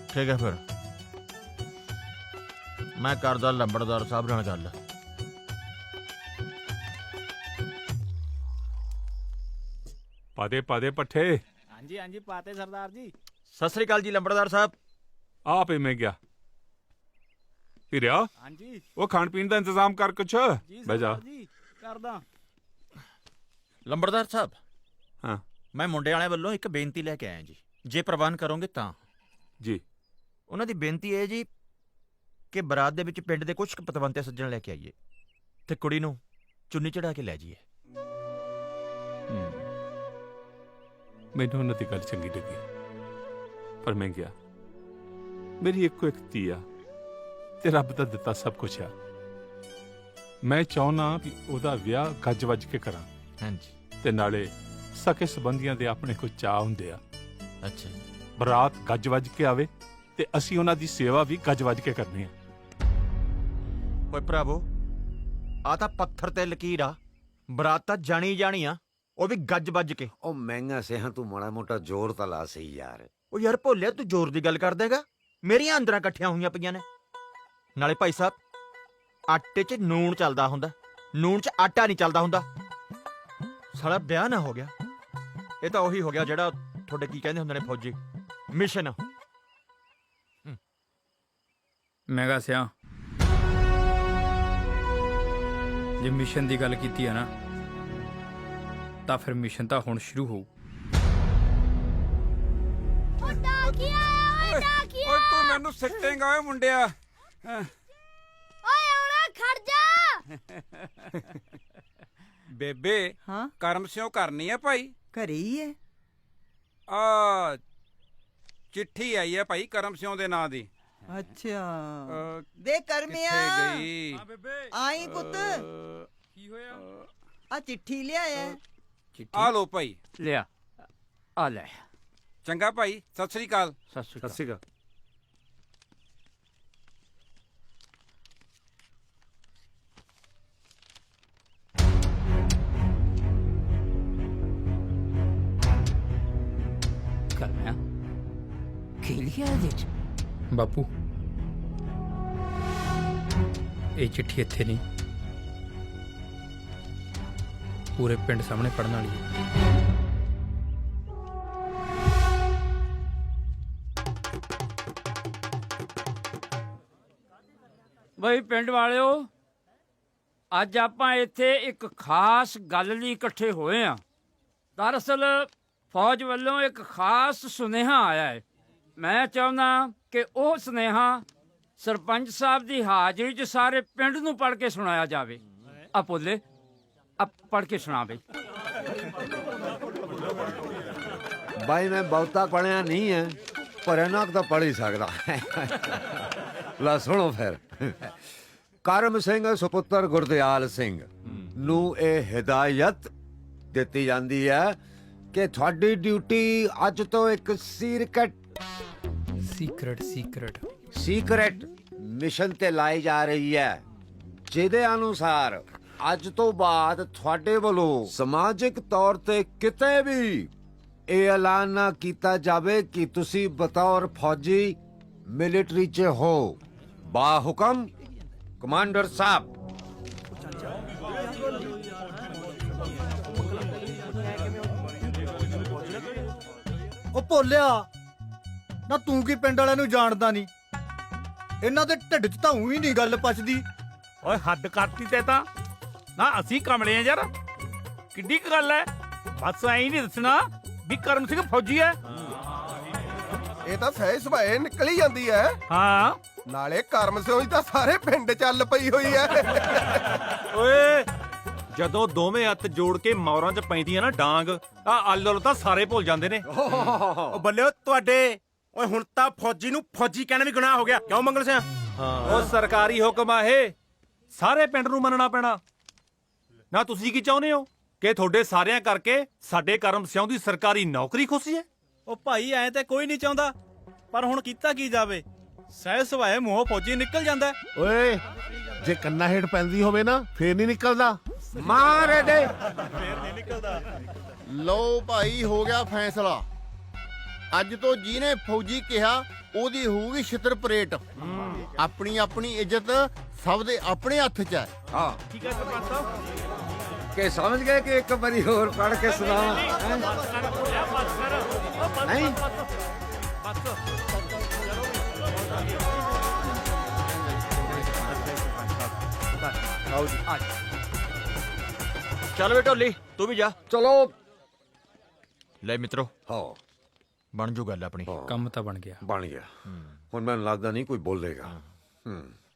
ਠੀਕ ਹੈ, ਫਿਰ ਮੈਂ ਕਰਦਾ ਲੰਬੜਦਾਰ ਸਾਹਿਬ ਨਾਲ ਗੱਲ। ਪਾਦੇ ਪੱਠੇ। ਹਾਂਜੀ ਹਾਂਜੀ ਪਾਤੇ ਸਰਦਾਰ ਜੀ। ਸਤਿ ਸ੍ਰੀ ਅਕਾਲ ਜੀ ਲੰਬੜਦਾਰ ਸਾਹਿਬ। ਆਪ ਹੀ ਮੈਂ ਗਿਆ ਹੀਰਿਆ। ਹਾਂਜੀ ਉਹ ਖਾਣ ਪੀਣ ਦਾ ਇੰਤਜ਼ਾਮ ਕਰ ਕੁਛ। ਬਹਿ ਜਾ। ਜੀ ਕਰਦਾ। ਲੰਬੜਦਾਰ ਸਾਹਿਬ, ਹਾਂ, ਮੈਂ ਮੁੰਡੇ ਵਾਲਿਆਂ ਵੱਲੋਂ ਇੱਕ ਬੇਨਤੀ ਲੈ ਕੇ ਆਇਆ ਜੀ, ਜੇ ਪ੍ਰਵਾਨ ਕਰੋਗੇ ਤਾਂ। ਜੀ। ਉਹਨਾਂ ਦੀ ਬੇਨਤੀ ਹੈ ਜੀ ਕਿ ਬਰਾਤ ਦੇ ਵਿੱਚ ਪਿੰਡ ਦੇ ਕੁਝ ਪਤਵੰਤੇ ਸੱਜਣ ਲੈ ਕੇ ਆਈਏ ਤੇ ਕੁੜੀ ਨੂੰ ਚੁੰਨੀ ਚੜਾ ਕੇ ਲੈ ਜਾਈਏ। ਮੈਨੂੰ ਉਹਨਾਂ ਦੀ ਗੱਲ ਚੰਗੀ ਲੱਗੀ, ਪਰ ਮੈਂ ਗਿਆ। ਮੇਰੀ ਇੱਕੋ ਇੱਕ ਧੀ ਆ ਤੇ ਰੱਬ ਦਾ ਦਿੱਤਾ ਸਭ ਕੁਝ ਆ। ਮੈਂ ਚਾਹੁੰਦਾ ਵੀ ਉਹਦਾ ਵਿਆਹ ਗੱਜ ਵੱਜ ਕੇ ਕਰਾਂ। ਹਾਂਜੀ। ਤੇ ਨਾਲੇ ਸਕੇ ਸੰਬੰਧੀਆਂ ਦੇ ਆਪਣੇ ਕੋਈ ਚਾਅ ਹੁੰਦੇ ਆ। ਅੱਛਾ। ਬਰਾਤ ਗੱਜ ਵੱਜ ਕੇ ਆਵੇ ਤੇ ਅਸੀਂ ਉਹਨਾਂ ਦੀ ਸੇਵਾ ਵੀ ਗੱਜ ਵੱਜ ਕੇ ਕਰਨੀ ਆ। ਓਏ ਭਰਾਵੋ, ਆ ਤਾਂ ਪੱਥਰ ਤੇ ਲਕੀਰ ਆ। ਬਰਾਤ ਤਾਂ ਜਾਣੀ ਜਾਣੀ ਆ, ਉਹ ਵੀ ਗੱਜ ਵੱਜ ਕੇ। ਉਹ ਮਹਿੰਗਾ ਸਿਆਂ ਤੂੰ ਮਾੜਾ ਮੋਟਾ ਜ਼ੋਰ ਤਾਂ ਲਾ ਸਹੀ ਯਾਰ। ਉਹ ਯਾਰ ਭੋਲਿਆ, ਤੂੰ ਜ਼ੋਰ ਦੀ ਗੱਲ ਕਰ ਦੇਗਾ? ਮੇਰੀਆਂ ਅੰਦਰਾਂ ਇਕੱਠੀਆਂ ਹੋਈਆਂ ਪਈਆਂ ਨੇ। ਨਾਲੇ ਭਾਈ ਸਾਹਿਬ, ਆਟੇ 'ਚ ਨੂਣ ਚੱਲਦਾ ਹੁੰਦਾ, ਨੂਣ 'ਚ ਆਟਾ ਨਹੀਂ ਚੱਲਦਾ ਹੁੰਦਾ। ਸਾਲਾ ਵਿਆਹ ਨਾ ਹੋ ਗਿਆ, ਇਹ ਤਾਂ ਉਹੀ ਹੋ ਗਿਆ ਜਿਹੜਾ ਤੁਹਾਡੇ ਕੀ ਕਹਿੰਦੇ ਹੁੰਦੇ ਨੇ ਫੌਜੀ, ਮਿਸ਼ਨ। ਮੈਂ ਕਿਹਾ ਸਿਆ, ਜੇ ਮਿਸ਼ਨ ਦੀ ਗੱਲ ਕੀਤੀ ਆ ਨਾ, ਤਾਂ ਫਿਰ ਮਿਸ਼ਨ ਤਾਂ ਹੁਣ ਸ਼ੁਰੂ ਹੋਊ। ਓਏ ਤੂੰ ਮੈਨੂੰ ਸਿੱਟੇਂਗਾ ਓਏ ਮੁੰਡਿਆ। ਓਏ ਆਉਣਾ ਖੜ ਜਾ। ਬੇਬੇ, ਹਾਂ ਕਰਮ ਸਿਓ ਕਰਨੀ ਆ ਭਾਈ? ਘਰੇ ਹੀ ਹੈ। ਆ ਚਿੱਠੀ ਆਈ ਹੈ ਭਾਈ ਕਰਮ ਸਿਓ ਦੇ ਨਾਂ ਦੀ। ਅੱਛਾ ਵੇ ਕਰਮਿਆ, ਕਿੱਥੇ ਗਈ? ਆਈ ਪੁੱਤ। ਕੀ ਹੋਇਆ? ਆ ਚਿੱਠੀ ਲਿਆਇਆ। ਆ ਲੋ ਭਾਈ। ਲਿਆ ਆ ਲੈ। ਚੰਗਾ ਭਾਈ, ਸਤਿ ਸ੍ਰੀ ਅਕਾਲ। ਸਤਿ ਸ੍ਰੀ ਅਕਾਲ। ਕਰਮਿਆ, ਕੀ ਲਿਖਿਆ ਇਹਦੇ 'ਚ? ਬਾਪੂ, ਇਹ ਚਿੱਠੀ ਇੱਥੇ ਨਹੀਂ, ਪੂਰੇ ਪਿੰਡ ਸਾਹਮਣੇ ਪੜਨ ਵਾਲੀ ਹੈ। ਬਈ ਪਿੰਡ ਵਾਲਿਓ, ਅੱਜ ਆਪਾਂ ਇੱਥੇ ਇੱਕ ਖਾਸ ਗੱਲ ਲਈ ਇਕੱਠੇ ਹੋਏ ਆ। ਦਰਅਸਲ ਫੌਜ ਵੱਲੋਂ ਇੱਕ ਖਾਸ ਸੁਨੇਹਾ ਆਇਆ ਹੈ। ਮੈਂ ਚਾਹੁੰਦਾ ਕਿ ਉਹ ਸੁਨੇਹਾ ਸਰਪੰਚ ਸਾਹਿਬ ਦੀ ਹਾਜ਼ਰੀ 'ਚ ਸਾਰੇ ਪਿੰਡ ਨੂੰ ਪੜ੍ਹ ਕੇ ਸੁਣਾਇਆ ਜਾਵੇ। ਆ ਭੋਲੇ, ਆ ਪੜ੍ਹ ਕੇ ਸੁਣਾ ਬਈ। ਬਾਈ ਮੈਂ ਬਹੁਤਾ ਪੜਿਆ ਨਹੀਂ ਹੈ, ਪਰ ਇਹਨਾਂ ਕੁ ਤਾਂ ਪੜ੍ਹ ਹੀ ਸਕਦਾ। ਲਾ ਸੁਣੋ ਫਿਰ। ਕਰਮ ਸਿੰਘ ਸੁਪੁੱਤਰ ਗੁਰਦਿਆਲ ਸਿੰਘ ਨੂੰ ਇਹ ਹਦਾਇਤ ਦਿੱਤੀ ਜਾਂਦੀ ਹੈ ਕਿ ਤੁਹਾਡੀ ਡਿਊਟੀ ਅੱਜ ਤੋਂ ਇੱਕ ਸੀਕ੍ਰੇਟ ਮਿਸ਼ਨ ਤੇ ਲਾਈ ਜਾ ਰਹੀ ਹੈ, ਜਿਹਦੇ ਅਨੁਸਾਰ ਅੱਜ ਤੋਂ ਬਾਅਦ ਤੁਹਾਡੇ ਵੱਲੋਂ ਸਮਾਜਿਕ ਤੌਰ ਤੇ ਕਿਤੇ ਵੀ ਇਹ ਐਲਾਨ ਨਾ ਕੀਤਾ ਜਾਵੇ ਕਿ ਤੁਸੀਂ ਬਤੌਰ ਫੌਜੀ ਮਿਲਟਰੀ 'ਚ ਹੋ। ਬਾਹੁਕਮ ਕਮਾਂਡਰ ਸਾਹਿਬ। ਉਹ ਭੋਲਿਆ ਨਾ, ਤੂੰ ਕੀ ਪਿੰਡ ਵਾਲਿਆਂ ਨੂੰ ਜਾਣਦਾ ਨਹੀਂ? ਇਹਨਾਂ ਦੇ ਢਿੱਡ 'ਚ ਤਾਂ ਹੀ ਨਹੀਂ ਗੱਲ ਪਚਦੀ। ਓਏ ਹੱਦ ਕਰਤੀ ਤੇ ਤਾਂ ਨਾ, ਅਸੀਂ ਕਮਲੇ ਆ ਯਾਰ। ਕਿੱਡੀ ਕੁ ਗੱਲ ਐ? ਬਸ ਐਂ ਨਹੀਂ ਦੱਸਣਾ ਵੀ ਕਰਮ ਸਿੰਘ ਫੌਜੀ ਹੈ। ਇਹ ਤਾਂ ਸਹਿ ਸੁਭਾਏ ਨਿਕਲ ਹੀ ਜਾਂਦੀ ਹੈ। ਹਾਂ, ਨਾਲੇ ਕਰਮ ਸਿੰਘ ਦੀ ਤਾਂ ਸਾਰੇ ਪਿੰਡ ਚੱਲ ਪਈ ਹੋਈ ਹੈ। ਓਏ ਜਦੋਂ ਦੋਵੇਂ ਹੱਥ ਜੋੜ ਕੇ ਮੌਰਾਂ 'ਚ ਪੈਂਦੀਆਂ ਨਾ ਡਾਂਗ, ਆ ਆਲੋ ਤਾਂ ਸਾਰੇ ਭੁੱਲ ਜਾਂਦੇ ਨੇ। ਉਹ ਬੱਲਿਓ ਤੁਹਾਡੇ। ਓਏ ਹੁਣ ਤਾਂ ਫੌਜੀ ਨੂੰ ਫੌਜੀ ਕਹਿਣਾ ਵੀ ਗੁਨਾਹ ਹੋ ਗਿਆ, ਕਿਉਂ ਮੰਗਲ ਸਿੰਘ? ਉਹ ਸਰਕਾਰੀ ਹੁਕਮ ਆ ਇਹ, ਸਾਰੇ ਪਿੰਡ ਨੂੰ ਮੰਨਣਾ ਪੈਣਾ। ਨਾ ਤੁਸੀਂ ਕੀ ਚਾਹੁੰਦੇ ਹੋ ਕਿ ਤੁਹਾਡੇ ਸਾਰਿਆਂ ਕਰਕੇ ਸਾਡੇ ਕਰਮ ਸਿੰਘ ਦੀ ਸਰਕਾਰੀ ਨੌਕਰੀ ਖੁੱਸੀ ਹੈ? ਉਹ ਭਾਈ ਐ ਤੇ ਕੋਈ ਨਹੀਂ ਚਾਹੁੰਦਾ, ਪਰ ਹੁਣ ਕੀਤਾ ਕੀ ਜਾਵੇ, ਸਹਿ ਸੁਭਾਏ ਮੂੰਹੋਂ ਫੌਜੀ ਨਿਕਲ ਜਾਂਦਾ। ਓਏ ਜੇ ਕੰਨਾ ਹੇਠ ਪੈਂਦੀ ਹੋਵੇ ਨਾ ਫੇਰ ਨਹੀਂ ਨਿਕਲਦਾ। ਮਾਰ ਡੇ ਫੇਰ ਨਹੀਂ ਨਿਕਲਦਾ। ਲਓ ਭਾਈ, ਹੋ ਗਿਆ ਫੈਸਲਾ। ਅੱਜ ਤੋਂ ਜਿਹਨੇ ਫੌਜੀ ਕਿਹਾ ਉਹਦੀ ਹੋਊਗੀ ਛਿੱਤਰ ਪਰੇਡ। ਆਪਣੀ ਆਪਣੀ ਇੱਜ਼ਤ ਸਭ ਦੇ ਆਪਣੇ ਹੱਥ 'ਚ ਹੈ। ਹਾਂ ਠੀਕ ਹੈ ਸਰਪੰਚ ਸਾਹਿਬ। ਕਿ ਸਮਝ ਗਏ ਕਿ ਇੱਕ ਵਾਰੀ ਹੋਰ ਪੜ ਕੇ ਸੁਣਾਵਾਂ? ਨਹੀਂ ਚੱਲ ਵੇ ਢੋਲੀ, ਤੂੰ ਵੀ ਜਾ। ਚਲੋ ਲੈ ਮਿੱਤਰੋ, ਹਾਂ ਬਣ ਜੂ ਗੱਲ ਆਪਣੀ। ਕੰਮ ਤਾਂ ਬਣ ਗਿਆ। ਬਣ ਗਿਆ। ਹੁਣ ਮੈਨੂੰ ਲੱਗਦਾ ਨਹੀਂ ਕੋਈ ਬੋਲੇਗਾ।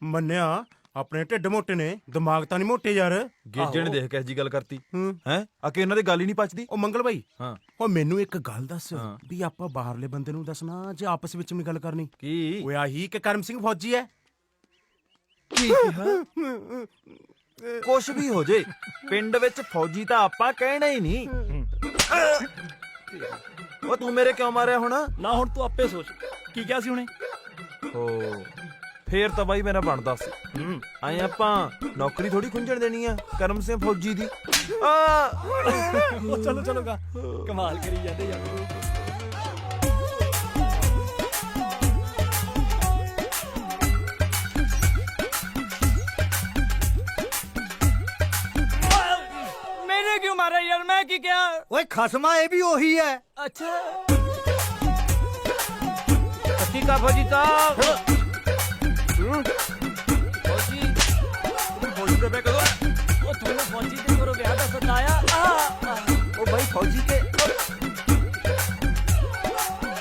ਮੰਨਿਆ ਆਪਣੇ ਢਿੱਡ ਮੋਟੇ ਨੇ, ਦਿਮਾਗ ਤਾਂ ਨਹੀਂ ਮੋਟੇ ਯਾਰ। ਗੇਜੇ ਨੇ ਦੇਖ ਕੇ ਜੀ ਗੱਲ ਕਰਤੀ ਹੈ ਆ ਕਿ ਇਹਨਾਂ ਦੀ ਗੱਲ ਹੀ ਨਹੀਂ ਪਚਦੀ। ਉਹ ਮੰਗਲ ਭਾਈ, ਹਾਂ ਉਹ ਮੈਨੂੰ ਇੱਕ ਗੱਲ ਦੱਸ ਵੀ ਆਪਾਂ ਬਾਹਰਲੇ ਬੰਦੇ ਨੂੰ ਦੱਸਣਾ ਜੇ ਆਪਸ ਵਿੱਚ ਵੀ ਗੱਲ ਕਰਨੀ? ਕੀ? ਓਏ ਆਹੀ ਕਿ ਕਰਮ ਸਿੰਘ ਫੌਜੀ ਹੈ। ਕੀ ਕੁਛ ਵੀ ਹੋ ਜੇ, ਪਿੰਡ ਵਿੱਚ ਫੌਜੀ ਤਾਂ ਆਪਾਂ ਕਹਿਣਾ ਹੀ ਨਹੀਂ। ਉਹ ਤੂੰ ਮੇਰੇ ਕਿਉਂ ਮਾਰਿਆ ਹੁਣ? ਨਾ ਹੁਣ ਤੂੰ ਆਪੇ ਸੋਚ ਕੀ ਕਿਹਾ ਸੀ ਹੁਣੇ। ਓ ਫੇਰ ਤਾਂ ਬਾਈ ਮੇਰਾ ਬਣਦਾ ਸੀ। ਆਏ ਆਪਾਂ ਨੌਕਰੀ ਥੋੜੀ ਖੁੰਝਣ ਦੇਣੀ ਆ ਕਰਮ ਸਿੰਘ ਫੌਜੀ ਦੀ। ਚਲੋ ਚਲੋਗਾ, ਕਮਾਲ ਕਰੀ ਜਾਂਦੇ ਯਾਰ। ਮੈਨੇ ਕਿਉਂ ਮਾਰਿਆ ਯਾਰ, ਮੈਂ ਕੀ ਕਿਹਾ? ਓਏ ਖਸਮਾ, ਇਹ ਵੀ ਉਹੀ ਹੈ। ਅੱਛਾ ਠੀਕ ਆ ਫੌਜੀ ਸਾਹਿਬ। ਫੌਜੀ ਦੇ ਬੇ ਕਦੋਂ? ਉਹ ਤੁਹਾਨੂੰ ਫੌਜੀ ਤੇ ਕਰੋ ਵਿਆਹ ਦਾ ਸੱਦਾ ਆਇਆ। ਉਹ ਬਾਈ ਫੌਜੀ ਕੇ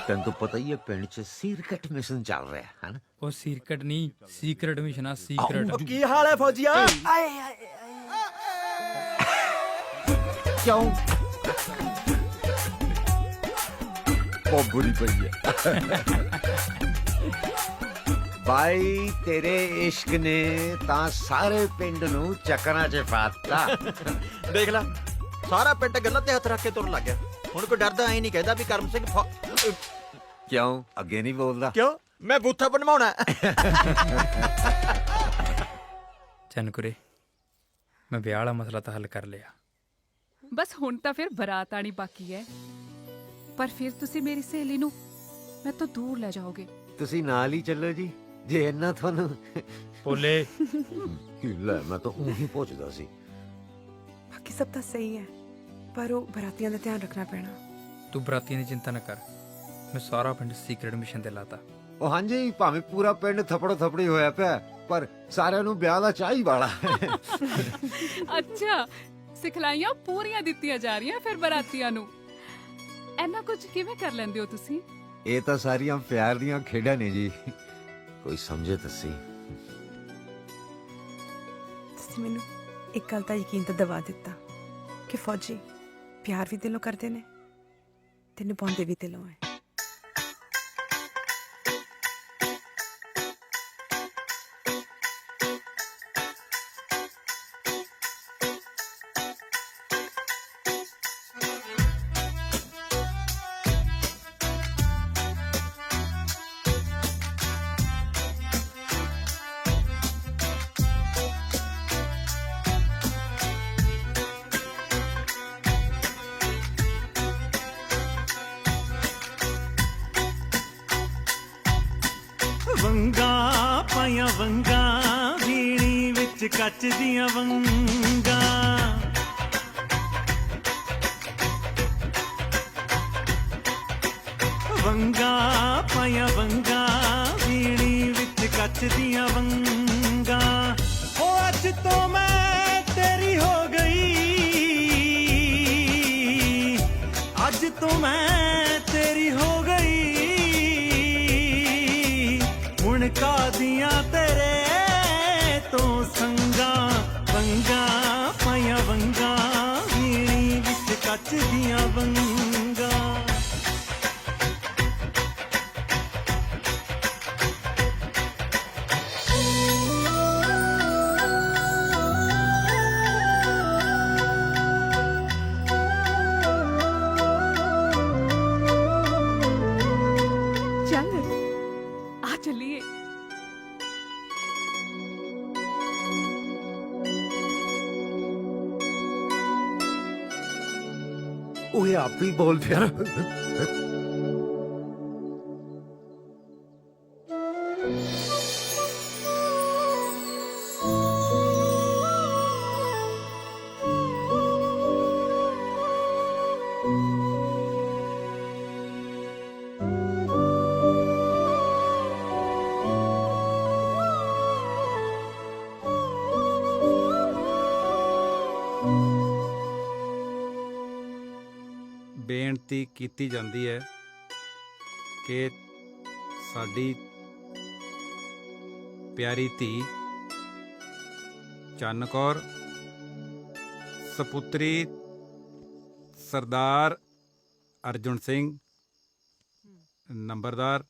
ਤੈਨੂੰ ਤਾਂ ਪਤਾ ਹੀ ਹੈ ਪਿੰਡ 'ਚ ਸੀਕ੍ਰੇਟ ਮਿਸ਼ਨ ਚੱਲ ਰਿਹਾ ਹੈ ਨਾ। ਉਹ ਸੀਕ੍ਰੇਟ ਨਹੀਂ, ਸੀਕ੍ਰੇਟ ਮਿਸ਼ਨ ਆ, ਸੀਕ੍ਰੇਟ। ਕੀ ਹਾਲ ਹੈ ਫੌਜੀਆ? ਕਿਉਂ ਬਹੁਤ ਬੁਰੀ ਪਈ ਹੈ। ਭਾਈ ਤੇਰੇ ਇਸ਼ਕ ਨੇ ਤਾਂ ਸਾਰੇ ਪਿੰਡ ਨੂੰ ਚੱਕਰਾਂ 'ਚ ਪਾਤਾ। ਦੇਖ ਲੈ, ਸਾਰਾ ਪਿੰਡ ਗੱਲਾਂ ਤੇ ਹੱਥ ਰੱਖ ਕੇ ਤੁਰਨ ਲੱਗ ਗਿਆ। ਹੁਣ ਕੋਈ ਡਰਦਾ ਐ ਨਹੀਂ ਕਹਿੰਦਾ ਵੀ ਕਰਮ ਸਿੰਘ ਕਿਉਂ ਅੱਗੇ ਨਹੀਂ ਬੋਲਦਾ? ਕਿਉਂ? ਮੈਂ ਬੂਥਾ ਬਣਵਾਉਣਾ। ਚੰਨਕੁਰੇ, ਮੈਂ ਵਿਆਹ ਵਾਲਾ ਮਸਲਾ ਤਾਂ ਹੱਲ ਕਰ ਲਿਆ। ਬਸ ਹੁਣ ਤਾਂ ਫਿਰ ਬਰਾਤ ਆਣੀ ਬਾਕੀ ਹੈ, ਪਰ ਫਿਰ ਤੁਸੀਂ ਮੇਰੀ ਸਹੇਲੀ ਨੂੰ ਮੈਂ ਤੋਂ ਦੂਰ ਲੈ ਜਾਓਗੇ। ਤੁਸੀਂ ਨਾਲ ਹੀ ਚੱਲੋ ਜੀ, ਜੇ ਇੰਨਾ ਤੁਹਾਨੂੰ। ਬੋਲੇ ਲੈ ਮੈਂ ਤਾਂ ਉਹੀ ਪੁੱਛਦਾ ਸੀ। ਬਾਕੀ ਸਭ ਤਾਂ ਸਹੀ ਹੈ, ਪਰ ਉਹ ਬਰਾਤੀਆਂ ਦਾ ਧਿਆਨ ਰੱਖਣਾ ਪੈਣਾ। ਤੂੰ ਬਰਾਤੀਆਂ ਦੀ ਚਿੰਤਾ ਨਾ ਕਰ, ਮੈਂ ਸਾਰਾ ਪਿੰਡ ਸੀਕ੍ਰੇਟ ਮਿਸ਼ਨ ਤੇ ਲਾਤਾ। ਉਹ ਹਾਂਜੀ, ਭਾਵੇਂ ਪੂਰਾ ਪਿੰਡ ਥਪੜੋ ਥਪੜੀ ਹੋਇਆ ਪਿਆ, ਪਰ ਸਾਰਿਆਂ ਨੂੰ ਵਿਆਹ ਦਾ ਚਾਹ ਹੀ ਵਾਲਾ। ਅੱਛਾ, ਸਿਖਲਾਈਆਂ ਪੂਰੀਆਂ ਦਿੱਤੀਆਂ ਜਾ ਰਹੀਆਂ ਫਿਰ ਬਰਾਤੀਆਂ ਨੂੰ। ਐਨਾ ਕੁਝ ਕਿਵੇਂ ਕਰ ਲੈਂਦੇ ਹੋ ਤੁਸੀਂ? ਇਹ ਤਾਂ ਸਾਰੀਆਂ ਪਿਆਰ ਦੀਆਂ ਖੇਡਾਂ ਨੇ ਜੀ, ਕੋਈ ਸਮਝੇ ਤੁਸੀਂ। ਤੁਸੀਂ ਮੈਨੂੰ ਇੱਕ ਗੱਲ ਦਾ ਯਕੀਨ ਤਾਂ ਦਿਵਾ ਦਿੱਤਾ ਕਿ ਫੌਜੀ ਪਿਆਰ ਵੀ ਦਿਲੋਂ ਕਰਦੇ ਨੇ ਤੇ ਨਿਭਾਉਂਦੇ ਵੀ ਦਿਲੋਂ ਹੈ। ਵੰਗਾਂ ਪਾਈਆਂ ਵੰਗਾਂ, ਵੀਣੀ ਵਿੱਚ ਕੱਚ ਦੀਆਂ ਵੰਗਾਂ। ਵੰਗਾਂ ਪਾਈਆਂ ਵੰਗਾਂ, ਵੀਣੀ ਵਿੱਚ ਕੱਚ ਦੀਆਂ ਵੰਗਾਂ। ਉਹ ਅੱਜ ਤੋਂ ਮੈਂ ਤੇਰੀ ਹੋ ਗਈ, ਅੱਜ तो मैं तेरी हो गई मुनका दिया तेरे तो संगा वंगा पाया वंगा वीणी विच कच दिया वंगा चल आ चलिए। ओए आप भी बोल फिर। ਬੇਨਤੀ ਕੀਤੀ ਜਾਂਦੀ ਹੈ ਕਿ ਸਾਡੀ ਪਿਆਰੀ ਧੀ ਚੰਨ ਕੌਰ ਸਪੁੱਤਰੀ ਸਰਦਾਰ ਅਰਜੁਨ ਸਿੰਘ ਨੰਬਰਦਾਰ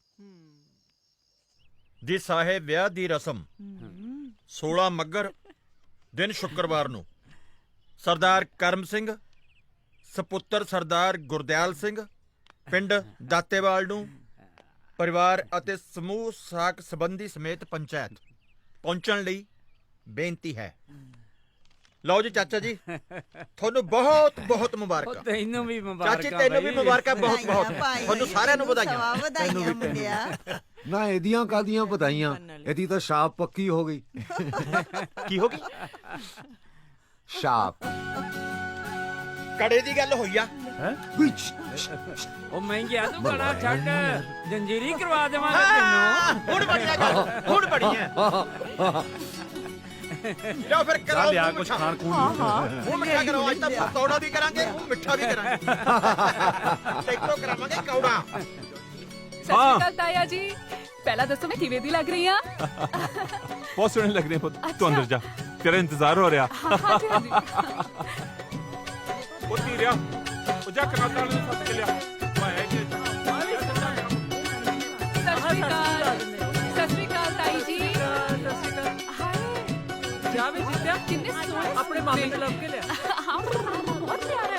ਦੀ ਸਾਹਿਬ ਵਿਆਹ ਦੀ ਰਸਮ 16 ਮੱਘਰ ਦਿਨ ਸ਼ੁੱਕਰਵਾਰ ਨੂੰ ਸਰਦਾਰ ਕਰਮ ਸਿੰਘ ਸਪੁੱਤਰ ਸਰਦਾਰ ਗੁਰਦਿਆਲ ਸਿੰਘ ਪਿੰਡ ਦਾਤੇਵਾਲ ਨੂੰ ਪਰਿਵਾਰ ਅਤੇ ਸਮੂਹ ਸਾਕ ਸੰਬੰਧੀ ਸਮੇਤ ਪੰਚਾਇਤ ਪਹੁੰਚਣ ਲਈ ਬੇਨਤੀ ਹੈ। ਲਓ ਜੀ ਚਾਚਾ ਜੀ ਤੁਹਾਨੂੰ ਬਹੁਤ ਬਹੁਤ ਮੁਬਾਰਕਾਂ। ਤੈਨੂੰ ਵੀ ਮੁਬਾਰਕਾਂ ਚਾਚੀ ਤੈਨੂੰ ਵੀ ਮੁਬਾਰਕਾਂ ਬਹੁਤ ਬਹੁਤ ਭਾਈ, ਤੁਹਾਨੂੰ ਸਾਰਿਆਂ ਨੂੰ ਵਧਾਈਆਂ। ਵਧਾਈਆਂ ਮੁੰਡਿਆ। ਨਾ ਇਹਦੀਆਂ ਕਾਦੀਆਂ ਵਧਾਈਆਂ, ਇਹਦੀ ਤਾਂ ਛਾਪ ਪੱਕੀ ਹੋ ਗਈ। ਕੀ ਹੋ ਗਈ? ਛਾਪ ਕੜੇ ਦੀ ਗੱਲ ਹੋਈ ਆ। ਉਹ ਮਹਿੰਗਿਆ ਤੂੰ ਬੜਾ ਛੱਡ ਜੰਜੀਰੀ ਕਰਵਾ ਦੇਵਾਂਗੇ ਤੈਨੂੰ। ਹੁਣ ਬੜੀਆਂ ਗੱਲ ਹੁਣ ਬੜੀਆਂ ਲਿਓ ਫਿਰ ਕਰਾਓ ਲਿਆ ਕੁਛ ਖਾਣ ਖੂਨ ਨੂੰ। ਹੁਣ ਮਿੱਠਾ ਕਰੋ। ਅੱਜ ਤਾਂ ਪਕੌੜਾ ਵੀ ਕਰਾਂਗੇ ਹੁਣ ਮਿੱਠਾ ਵੀ ਕਰਾਂਗੇ। ਟੈਕਟੋ ਕਰਾਵਾਂਗੇ ਕੌੜਾ। ਸਤਿ ਸ਼੍ਰੀ ਅਕਾਲ ਤਾਇਆ ਜੀ। ਪਹਿਲਾਂ ਦੱਸੋ ਮੈਂ ਕਿਵੇਂ ਦੀ ਲੱਗ ਰਹੀ ਹਾਂ? बहुत सोहने लग रहे हैं पुत्त। तू अंदर जा, तेरा इंतजार हो रहा। हाँ जी हाँ जी। ਉਹ ਧੀਰਿਆ ਉਹ ਜਾ ਕਨਾਤਾਂ ਨੂੰ ਸੱਦ ਕੇ ਲਿਆ। ਮੈਂ ਇਹ ਸਤਿ ਸ਼੍ਰੀ ਅਕਾਲ। ਸਤਿ ਸ਼੍ਰੀ ਅਕਾਲ ਤਾਈ ਜੀ। ਹਾਏ ਜਾ ਵੇ ਜਿੱਤਿਆ ਕਿੰਨੇ ਸੋਹਣੇ ਆਪਣੇ ਮਾਮੇ ਨੂੰ ਲੱਭ ਕੇ ਲਿਆ। ਹਾਂ ਬਹੁਤ ਪਿਆਰਾ ਹੈ।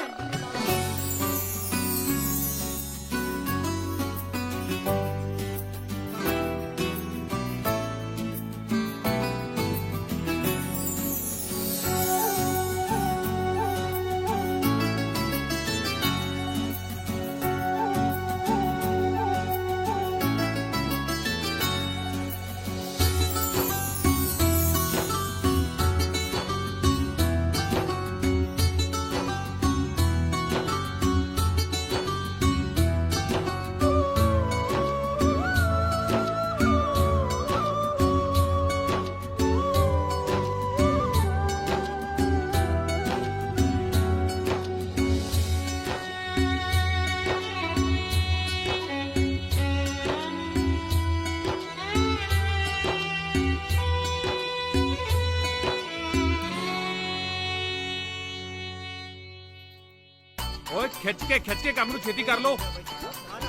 ਓਏ ਖਿੱਚ ਕੇ ਕੰਮ ਨੂੰ ਛੇਤੀ ਕਰ ਲੋ।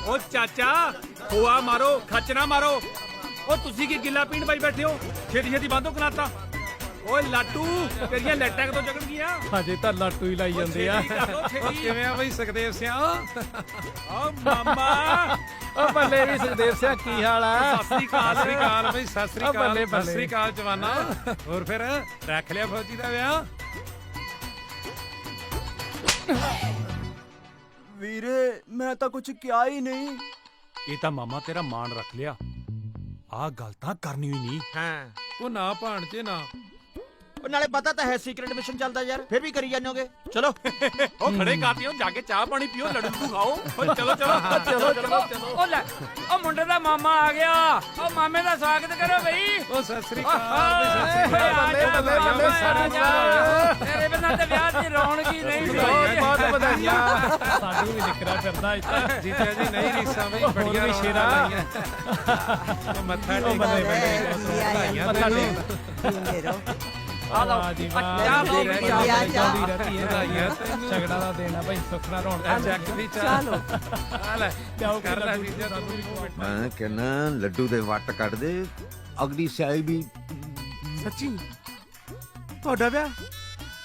ਓ ਚਾਚਾ ਖੋਆ ਮਾਰੋ, ਖੱਚ ਨਾ ਮਾਰੋ। ਓ ਤੁਸੀਂ ਕੀ ਗਿੱਲਾ ਪੀਣ ਬਾਈ ਬੈਠੇ ਹੋ? ਛੇਤੀ ਛੇਤੀ ਬੰਦੋ ਕਨਾਤਾ। ਓਏ ਲਾਟੂ ਤੇਰੀਆਂ ਲੈਟਾਂ ਕਦੋਂ ਜਗਣ ਗਈਆਂ? ਹਜੇ ਤਾਂ ਲਾਟੂ ਹੀ ਲਾਈ ਜਾਂਦੇ ਆ। ਉਹ ਕਿਵੇਂ ਆ ਬਈ ਸੁਖਦੇਵ ਸਿਆ? ਓ ਮਾਮਾ ਓ ਬੱਲੇ ਵੀ ਸੁਖਦੇਵ ਸਿਆ ਕੀ ਹਾਲ ਆ? ਸਤਿ ਸ੍ਰੀ ਅਕਾਲ ਬਈ ਸਤਿ ਸ੍ਰੀ ਬੱਲੇ, ਅਕਾਲ। ਬੱਲੇ। ਸਤਿ ਸ੍ਰੀ ਅਕਾਲ ਜਵਾਨਾ। ਹੋਰ ਫਿਰ ਰੱਖ ਲਿਆ ਫੌਜੀ ਦਾ ਵਿਆਹ? ਵੀਰੇ ਮੈਂ ਤਾਂ ਕੁਝ ਕਿਹਾ ਹੀ ਨਹੀਂ। ਇਹ ਤਾਂ ਮਾਮਾ ਤੇਰਾ ਮਾਣ ਰੱਖ ਲਿਆ। ਆਹ ਗੱਲ ਤਾਂ ਕਰਨੀ ਹੀ ਨਹੀਂ। ਹਾਂ ਉਹ ਨਾ ਭਾਣਜੇ ਨਾ। ਉਹ ਨਾਲੇ ਪਤਾ ਤਾਂ ਹੈ ਸੀਕ੍ਰੀਟ ਮਿਸ਼ਨ ਚੱਲਦਾ ਯਾਰ, ਫਿਰ ਵੀ ਕਰੀ ਜਾਂਦੇ ਹੋਗੇ। ਚਲੋ ਉਹ ਖੜੇ ਕਾਤੀਓ ਜਾ ਕੇ ਚਾਹ ਪਾਣੀ ਪੀਓ, ਲੱਡੂ ਖਾਓ। ਓ ਚਲੋ ਚਲੋ ਚਲੋ। ਉਹ ਲੈ ਉਹ ਮੁੰਡੇ ਦਾ ਮਾਮਾ ਆ ਗਿਆ। ਉਹ ਮਾਮੇ ਦਾ ਸਵਾਗਤ ਕਰੋ ਬਈ। ਉਹ ਸਤਿ ਸ੍ਰੀ ਅਕਾਲ। ਸਤਿ ਸ੍ਰੀ ਅਕਾਲ। ਬੱਲੇ ਬੱਲੇ ਬੱਲੇ। ਤੇਰੇ ਬਿਨਾਂ ਤੇ ਵਿਆਹ ਦੀ ਰੌਣਕ ਹੀ ਨਹੀਂ ਬਹੁਤ ਵਧਾਈਆਂ ਸਾਨੂੰ ਵੀ ਨਿਕਰਾ ਫਿਰਦਾ ਇੱਥੇ ਜੀਜਾ ਜੀ ਨਹੀਂ ਰੀਸਾਂ ਬਈ ਬੜੀਆਂ ਸ਼ੇਰਾਂ ਲਾਈਆਂ ਮੱਥਾ ਟੇਕ ਵਧਾਈਆਂ ਮੱਥਾ ਟੇਕ ਆ ਲਓ ਜੀ ਚਾਹ ਲਓ ਝਗੜਾ ਦਾ ਦੇਣਾ ਭਾਈ ਸੁਖਣਾ ਰੌਣਕ ਚੱਕ ਵੀ ਚਲੋ ਆ ਲੈ ਕਰ ਲੈ ਜੀਜਾ ਤੂੰ ਵੀ ਮੈਂ ਕਹਿੰਦਾ ਲੱਡੂ ਦੇ ਵੱਟ ਕੱਢ ਦੇ ਅਗਲੀ ਸਿਆਹੀ ਵੀ ਸੱਚੀ ਤੁਹਾਡਾ ਵਿਆਹ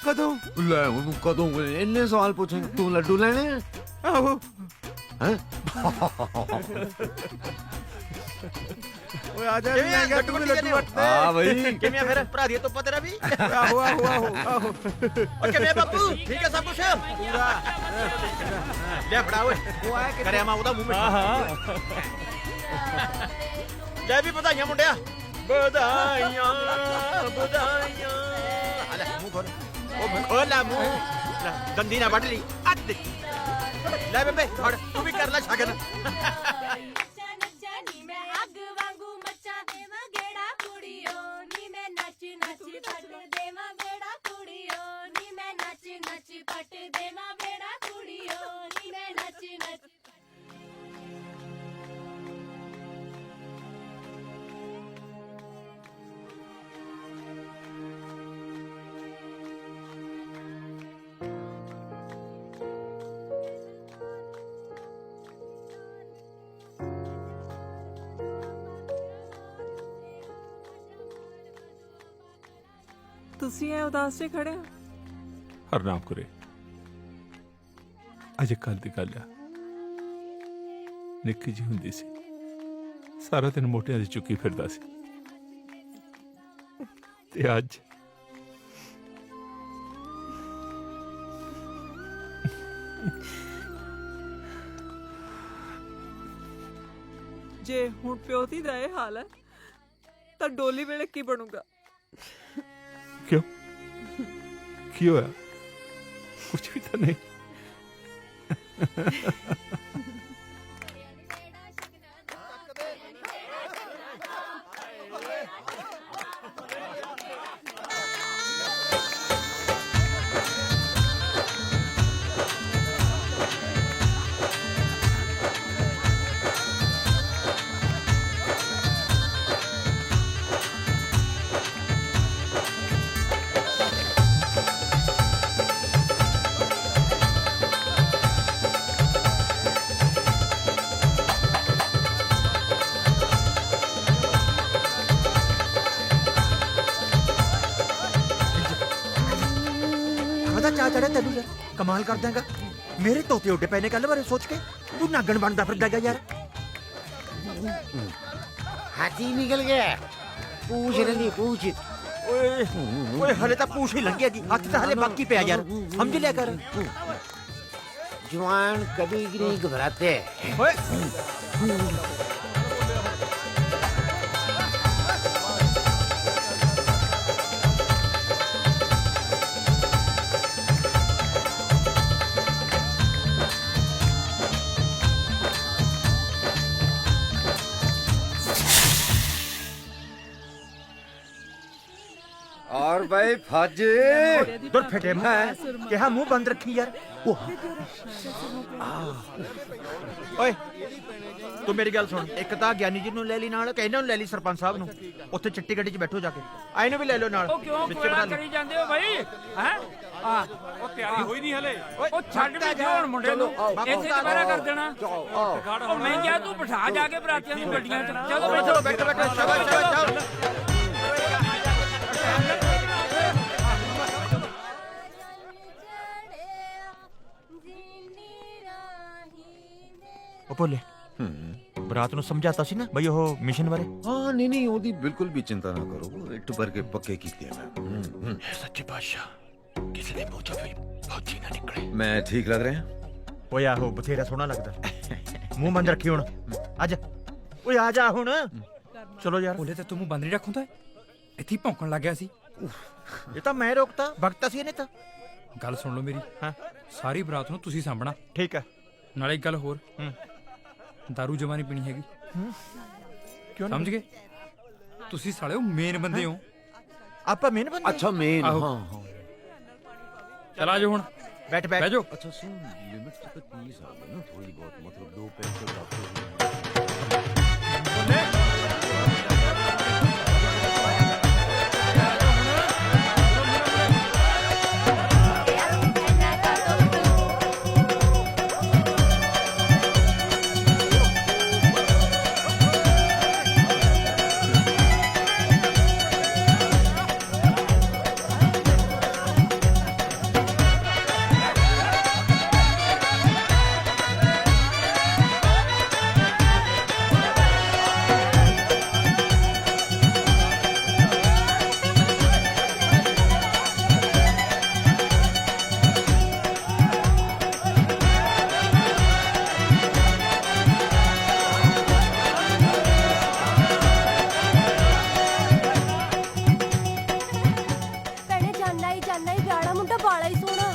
ਕਦੋਂ? ਲੈ ਉਹਨੂੰ ਕਦੋਂ ਇੰਨੇ ਸਵਾਲ ਪੁੱਛੇਂਗਾ ਤੂੰ ਲੱਡੂ ਲੈਣੇ ਆ ਆਹੋ ਹੈ ਓਏ ਆ ਜਾ ਲੱਡੂ ਲੱਡੂ ਵੱਟਦੇ ਆ ਬਈ ਕਿਵੇਂ ਫਿਰ ਭਰਾ ਦੀ ਧੁੱਪਾ ਤੇਰਾ ਵੀ ਆਹੋ ਓ ਕਿਵੇਂ ਬਾਪੂ ਠੀਕ ਹੈ ਸਭ ਕੁਛ ਪੂਰਾ ਲੈ ਫੜਾ ਓਏ ਕਰਿਆ ਮਾ ਉਹਦਾ ਮੂੰਹ ਮਿੱਠਾ ਲੈ ਵੀ ਵਧਾਈਆਂ ਮੁੰਡਿਆ ਵਧਾਈਆਂ ਵਧਾਈਆਂ ਆ ਲੈ ਮੂੰਹ ਖੋਲ ਉਹ ਖੋਲਾ ਮੂੰਹ ਲੈ ਦੰਦੀ ਨਾ ਵੱਢ ਲਈ ਅੱਧ ਲੈ ਬੇਬੇ ਫੜ ਤੂੰ ਵੀ ਕਰ ਲੈ ਸ਼ਗਨ ਤੁਸੀਂ ਇਹ ਉਦਾਸ ਜੇ ਖੜੇ ਹੋ ਹਰਨਾਮ ਕੁਰੇ ਅਜੇ ਕੱਲ ਦੀ ਗੱਲ ਆ ਨਿੱਕੀ ਜੀ ਹੁੰਦੀ ਸੀ ਸਾਰਾ ਦਿਨ ਮੋਟਿਆਂ ਦੀ ਚੁੱਕੀ ਫਿਰਦਾ ਸੀ ਤੇ ਅੱਜ ਜੇ ਹੁਣ ਪਿਓਤੀ ਦਾ ਇਹ ਹਾਲ ਹੈ ਤਾਂ ਡੋਲੀ ਵੇਲੇ ਕੀ ਬਣੂਗਾ? क्यों क्यों है कुछ भी तो नहीं ਚਾਹ ਚੜਿਆ ਤੈਨੂੰ ਯਾਰ ਕਮਾਲ ਕਰ ਦਾਂਗਾ ਮੇਰੇ ਤੋਤੇ ਉੱਡੇ ਪਏ ਨੇ ਕੱਲ ਬਾਰੇ ਸੋਚ ਕੇ ਤੂੰ ਨਾਗਣ ਬਣਦਾ ਫਿਰਦਾਗਾ ਯਾਰ ਹਾਥੀ ਨਿਕਲ ਗਿਆ ਪੂਛ ਰੰਦੀ ਪੂਛ ਓਏ ਹਲੇ ਤਾਂ ਪੂਛ ਹੀ ਲੰਘਿਆ ਜੀ ਹੱਥ ਤਾਂ ਹਲੇ ਬਾਕੀ ਪਿਆ ਯਾਰ ਸਮਝ ਲਿਆ ਕਰ ਜਵਾਨ ਕभी नहीं घबराते ਓਏ और भाई फज ਦੁਰ ਫਟੇ ਮੈਂ ਕਿਹਾ ਮੂੰਹ ਬੰਦ ਰੱਖੀ ਯਾਰ ਓਏ ਤੂੰ ਮੇਰੀ ਗੱਲ ਸੁਣ ਇੱਕ ਤਾਂ ਗਿਆਨੀ ਜੀ ਨੂੰ ਲੈ ਲਈ ਨਾਲ ਕਹਿੰਦਾ ਨੂੰ ਲੈ ਲਈ ਸਰਪੰਚ ਸਾਹਿਬ ਨੂੰ ਉੱਥੇ ਚਿੱਟੀ ਗੱਡੀ 'ਚ ਬੈਠੋ ਜਾ ਕੇ ਆਏ ਨੂੰ ਵੀ ਲੈ ਲਓ ਨਾਲ ਉਹ ਕਿਉਂ ਵਿੱਚ ਕੋਲਾ ਬਿਠਾ ਕਰੀ ਜਾਂਦੇ ਹੋ ਭਾਈ ਹੈ ਆ ਉਹ ਤਿਆਰੀ ਹੋਈ ਨਹੀਂ ਹਲੇ ਉਹ ਛੱਡ ਵੀ ਦਿਓ ਹੁਣ ਮੁੰਡੇ ਨੂੰ ਇੱਥੇ ਦੁਬਾਰਾ ਕਰ ਦੇਣਾ ਉਹ ਮੈਂ ਕਿਹਾ ਤੂੰ ਬਿਠਾ ਜਾ ਕੇ ਬਰਾਤੀਆਂ ਨੂੰ ਗੱਡੀਆਂ 'ਚ ਚਲੋ ਬੈਠੋ ਬੈਠੋ ਬੈਠੋ ਸ਼ਾਬਾਸ਼ ਸ਼ਾਬਾਸ਼ ਉਹ ਭੋਲੇ ਬਰਾਤ ਨੂੰ ਸਮਝਾਤਾ ਸੀ ਨਾ ਬਈ ਉਹ ਮਿਸ਼ਨ ਬਾਰੇ ਹਾਂ ਨਹੀਂ ਉਹਦੀ ਬਿਲਕੁਲ ਵੀ ਚਿੰਤਾ ਨਾ ਕਰੋ ਇੱਟ ਭਰ ਕੇ ਪੱਕੇ ਕੀਤੇ ਮੈਂ ਸੱਚੇ ਬਾਦਸ਼ਾਹ ਕਿਸੇ ਦੇ ਮੂੰਹ ਚੋਂ ਵੀ ਫੌਜੀ ਨਾ ਨਿਕਲੇ ਮੈਂ ਠੀਕ ਲੱਗ ਰਿਹਾ ਓਏ ਆਹੋ ਬਥੇਰਾ ਸੋਹਣਾ ਲੱਗਦਾ ਮੂੰਹ ਬੰਦ ਰੱਖੀ ਹੁਣ ਅੱਜ ਓਏ ਆ ਜਾ ਹੁਣ ਚਲੋ ਯਾਰ ਬੋਲੇ ਤੇ ਤੂੰ ਮੂੰਹ ਬੰਦ ਨਹੀਂ ਰੱਖੂੰਦਾ ਇੱਥੇ ਹੀ ਭੌਂਕਣ ਲੱਗ ਗਿਆ ਸੀ ਇਹ ਤਾਂ ਮੈਂ ਰੋਕਤਾ ਵਕਤ ਸੀ ਇਹਨੇ ਤਾਂ ਗੱਲ ਸੁਣ ਲਓ ਮੇਰੀ ਹਾਂ ਸਾਰੀ ਬਰਾਤ ਨੂੰ ਤੁਸੀਂ ਸਾਂਭਣਾ ਠੀਕ ਹੈ ਨਾਲੇ ਇੱਕ ਗੱਲ ਹੋਰ ਦਾਰੂ ਜਮਾ ਨਹੀਂ ਪੀਣੀ ਹੈਗੀ ਕਿਉਂ ਸਮਝ ਗਏ ਤੁਸੀਂ ਸਾਲਿਓ ਮੇਨ ਬੰਦੇ ਹੋ ਆਪਾਂ ਮੇਨ ਬੰਦੇ ਅੱਛਾ ਮੇਨ ਆਹੋ। ਹਾਂ चल आ जाओ हुण बैठ बह जाओ। अच्छा सुन लिमिट से 30 आ गए ना थोड़ी बहुत मतलब 2 पैसे काफी ਭੈਣੇ ਜਾਨਾ ਹੀ ਵਿਆਹਲਾ ਮੁੰਡਾ ਬਾਲਾ ਹੀ ਸੋਹਣਾ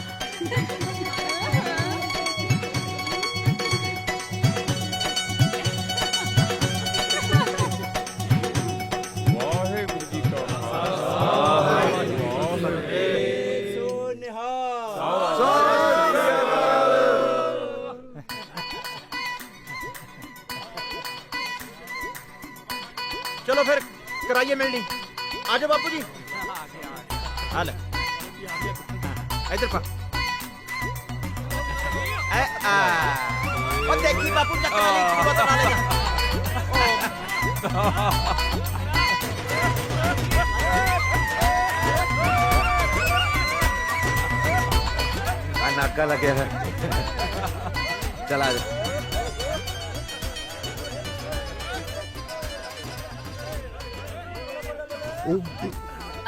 ਵਾਹਿਗੁਰੂ ਜੀ ਕਾ ਖਾਲਸਾ चलो फिर कराइए मिलनी आ जाओ बापू जी हाल इधर पा ओ देखी बापू चक्कर वाली की बात बना लेगा नाका लगे है चला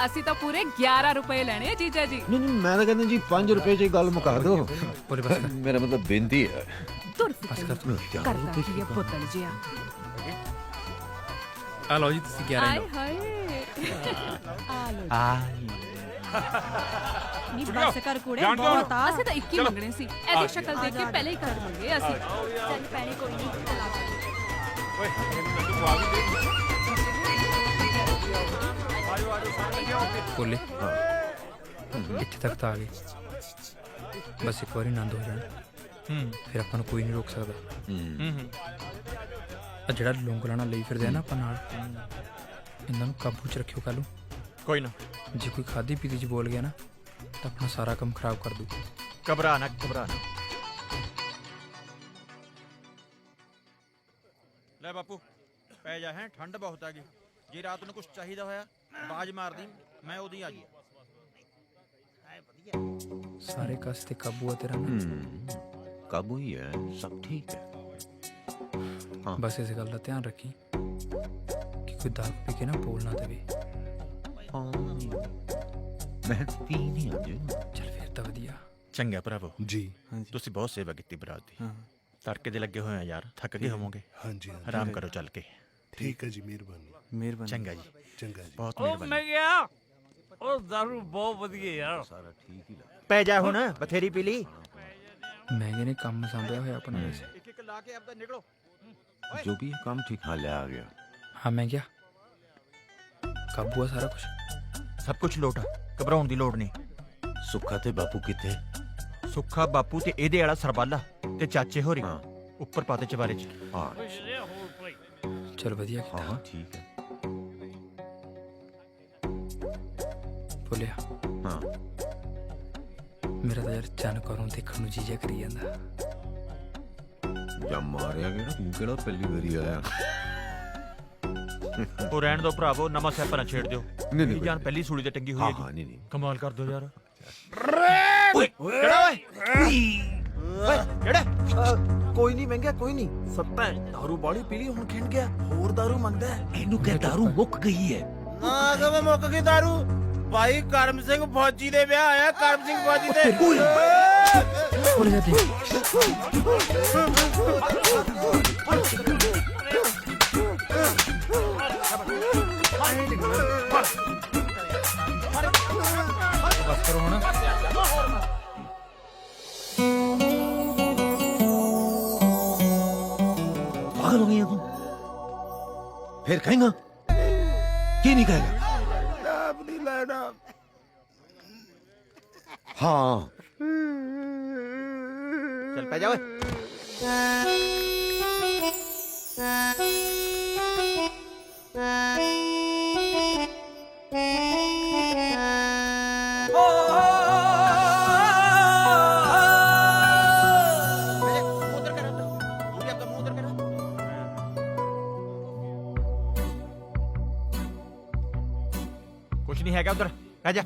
ਅਸੀਂ ਤਾਂ ਪੂਰੇ 11 ਰੁਪਏ ਲੈਣੇ ਆ ਜੀਜਾ ਜੀ। नहीं मैं तो कहता जी 5 रुपए च गल मुका दो मेरा मतलब बेनती है ਤੁਰ ਕਰਦਾ ਕੀ ਇਹ ਪੁੱਤਲ ਜਿਆ। ਆ ਲਓ ਜੀ ਤੁਸੀਂ 11 ਆਏ ਲਓ। ਹਾਏ ਆ ਲਓ ਨੀ ਬਸ ਕਰ ਕੁੜੇ ਜਾਣ ਦਿਓ। ਬਹੁਤ ਆ ਅਸੀਂ ਤਾਂ 21 ਮੰਗਣੇ ਸੀ ਇਹਦੀ ਸ਼ਕਲ ਦੇਖ ਕੇ ਪਹਿਲੇ ਹੀ ਕਰ ਮੰਗੇ ਅਸੀਂ। ਚੱਲ ਭੈਣੇ ਕੋਈ ਨਹੀਂ ਚਲਾ ਬੋਲੇ ਇੱਥੇ ਤੱਕ ਤਾਂ ਆ ਗਏ ਬਸ ਇੱਕ ਵਾਰੀ ਆਨੰਦ ਹੋ ਜਾਣਾ ਫਿਰ ਆਪਾਂ ਨੂੰ ਕੋਈ ਨਹੀਂ ਰੋਕ ਸਕਦਾ। ਆ ਜਿਹੜਾ ਲੌਂਗ ਲਾਣਾ ਲਈ ਫਿਰਦੇ ਆ ਨਾ ਆਪਾਂ ਨਾਲ ਇਹਨਾਂ ਨੂੰ ਕਾਬੂ 'ਚ ਰੱਖਿਓ ਕੱਲ੍ਹ ਨੂੰ। कोई ना ਜੇ ਕੋਈ ਖਾਦੀ ਪੀਤੀ 'ਚ ਬੋਲ ਗਿਆ ਨਾ ਤਾਂ ਆਪਣਾ ਸਾਰਾ ਕੰਮ ਖਰਾਬ ਕਰ ਦੂ। घबरा ना ले बापू पै जा है ठंड बहुत आ गई जे रात ਨੂੰ ਕੁਝ ਚਾਹੀਦਾ ਹੋਇਆ ਬਾਜ ਮਾਰਦੀ ਮੈਂ ਉਹਦੀ ਆ ਜੀ ਸਾਰੇ ਕਸ ਤੇ ਕਾਬੂ ਆ ਤੇਰਾ ਨਾ। काबू ही है सब ठीक है ਬਸ ਇਸ ਗੱਲ ਦਾ ਧਿਆਨ ਰੱਖੀ ਕਿ ਕੋਈ ਦਾਰੂ ਪੀ ਕੇ ਨਾ ਬੋਲ ਨਾ ਦੇਵੇ। ਮੈਂ ਪੀ ਨਹੀਂ ਅੱਜ ਚੱਲ ਫਿਰ ਤਾਂ ਵਧੀਆ। ਚੰਗਾ ਭਰਾਵੋ ਜੀ ਤੁਸੀਂ ਬਹੁਤ ਸੇਵਾ ਕੀਤੀ ਬਰਾਤ ਦੀ ਤੜਕੇ ਦੇ ਲੱਗੇ ਹੋਏ ਆ ਯਾਰ ਥੱਕ ਗਏ ਹੋਵੋਗੇ ਹਾਂਜੀ ਆਰਾਮ ਕਰੋ ਚੱਲ ਕੇ ਠੀਕ ਹੈ ਜੀ ਮਿਹਰਬਾਨੀ ਚੰਗਾ ਜੀ ਚੰਗਾ ਜੀ ਬਹੁਤ ਉਹ ਮਿਹਰਬਾਨੀ ਮੈਂ ਗਿਆ ਉਹ ਦਾਰੂ ਬਹੁਤ ਵਧੀਆ ਯਾਰ ਸਾਰਾ ਠੀਕ ਹੀ ਪੈ ਜਾ ਹੁਣ ਬਥੇਰੀ ਪੀ ਲਈ ਮਹਿੰਗੇ ਨੇ ਕੰਮ ਸੰਭਿਆ ਹੋਇਆ ਆਪਣਾ ਵੈਸੇ। ਇੱਕ ਇੱਕ ਲਾ ਕੇ ਆਪਦਾ ਨਿਕਲੋ जो भी है काम ठीक हाल आ गया ਹਾਂ ਮੈਂ ਗਿਆ ਕਾਬੂ ਆ ਸਾਰਾ ਕੁਝ। ਸਭ ਕੁਝ ਲੋਟ ਆ ਘਬਰਾਉਣ ਦੀ ਲੋੜ ਨਹੀਂ। ਸੁੱਖਾ ਤੇ ਬਾਪੂ ਕਿੱਥੇ ਸੁੱਖਾ ਬਾਪੂ ਤੇ ਇਹਦੇ ਵਾਲਾ ਸਰਬਾਲਾ ਤੇ ਚਾਚੇ ਹੋਰੀ ਉੱਪਰ ਪਾਤੇ ਚਵਾਰੇ ਚ ਹਾਂ ਚਲ ਵਧੀਆ ਕੀਤਾ। ਹਾਂ ਠੀਕ ਹੈ ਬੋਲਿਆ ਹਾਂ ਮੇਰਾ ਤਾਂ ਯਾਰ ਚੰਨ ਕਰੋਂ ਦੇਖਣ ਨੂੰ ਜੀਜਾ ਕਰੀ ਜਾਂਦਾ। ਜਾਂ ਮਾਰਿਆ ਗਿਆ ਤੂੰ ਕਿਹੜਾ ਪਹਿਲੀ ਵਾਰੀ ਆਇਆ ਉਹ ਰਹਿਣ ਦੋ ਭਰਾਵੋ ਨਵਾਂ ਸਿਆਪਾ ਨਾ ਛੇੜ ਦਿਓ। ਨਹੀਂ, ਮੇਰੀ ਜਾਨ ਪਹਿਲੀ ਸੂਲੀ ਤੇ ਟੰਗੀ ਹੋਈ ਹੈ ਹਾਂ ਜੀ ਨਹੀਂ ਕਮਾਲ ਕਰ ਦਿਓ ਯਾਰ। ਓਏ ਕਿਹੜਾ ਓਏ ਕਿਹੜਾ ਕੋਈ ਨਹੀਂ ਮਹਿੰਗਾ ਕੋਈ ਨਹੀਂ ਸੱਤਾ ਦਾਰੂ ਬਾੜੀ ਪੀ ਲਈ ਹੁਣ ਖਿੰਡ ਗਿਆ ਹੋਰ ਦਾਰੂ ਮੰਗਦਾ ਇਹਨੂੰ ਕਹਿ ਦਾਰੂ ਮੁੱਕ ਗਈ ਹੈ। ਨਾ ਕਵੇ ਮੁੱਕ ਗਈ ਦਾਰੂ ਭਾਈ ਕਰਮ ਸਿੰਘ ਫੌਜੀ ਦੇ ਵਿਆਹ ਆਇਆ ਕਰਮ ਸਿੰਘ ਫੌਜੀ ਦੇ ਭੁੱਲ ਜਾ ਦੇ ਬਸ ਕਰੋ ਹੁਣ। पागल हो गया तू फिर कहेगा की नहीं कहेगा हाँ ਚੱਲ ਪੈ ਜਾ ਓਏ। ਕੁਛ ਨਹੀਂ ਹੈਗਾ ਉਧਰ, ਰਹਿ ਜਾ।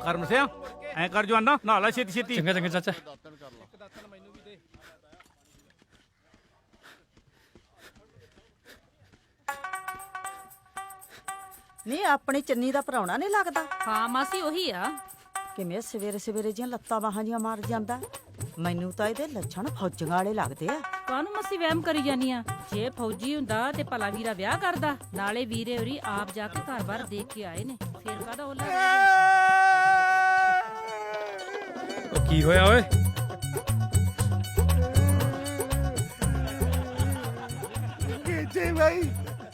ਕਰਮ ਸਿਆ ਐ ਕਰ ਜਵਾਨਾ ਨਹਾ ਲੈ ਛੇਤੀ ਛੇਤੀ। ਚੰਗਾ ਚੰਗਾ ਚਾਚਾ। ਨਹੀਂ ਆਪਣੀ ਚੰਨੀ ਦਾ ਭਰਾਉਣਾ ਨਹੀਂ ਲੱਗਦਾ? ਹਾਂ ਮਾਸੀ ਉਹੀ ਆ। ਕਿਵੇਂ ਸਵੇਰੇ ਸਵੇਰੇ ਜੀਆਂ ਲੱਤਾਂ ਬਾਹਾਂ ਜੀਆਂ ਮਾਰ ਜਾਂਦਾ? ਮੈਨੂੰ ਤਾਂ ਇਹਦੇ ਲੱਛਣ ਫੌਜੀਆਂ ਵਾਲੇ ਲੱਗਦੇ ਆ। ਕਾਹਨੂੰ ਮਾਸੀ ਵਹਿਮ ਕਰੀ ਜਾਨੀ ਆ? ਜੇ ਫੌਜੀ ਹੁੰਦਾ ਤੇ ਭਲਾ ਵੀਰਾ ਵਿਆਹ ਕਰਦਾ। ਨਾਲੇ ਵੀਰੇ ਹੋਰੀ ਆਪ ਜਾ ਕੇ ਘਰ-ਬਾਰ ਦੇਖ ਕੇ ਆਏ ਨੇ, ਫੇਰ ਕਾਹਦਾ ਉਹਲਾ। ਉਹ ਕੀ ਹੋਇਆ ਓਏ? ਜੀ ਭਾਈ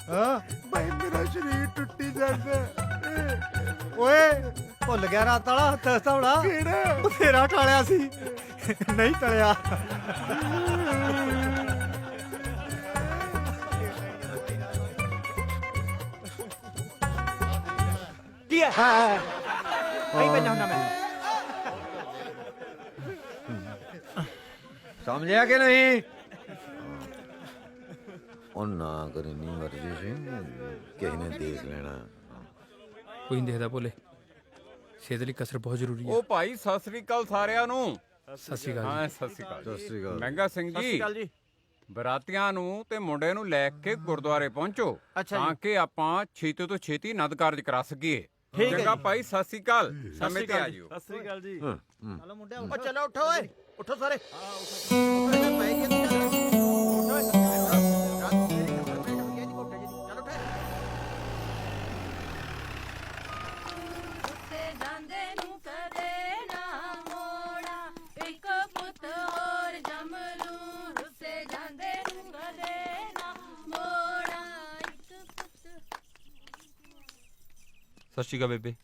ਹਾਂ ਭਾਈ ਮੇਰਾ ਸਰੀਰ ਟੁੱਟੀ ਜਾਂਦਾ। ਓਏ ਭੁੱਲ ਗਿਆ ਰਾਤ ਵਾਲਾ ਹੱਥ ਹਸਤਾਉਣਾ। ਕਿਹੜਾ? ਬਥੇਰਾ ਟਾਲਿਆ ਸੀ, ਨਹੀਂ ਟਲਿਆ। ਕੀ ਹੈ? ਨਹੀਂ ਪੈਣਾ ਹੁੰਦਾ ਮੈਂ। ਸਮਝਿਆ ਕਿ ਨਹੀਂ? ਉਹ ਨਾ ਕਰੀ ਨਹੀਂ ਮਰਜੀ ਸੀ, ਕਿਸੇ ਨੇ ਦੇਖ ਲੈਣਾ। ਕੋਈ ਨਹੀਂ ਦੇਖਦਾ ਭੋਲੇ, ਸਿਹਤ ਲਈ ਕਸਰ ਬਹੁਤ ਜ਼ਰੂਰੀ ਹੈ। ਉਹ ਭਾਈ ਸਤਿ ਸ੍ਰੀ ਅਕਾਲ ਸਾਰਿਆਂ ਨੂੰ। ਸਤਿ ਸ੍ਰੀ ਅਕਾਲ। ਹਾਂ ਸਤਿ ਸ੍ਰੀ ਅਕਾਲ। ਸਤਿ ਸ੍ਰੀ ਅਕਾਲ। ਮਹਿੰਗਾ ਸਿੰਘ ਸਤਿ ਸ਼੍ਰੀ ਅਕਾਲ ਜੀ। ਬਰਾਤੀਆਂ ਨੂੰ ਤੇ ਮੁੰਡੇ ਨੂੰ ਲੈ ਕੇ ਗੁਰਦੁਆਰੇ ਪਹੁੰਚੋ ਤਾਂ ਕਿ ਆਪਾਂ ਛੇਤੀ ਤੋਂ ਛੇਤੀ ਨਦ ਕਾਰਜ ਕਰਾ ਸਕੀਏ। ਠੀਕ ਹੈ ਚੰਗਾ ਜੀ। ਭਾਈ ਸਤਿ ਸ੍ਰੀ ਅਕਾਲ। ਸਮੇਂ ਤੇ ਆ ਜਿਓ। ਸਤਿ ਸ੍ਰੀ ਅਕਾਲ ਜੀ। ਚਲੋ ਮੁੰਡਿਆ ਉਹ ਚਲੋ ਉੱਠੋ ਓਏ, ਉੱਠੋ ਸਾਰੇ। ਜਾਂਦੇ ਨੂੰ ਕਦੇ ਨਾ ਮੋੜਾ, ਇੱਕ ਪੁੱਤ ਹੋਰ ਜੰਮ ਲੂੰ। ਰੁੱਸੇ ਜਾਂਦੇ ਨੂੰ ਕਦੇ ਨਾ ਮੋੜਾ, ਇੱਕ ਪੁੱਤ। ਸਤਿ ਸ਼੍ਰੀ ਅਕਾਲ ਬੇਬੇ।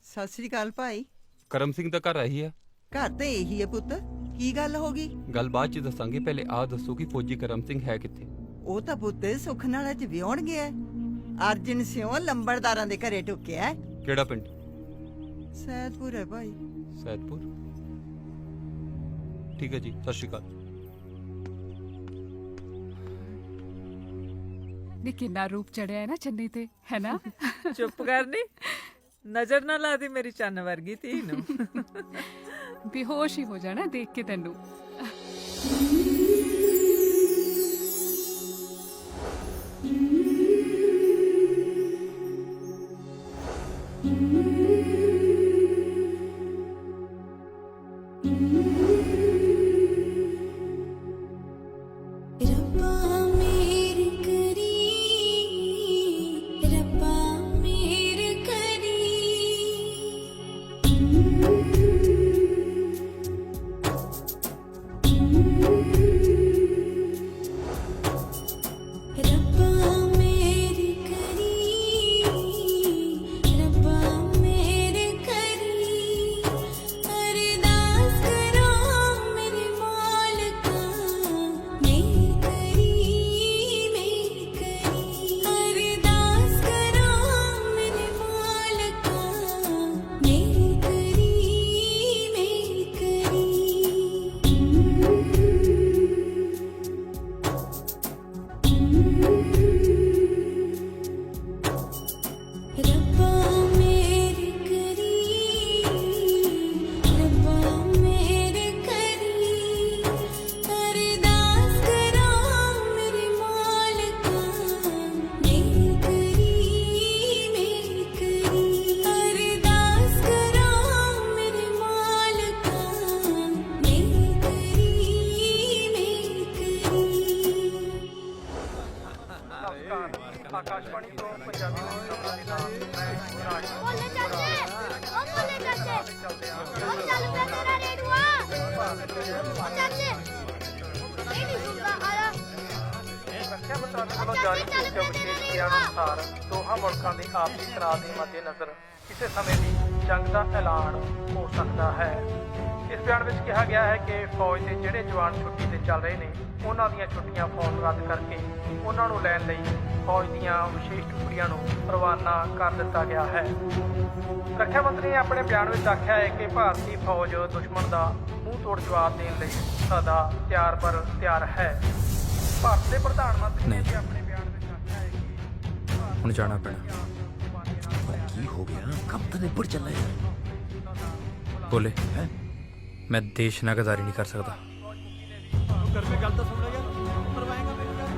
ਸਤਿ ਸ੍ਰੀ ਅਕਾਲ ਭਾਈ। ਕਰਮ ਸਿੰਘ ਦਾ ਘਰ ਆਹੀ ਆ? ਘਰ ਤੇ ਇਹੀ ਹੈ ਪੁੱਤ। ਕੀ ਗੱਲ ਹੋ ਗਈ? ਗੱਲ ਬਾਅਦ ਚ ਦੱਸਾਂਗੇ, ਪਹਿਲੇ ਆਹ ਦੱਸੋ ਕਿ ਫੌਜੀ ਕਰਮ ਸਿੰਘ ਹੈ ਕਿੱਥੇ? ਉਹ ਤਾਂ ਪੁੱਤ ਸੁੱਖ ਨਾਲ ਅੱਜ ਵਿਆਹਣ ਗਿਆ ਹੈ। ਅਰਜਨ ਸਿਉ ਲੰਬੜਦਾਰਾਂ ਦੇ ਘਰੇ ਟੁੱਕਿਆ ਹੈ। ਕਿਹੜਾ ਪਿੰਡ? ਸੈਦਪੁਰ ਹੈ ਭਾਈ। ਸੈਦਪੁਰ। ਠੀਕ ਹੈ ਜੀ, ਸਤਿ ਸ਼੍ਰੀ ਅਕਾਲ। ਨੀ ਕਿੰਨਾ ਰੂਪ ਚੜਿਆ ਹੈ ਨਾ ਚੰਨੀ ਤੇ, ਹੈ ਨਾ? ਚੁੱਪ ਕਰ ਨੀ, ਨਜ਼ਰ ਨਾ ਲਾ ਦੀ ਮੇਰੀ ਚੰਨ ਵਰਗੀ ਧੀ ਨੂੰ। ਬੇਹੋਸ਼ ਹੀ ਹੋ ਜਾਣਾ ਦੇਖ ਕੇ ਤੈਨੂੰ। ਚਾਚੇ ਇਹ ਨਹੀਂ ਸੁਣਦਾ ਆਇਆ। ਪਾਕਿਸਤਾਨ ਵੱਲੋਂ ਜਾਰੀ ਇੱਕ ਵਿਸ਼ੇਸ਼ ਬਿਆਨ ਅਨੁਸਾਰ ਦੋਹਾਂ ਮੁਲਕਾਂ ਦੇ ਆਪਸੀ ਤਣਾਅ ਦੇ ਮੱਦੇਨਜ਼ਰ ਕਿਸੇ ਸਮੇਂ ਵੀ ਜੰਗ ਦਾ ਐਲਾਨ ਹੋ ਸਕਦਾ ਹੈ। ਇਸ ਬਿਆਨ ਵਿੱਚ ਕਿਹਾ ਗਿਆ ਹੈ ਕਿ ਫੌਜ ਦੇ ਜਿਹੜੇ ਜਵਾਨ ਛੁੱਟੀ ਤੇ ਚੱਲ ਰਹੇ ਨੇ ਉਹਨਾਂ ਦੀਆਂ ਛੁੱਟੀਆਂ ਫੌਰਨ ਰੱਦ ਕਰਕੇ ਉਹਨਾਂ ਨੂੰ ਲੈਣ ਲਈ ਫੌਜ ਦੀਆਂ ਵਿਸ਼ੇਸ਼ ਟੁਕੜੀਆਂ ਨੂੰ ਰਵਾਨਾ ਕਰ ਦਿੱਤਾ ਗਿਆ ਹੈ। ਰੱਖਿਆ ਮੰਤਰੀ ਨੇ ਆਪਣੇ ਬਿਆਨ ਵਿੱਚ ਆਖਿਆ ਹੈ ਕਿ ਭਾਰਤੀ ਫੌਜ ਦੁਸ਼ਮਣ ਦਾ ਮੂੰਹ ਤੋੜ ਜਵਾਬ ਦੇਣ ਲਈ ਸਦਾ ਤਿਆਰ ਪਰ ਤਿਆਰ ਹੈ। ਭਾਰਤ ਦੇ ਪ੍ਰਧਾਨ ਮੰਤਰੀ ਨੇ ਵੀ ਆਪਣੇ ਬਿਆਨ ਵਿੱਚ ਆਖਿਆ ਹੈ ਕਿ ਹੁਣ ਜਾਣਾ ਪੈਣਾ। ਕੀ ਹੋ ਗਿਆ? ਕੰਮ ਤਾਂ ਨਿਬੜ ਚੱਲਾ ਯਾਰ। ਬੋਲੇ ਮੈਂ ਦੇਸ਼ ਨਾਲ ਗਦਾਰੀ ਨਹੀਂ ਕਰ ਸਕਦਾ। ਕਰ ਮੈਂ ਗੱਲ ਤਾਂ ਸੁਣ ਲੈ ਯਾਰ, ਕਰਵਾਏਗਾ ਮੇਰੇ ਨਾਲ।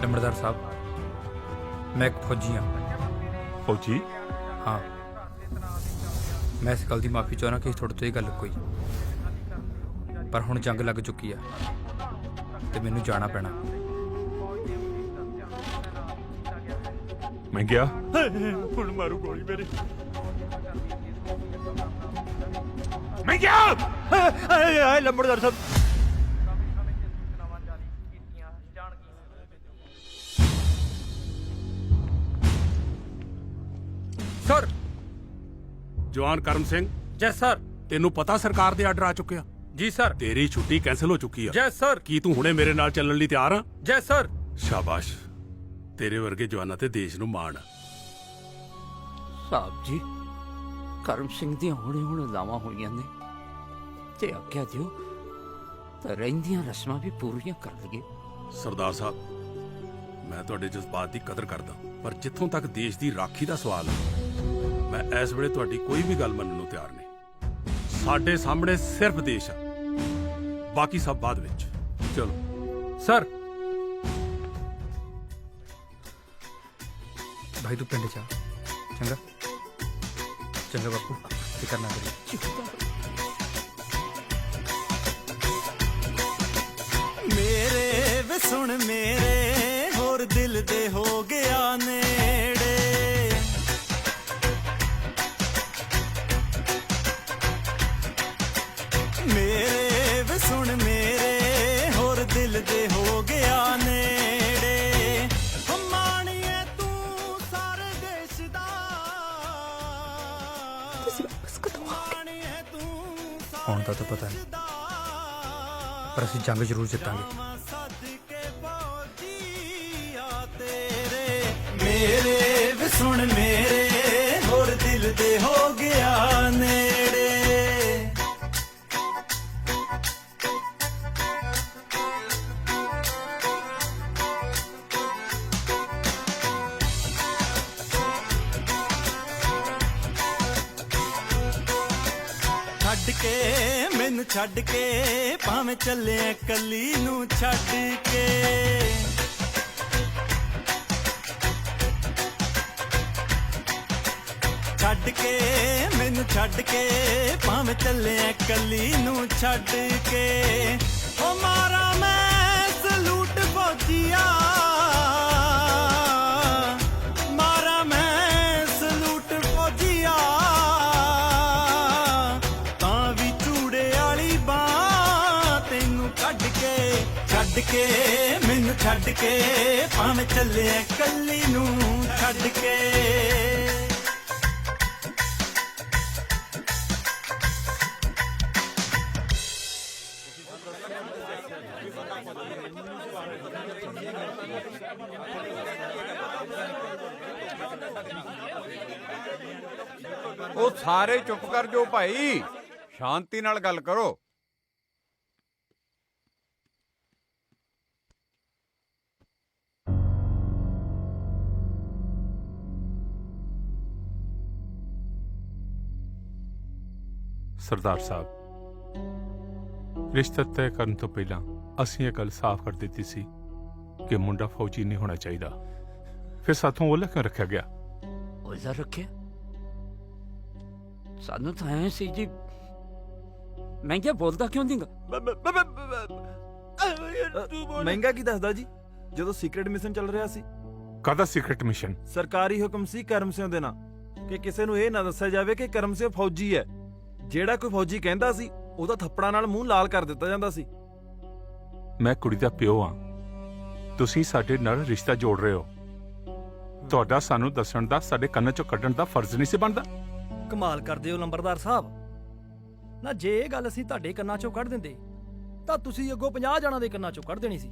ਨੰਬਰਦਾਰ ਸਾਹਿਬ, ਮੈਂ ਇੱਕ ਫੌਜੀ ਹਾਂ। ਫੌਜੀ? ਹਾਂ, ਮੈਂ ਇਸ ਗੱਲ ਦੀ ਮਾਫੀ ਚਾਹੁੰਦਾ ਕਿ ਤੁਹਾਡੇ ਤੋਂ ਇਹ ਗੱਲ ਕੋਈ, ਪਰ ਹੁਣ ਜੰਗ ਲੱਗ ਚੁੱਕੀ ਆ ਤੇ ਮੈਨੂੰ ਜਾਣਾ ਪੈਣਾ। ਮੈਂ ਗਿਆ। ਹੁਣ ਮਾਰੂ ਗੋਲੀ ਮੇਰੇ। ਮੈਂ ਗਿਆ। ਹਾਏ ਲੰਬੜਦਾਰ ਸਾਹਿਬ। ਸਰ। ਜਵਾਨ ਕਰਮ ਸਿੰਘ। ਜੈ ਸਰ। ਤੈਨੂੰ ਪਤਾ ਸਰਕਾਰ ਦੇ ਆਰਡਰ ਆ ਚੁੱਕੇ ਆ? ਜੀ ਸਰ। ਤੇਰੀ ਛੁੱਟੀ ਕੈਂਸਲ ਹੋ ਚੁੱਕੀ ਆ। ਜੈ ਸਰ। ਕੀ ਤੂੰ ਹੁਣੇ ਮੇਰੇ ਨਾਲ ਚੱਲਣ ਲਈ ਤਿਆਰ ਆ? ਜੈ ਸਰ। ਸ਼ਾਬਾਸ਼, ਤੇਰੇ ਵਰਗੇ ਜਵਾਨਾਂ ਤੇ ਦੇਸ਼ ਨੂੰ ਮਾਣ। ਸਾਹਿਬ ਜੀ, ਕਰਮ ਸਿੰਘ ਦੀਆਂ ਹੁਣ ਲਾਵਾਂ ਹੋਈਆਂ ਨੇ ਤੇ ਆਗਿਆ ਦਿਓ ਤਾਂ ਰਹਿੰਦੀਆਂ ਰਸਮਾਂ ਵੀ ਪੂਰੀਆਂ ਕਰ ਲਈਏ। ਸਰਦਾਰ ਸਾਹਿਬ, ਮੈਂ ਤੁਹਾਡੇ ਜਜ਼ਬਾਤ ਦੀ ਕਦਰ ਕਰਦਾ, ਪਰ ਜਿੱਥੋਂ ਤੱਕ ਦੇਸ਼ ਦੀ ਰਾਖੀ ਦਾ ਸਵਾਲ ਹੈ, ਮੈਂ ਇਸ ਵੇਲੇ ਤੁਹਾਡੀ ਕੋਈ ਵੀ ਗੱਲ ਮੰਨਣ ਨੂੰ ਤਿਆਰ ਨਹੀਂ। ਸਾਡੇ ਸਾਹਮਣੇ ਸਿਰਫ ਦੇਸ਼ ਆ, ਬਾਕੀ ਸਭ ਬਾਅਦ ਵਿੱਚ। ਚਲੋ ਸਰ। ਭਾਈ ਤੂੰ ਪਿੰਡ ਜਾ। ਚੰਗਾ ਚੰਗਾ ਬਾਪੂ, ਫਿਕਰ ਨਾ ਕਰੀ। ਮੇਰੇ ਵੇ ਸੁਣ ਮੇਰੇ, ਹੋਰ ਦਿਲ ਦੇ ਹੋ ਗਿਆ ਨੇੜੇ। ਮੇਰੇ ਵੇ ਸੁਣ ਮੇਰੇ, ਹੋਰ ਦਿਲ ਦੇ ਹੋ ਗਿਆ ਨੇੜੇ। ਮਾਣੀਏ ਤੂੰ ਸਾਰੇ ਦੇਸ਼ ਦਾ। ਹੁਣ ਤਾਂ ਪਤਾ ਨਹੀਂ, ਪਰ ਅਸੀਂ ਜੰਗ ਜ਼ਰੂਰ ਜਿੱਤਾਂਗੇ। ਮੇਰੇ ਵੇ ਸੁਣ ਮੇਰੇ, ਹੋਰ ਦਿਲ ਦੇ ਹੋ ਗਿਆ ਨੇੜੇ। ਛੱਡ ਕੇ ਮੈਨੂੰ ਛੱਡ ਕੇ, ਭਾਵੇਂ ਚੱਲੇ ਕੱਲੀ ਨੂੰ ਛੱਡ ਕੇ। ਛੱਡ ਕੇ ਮੈਨੂੰ ਛੱਡ ਕੇ, ਭਾਵੇਂ ਚੱਲੇ ਕੱਲੀ ਨੂੰ ਛੱਡ ਕੇ। ਓ ਮਾਰਾ ਮੈਂ ਸਲੂਟ ਫੌਜੀਆ, ਮਾਰਾ ਮੈਂ ਸਲੂਟ ਫੌਜੀਆ। ਤਾਂ ਵੀ ਚੂੜੇ ਵਾਲੀ ਬਾਂਹ ਤੈਨੂੰ ਕੱਢ ਕੇ ਮੈਨੂੰ ਛੱਡ ਕੇ, ਭਾਵੇਂ ਚੱਲੇ ਕੱਲੀ ਨੂੰ ਛੱਡ ਕੇ। ਉਹ ਸਾਰੇ ਚੁੱਪ ਕਰ ਜਾਓ ਭਾਈ, ਸ਼ਾਂਤੀ ਨਾਲ ਗੱਲ ਕਰੋ। ਸਰਦਾਰ ਸਾਹਿਬ, ਰਿਸ਼ਤਾ ਤੈਅ ਕਰਨ ਤੋਂ ਪਹਿਲਾਂ ਅਸੀਂ ਇਹ ਗੱਲ ਸਾਫ਼ ਕਰ ਦਿੱਤੀ ਸੀ ਕਿ ਮੁੰਡਾ ਫੌਜੀ ਨਹੀਂ ਹੋਣਾ ਚਾਹੀਦਾ। ਫਿਰ ਸਾਥੋਂ ਉਹ ਕਿਉਂ ਰੱਖਿਆ ਗਿਆ? ਉਹਦਾ ਰੱਖਿਆ? ਸਾਨੂੰ ਤਾਂ ਐ ਸੀ ਜੀ। ਮਹਿੰਗਾ ਬੋਲਦਾ ਕਿਉਂ ਦਿੰਗਾ? ਮਹਿੰਗਾ ਕੀ ਦੱਸਦਾ ਜੀ, ਜਦੋਂ ਸੀਕ੍ਰੇਟ ਮਿਸ਼ਨ ਚੱਲ ਰਿਹਾ ਸੀ। ਕਾਹਦਾ ਸੀਕ੍ਰੇਟ ਮਿਸ਼ਨ? ਸਰਕਾਰੀ ਹੁਕਮ ਸੀ ਕਰਮ ਸਿੰਘ ਦੇ ਨਾਂ ਕਿ ਕਿਸੇ ਨੂੰ ਇਹ ਨਾ ਦੱਸਿਆ ਜਾਵੇ ਕਿ ਕਰਮ ਸਿੰਘ ਫੌਜੀ ਹੈ। ਜਿਹੜਾ ਕੋਈ ਫੌਜੀ ਕਹਿੰਦਾ ਸੀ ਉਹਦਾ ਥੱਪੜਾਂ ਨਾਲ ਮੂੰਹ ਲਾਲ ਕਰ ਦਿੱਤਾ ਜਾਂਦਾ ਸੀ। ਮੈਂ ਕੁੜੀ ਦਾ ਪਿਓ ਹਾਂ, ਤੁਸੀਂ ਸਾਡੇ ਨਾਲ ਰਿਸ਼ਤਾ ਜੋੜ ਰਹੇ ਹੋ। ਤੁਹਾਡਾ ਸਾਨੂੰ ਦੱਸਣ ਦਾ, ਸਾਡੇ ਕੰਨਾਂ ਚੋਂ ਕੱਢਣ ਦਾ ਫਰਜ਼ ਨਹੀਂ ਸੀ ਬਣਦਾ। ਕਮਾਲ ਕਰਦੇ ਹੋ ਲੰਬਰਦਾਰ ਸਾਹਿਬ। ਨਾ ਜੇ ਇਹ ਗੱਲ ਅਸੀਂ ਤੁਹਾਡੇ ਕੰਨਾਂ ਚੋਂ ਕੱਢ ਦਿੰਦੇ ਤਾਂ ਤੁਸੀਂ ਅੱਗੋਂ 50 ਜਣਾਂ ਦੇ ਕੰਨਾਂ ਚੋਂ ਕੱਢ ਦੇਣੀ ਸੀ।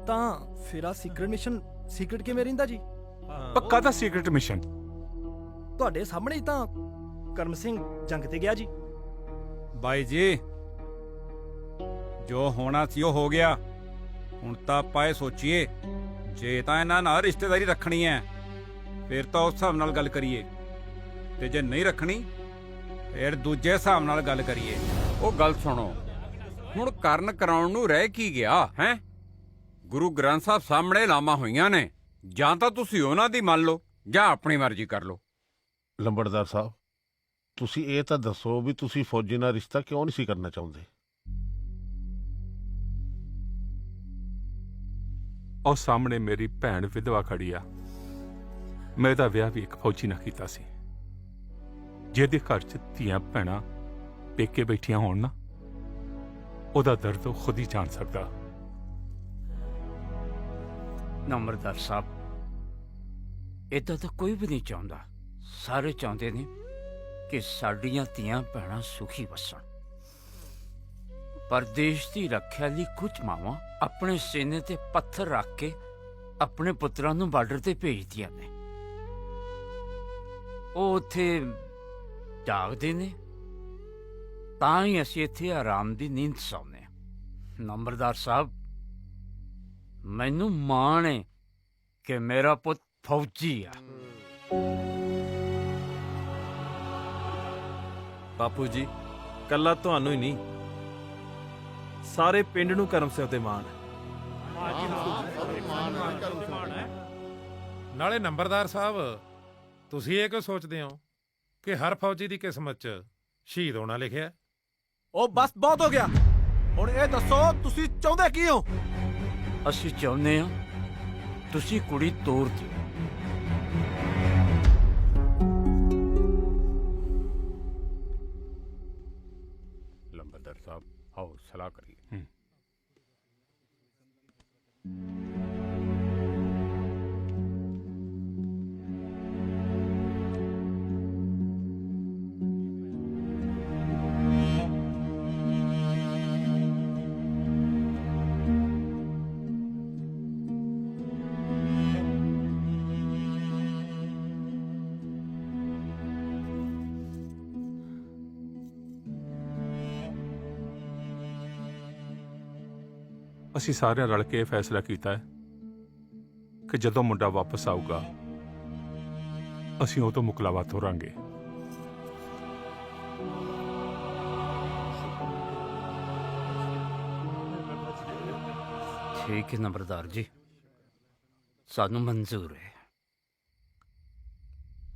ਤਾਂ ਫਿਰ ਆ ਸੀਕ੍ਰੇਟ ਮਿਸ਼ਨ ਸੀਕ੍ਰੇਟ ਕਿਵੇਂ ਰਹਿੰਦਾ ਜੀ? ਪੱਕਾ ਦਾ ਸੀਕ੍ਰੇਟ ਮਿਸ਼ਨ ਤੁਹਾਡੇ ਸਾਹਮਣੇ ਹੀ ਤਾਂ ਕਰਮ ਸਿੰਘ ਜੰਗ ਤੇ ਗਿਆ ਜੀ। ਬਾਈ ਜੀ, ਜੋ ਹੋਣਾ ਸੀ ਉਹ ਹੋ ਗਿਆ। ਹੁਣ ਤਾਂ ਆਪਾਂ ਇਹ ਸੋਚੀਏ, ਜੇ ਤਾਂ ਇਹਨਾਂ ਨਾਲ ਰਿਸ਼ਤੇਦਾਰੀ ਰੱਖਣੀ ਹੈ ਫਿਰ ਤਾਂ ਉਸ ਹਿਸਾਬ ਨਾਲ ਗੱਲ ਕਰੀਏ, ਤੇ ਜੇ ਨਹੀਂ ਰੱਖਣੀ ਫਿਰ ਦੂਜੇ ਹਿਸਾਬ ਨਾਲ ਗੱਲ ਕਰੀਏ। ਉਹ ਗੱਲ ਸੁਣੋ, ਹੁਣ ਕਰਨ ਕਰਾਉਣ ਨੂੰ ਰਹਿ ਕੀ ਗਿਆ ਹੈ? ਗੁਰੂ ਗ੍ਰੰਥ ਸਾਹਿਬ ਸਾਹਮਣੇ ਲਾਵਾਂ ਹੋਈਆਂ ਨੇ, ਜਾਂ ਤਾਂ ਤੁਸੀਂ ਉਹਨਾਂ ਦੀ ਮੰਨ ਲਓ ਜਾਂ ਆਪਣੀ ਮਰਜ਼ੀ ਕਰ ਲਓ। ਲੰਬੜਦਾਰ ਸਾਹਿਬ, ਤੁਸੀਂ ਇਹ ਤਾਂ ਦੱਸੋ ਵੀ ਤੁਸੀਂ ਫੌਜੀ ਨਾਲ ਰਿਸ਼ਤਾ ਕਿਉਂ ਨਹੀਂ ਸੀ ਕਰਨਾ ਚਾਹੁੰਦੇ? ਉਹ ਸਾਹਮਣੇ ਮੇਰੀ ਭੈਣ ਵਿਧਵਾ ਖੜੀ ਆ। ਮੈਂ ਇਹਦਾ ਵਿਆਹ ਵੀ ਇੱਕ ਫੌਜੀ ਨਾਲ ਕੀਤਾ ਸੀ। ਜਿਹਦੇ ਘਰ 'ਚ ਧੀਆਂ ਭੈਣਾਂ ਪੇਕੇ ਬੈਠੀਆਂ ਹੋਣ ਨਾ, ਉਹਦਾ ਦਰਦ ਉਹ ਖੁਦ ਹੀ ਜਾਣ ਸਕਦਾ। ਨੰਬਰਦਾਰ ਸਾਹਿਬ, ਏਦਾਂ ਤਾਂ ਕੋਈ ਵੀ ਨਹੀਂ ਚਾਹੁੰਦਾ। ਸਾਰੇ ਚਾਹੁੰਦੇ ਨੇ ਕਿ ਸਾਡੀਆਂ ਧੀਆਂ ਭੈਣਾਂ ਸੁਖੀ ਵਸਣ। ਪਰ ਦੇਸ਼ ਦੀ ਰੱਖਿਆ ਲਈ ਕੁਝ ਮਾਵਾਂ ਆਪਣੇ ਸੀਨੇ ਤੇ ਪੱਥਰ ਰੱਖ ਕੇ ਆਪਣੇ ਪੁੱਤਰਾਂ ਨੂੰ ਬਾਰਡਰ ਤੇ ਭੇਜਦੀਆਂ ਨੇ। ਉਹ ਉੱਥੇ ਜਾਗਦੇ ਨੇ, ਤਾਂ ਹੀ ਅਸੀਂ ਇੱਥੇ ਆਰਾਮ ਦੀ ਨੀਂਦ ਸੌਂਦੇ ਹਾਂ। ਨੰਬਰਦਾਰ ਸਾਹਿਬ, ਮੈਨੂੰ ਮਾਣ ਹੈ ਕਿ ਮੇਰਾ ਪੁੱਤ ਫੌਜੀ ਆ। ਬਾਪੂ ਜੀ, ਕੱਲਾ ਤੁਹਾਨੂੰ ਹੀ ਨਹੀਂ, ਸਾਰੇ ਪਿੰਡ ਨੂੰ ਕਰਮ ਸਿੰਘ ਤੇ ਮਾਣ ਹੈ। ਨਾਲੇ ਨੰਬਰਦਾਰ ਸਾਹਿਬ, ਤੁਸੀਂ ਇਹ ਕਿਉਂ ਸੋਚਦੇ ਹੋ ਕਿ ਹਰ ਫੌਜੀ ਦੀ ਕਿਸਮਤ 'ਚ ਸ਼ਹੀਦ ਹੋਣਾ ਲਿਖਿਆ? ਉਹ ਬਸ ਬਹੁਤ ਹੋ ਗਿਆ। ਹੁਣ ਇਹ ਦੱਸੋ ਤੁਸੀਂ ਚਾਹੁੰਦੇ ਕੀ ਹੋ? ਅਸੀਂ ਚਾਹੁੰਦੇ ਹਾਂ ਤੁਸੀਂ ਕੁੜੀ ਤੋਰ ਦਿਓ। ਲੰਬਰਦਾਰ ਸਾਹਿਬ, ਆਓ ਸਲਾਹ ਕਰੀਏ। ਅਸੀਂ ਸਾਰਿਆਂ ਰਲ ਕੇ ਇਹ ਫੈਸਲਾ ਕੀਤਾ ਹੈ ਕਿ ਜਦੋਂ ਮੁੰਡਾ ਵਾਪਸ ਆਊਗਾ, ਅਸੀਂ ਉਹ ਤੋਂ ਮੁਕਲਾਵਾ ਤੋਰਾਂਗੇ। ਠੀਕ ਹੈ ਨੰਬਰਦਾਰ ਜੀ, ਸਾਨੂੰ ਮਨਜ਼ੂਰ ਹੈ।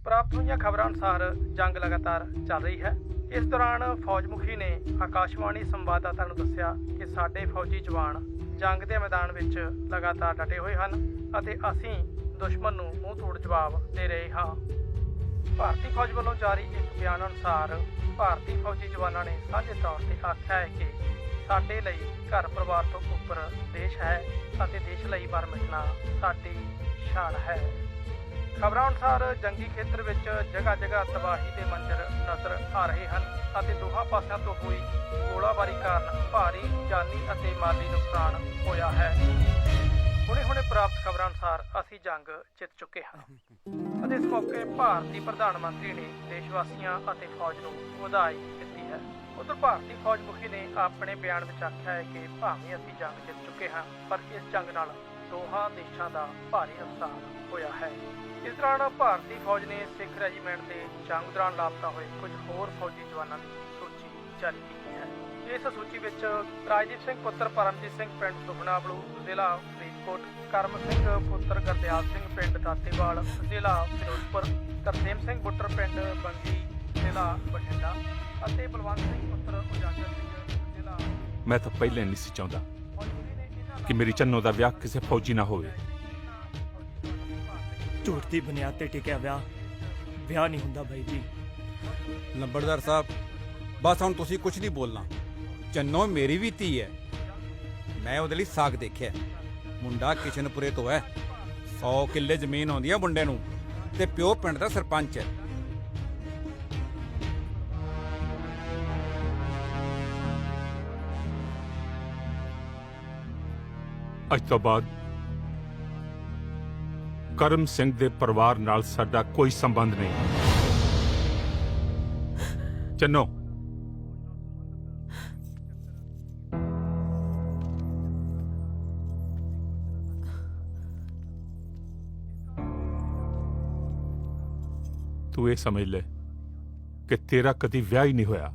ਪ੍ਰਾਪਤ ਹੋਈਆਂ ਖਬਰਾਂ ਅਨੁਸਾਰ ਜੰਗ ਲਗਾਤਾਰ ਚੱਲ ਰਹੀ ਹੈ। ਇਸ ਦੌਰਾਨ ਫੌਜ ਮੁਖੀ ਨੇ ਆਕਾਸ਼ਵਾਣੀ ਸੰਵਾਦਦਾਤਾ ਨੂੰ ਦੱਸਿਆ ਕਿ ਸਾਡੇ ਫੌਜੀ ਜਵਾਨ ਜੰਗ ਦੇ ਮੈਦਾਨ ਵਿੱਚ ਲਗਾਤਾਰ ਡਟੇ ਹੋਏ ਹਨ ਅਤੇ ਅਸੀਂ ਦੁਸ਼ਮਣ ਨੂੰ ਮੂੰਹ ਤੋੜ ਜਵਾਬ ਦੇ ਰਹੇ ਹਾਂ। ਭਾਰਤੀ ਫੌਜ ਵੱਲੋਂ ਜਾਰੀ ਇੱਕ ਬਿਆਨ ਅਨੁਸਾਰ ਭਾਰਤੀ ਫੌਜੀ ਜਵਾਨਾਂ ਨੇ ਸਾਂਝੇ ਤੌਰ ਤੇ ਆਖਿਆ ਹੈ ਕਿ ਸਾਡੇ ਲਈ ਘਰ ਪਰਿਵਾਰ ਤੋਂ ਉੱਪਰ ਦੇਸ਼ ਹੈ ਅਤੇ ਦੇਸ਼ ਲਈ ਮਰ ਮਿਟਣਾ ਸਾਡੀ ਸ਼ਾਨ ਹੈ। ਖਬਰਾਂ ਅਨੁਸਾਰ ਜੰਗੀ ਖੇਤਰ ਵਿੱਚ ਜਗ੍ਹਾ ਜਗ੍ਹਾ ਤਬਾਹੀ ਦੇ ਮੰਜ਼ਰ ਨਜ਼ਰ ਆ ਰਹੇ ਹਨ ਅਤੇ ਦੋਹਾਂ ਪਾਸਿਆਂ ਤੋਂ ਹੋਈ ਗੋਲਾਬਾਰੀ ਕਾਰਨ ਭਾਰੀ ਜਾਨੀ ਅਤੇ ਮਾਲੀ ਨੁਕਸਾਨ ਹੋਇਆ ਹੈ। ਹੁਣੇ ਪ੍ਰਾਪਤ ਖਬਰਾਂ ਅਨੁਸਾਰ ਅਸੀਂ ਜੰਗ ਜਿੱਤ ਚੁੱਕੇ ਹਾਂ ਅਤੇ ਇਸ ਮੌਕੇ ਭਾਰਤੀ ਪ੍ਰਧਾਨ ਮੰਤਰੀ ਨੇ ਦੇਸ਼ ਵਾਸੀਆਂ ਅਤੇ ਫੌਜ ਨੂੰ ਵਧਾਈ ਦਿੱਤੀ ਹੈ। ਉਧਰ ਭਾਰਤੀ ਫੌਜ ਮੁਖੀ ਨੇ ਆਪਣੇ ਬਿਆਨ ਵਿੱਚ ਆਖਿਆ ਹੈ ਕਿ ਭਾਵੇਂ ਅਸੀਂ ਜੰਗ ਜਿੱਤ ਚੁੱਕੇ ਹਾਂ, ਪਰ ਇਸ ਜੰਗ ਨਾਲ ਦੋਹਾਂ ਦੇਸ਼ਾਂ ਦਾ ਭਾਰੀ ਨੁਕਸਾਨ ਹੋਇਆ ਹੈ। ਇਸ ਦੌਰਾਨ ਭਾਰਤੀ ਫੌਜ ਨੇ ਸਿੱਖ ਰੈਜੀਮੈਂਟ ਦੇ ਜੰਗ ਦੌਰਾਨ ਲਾਪਤਾ ਹੋਏ ਕੁਝ ਹੋਰ ਫੌਜੀ ਜਵਾਨਾਂ ਦੀ ਸੂਚੀ ਜਾਰੀ ਕੀਤੀ ਹੈ। ਇਸ ਸੂਚੀ ਵਿੱਚ ਰਾਜਦੀਪ ਸਿੰਘ ਪੁੱਤਰ ਪਰਮਜੀਤ ਸਿੰਘ ਪਿੰਡ ਸੁਖਨਾਵਲੂ ਜ਼ਿਲ੍ਹਾ ਫਰੀਦਕੋਟ, ਕਰਮ ਸਿੰਘ ਪੁੱਤਰ ਗੁਰਦਿਆਲ ਸਿੰਘ ਪਿੰਡ ਦਾਤੇਵਾਲ ਜ਼ਿਲ੍ਹਾ ਫਿਰੋਜ਼ਪੁਰ, ਤਰਸੇਮ ਸਿੰਘ ਬੁੱਟਰ ਪਿੰਡ ਬੰਗੀ ਜ਼ਿਲ੍ਹਾ ਬਠਿੰਡਾ ਅਤੇ ਬਲਵੰਤ ਸਿੰਘ ਪੁੱਤਰ ਉਜਾਗਰ ਸਿੰਘ ਜ਼ਿਲ੍ਹਾ। ਮੈਂ ਤਾਂ ਪਹਿਲਾਂ ਨਹੀਂ ਸੀ ਚਾਹੁੰਦਾ ਕਿ ਮੇਰੀ ਚੰਨੋ ਦਾ ਵਿਆਹ ਕਿਸੇ ਫੌਜੀ ਨਾਲ ਹੋਵੇ। ਝੂਠ ਦੀ ਬੁਨਿਆਦ ਤੇ ਟਿਕਿਆ ਵਿਆਹ ਨਹੀਂ ਹੁੰਦਾ ਬਾਈ ਜੀ। ਲੰਬੜਦਾਰ ਸਾਹਿਬ, ਬਸ ਹੁਣ ਤੁਸੀਂ ਕੁਝ ਨਹੀਂ ਬੋਲਣਾ। ਚੰਨੋ ਮੇਰੀ ਵੀ ਧੀ ਹੈ, ਮੈਂ ਉਹਦੇ ਲਈ ਸਾਗ ਦੇਖਿਆ। ਮੁੰਡਾ ਕਿਸ਼ਨਪੁਰੇ ਤੋਂ ਹੈ, 100 ਕਿੱਲੇ ਜ਼ਮੀਨ ਆਉਂਦੀ ਹੈ ਮੁੰਡੇ ਨੂੰ, ਤੇ ਪਿਓ ਪਿੰਡ ਦਾ ਸਰਪੰਚ ਹੈ। ਅੱਜ ਤੋਂ ਬਾਅਦ ਕਰਮ ਸਿੰਘ ਦੇ ਪਰਿਵਾਰ ਨਾਲ ਸਾਡਾ ਕੋਈ ਸੰਬੰਧ ਨਹੀਂ। ਚੰਨੋ, ਤੂੰ ਇਹ ਸਮਝ ਲੈ ਕਿ ਤੇਰਾ ਕਦੀ ਵਿਆਹ ਹੀ ਨਹੀਂ ਹੋਇਆ।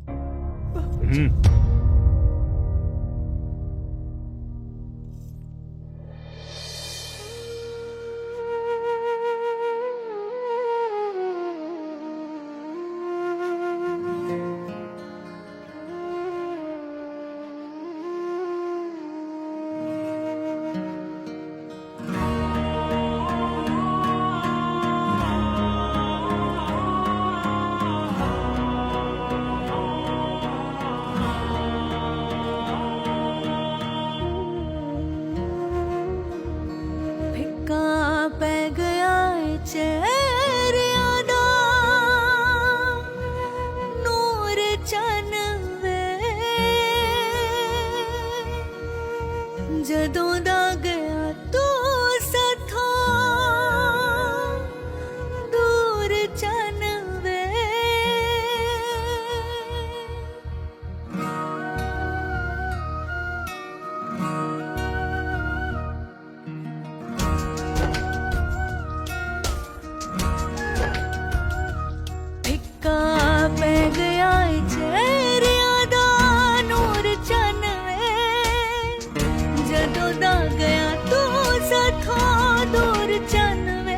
ਜਦੋਂ ਦਾ ਗਿਆ ਤੂੰ ਸਾਥੋਂ ਦੂਰ ਚੰਨ ਵੇ ਫਿੱਕਾ ਪੈ ਗਿਆ ਚਿਹਰਿਆਂ ਦਾ ਨੂਰ ਚੰਨ ਜਦੋਂ ਦਾ ਗਿਆ ਤੂੰ ਸਾਥੋਂ ਦੂਰ ਚੰਨ ਵੇ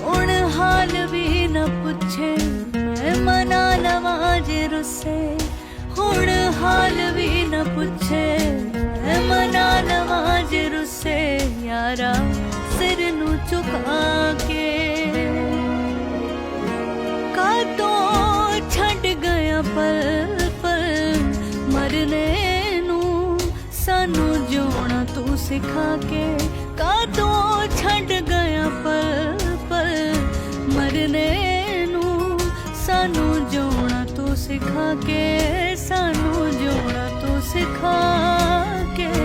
ਹੁਣ ਹਾਲ ਵੀ ਨਾ ਪੁੱਛੇ ਮੈਂ ਮਨਾ ਲਵਾਂ ਜੇ ਰੁੱਸੇ ਹੁਣ ਹਾਲ ਵੀ ਨਾ ਪੁੱਛੇ ਮੈਂ ਮਨਾ ਲਵਾਂ ਜੇ ਰੁੱਸੇ ਯਾਰਾ ਸਿਰ ਨੂੰ ਝੁਕਾ ਕੇ ਕਾਦੋਂ ਛੱਡ ਗਿਆ ਪਲ ਪਲ ਮਰਨੇ ਨੂੰ ਸਾਨੂੰ ਜਿਉਣਾ ਤੂੰ ਸਿਖਾ ਕੇ ਕਾਦੋਂ ਛੱਡ ਗਿਆ ਪਲ ਪਲ ਮਰਨੇ ਨੂੰ ਸਾਨੂੰ ਜਿਉਣਾ ਤੂੰ ਸਿਖਾ ਕੇ ਸਾਨੂੰ ਜਿਉਣਾ ਤੂੰ ਸਿਖਾ ਕੇ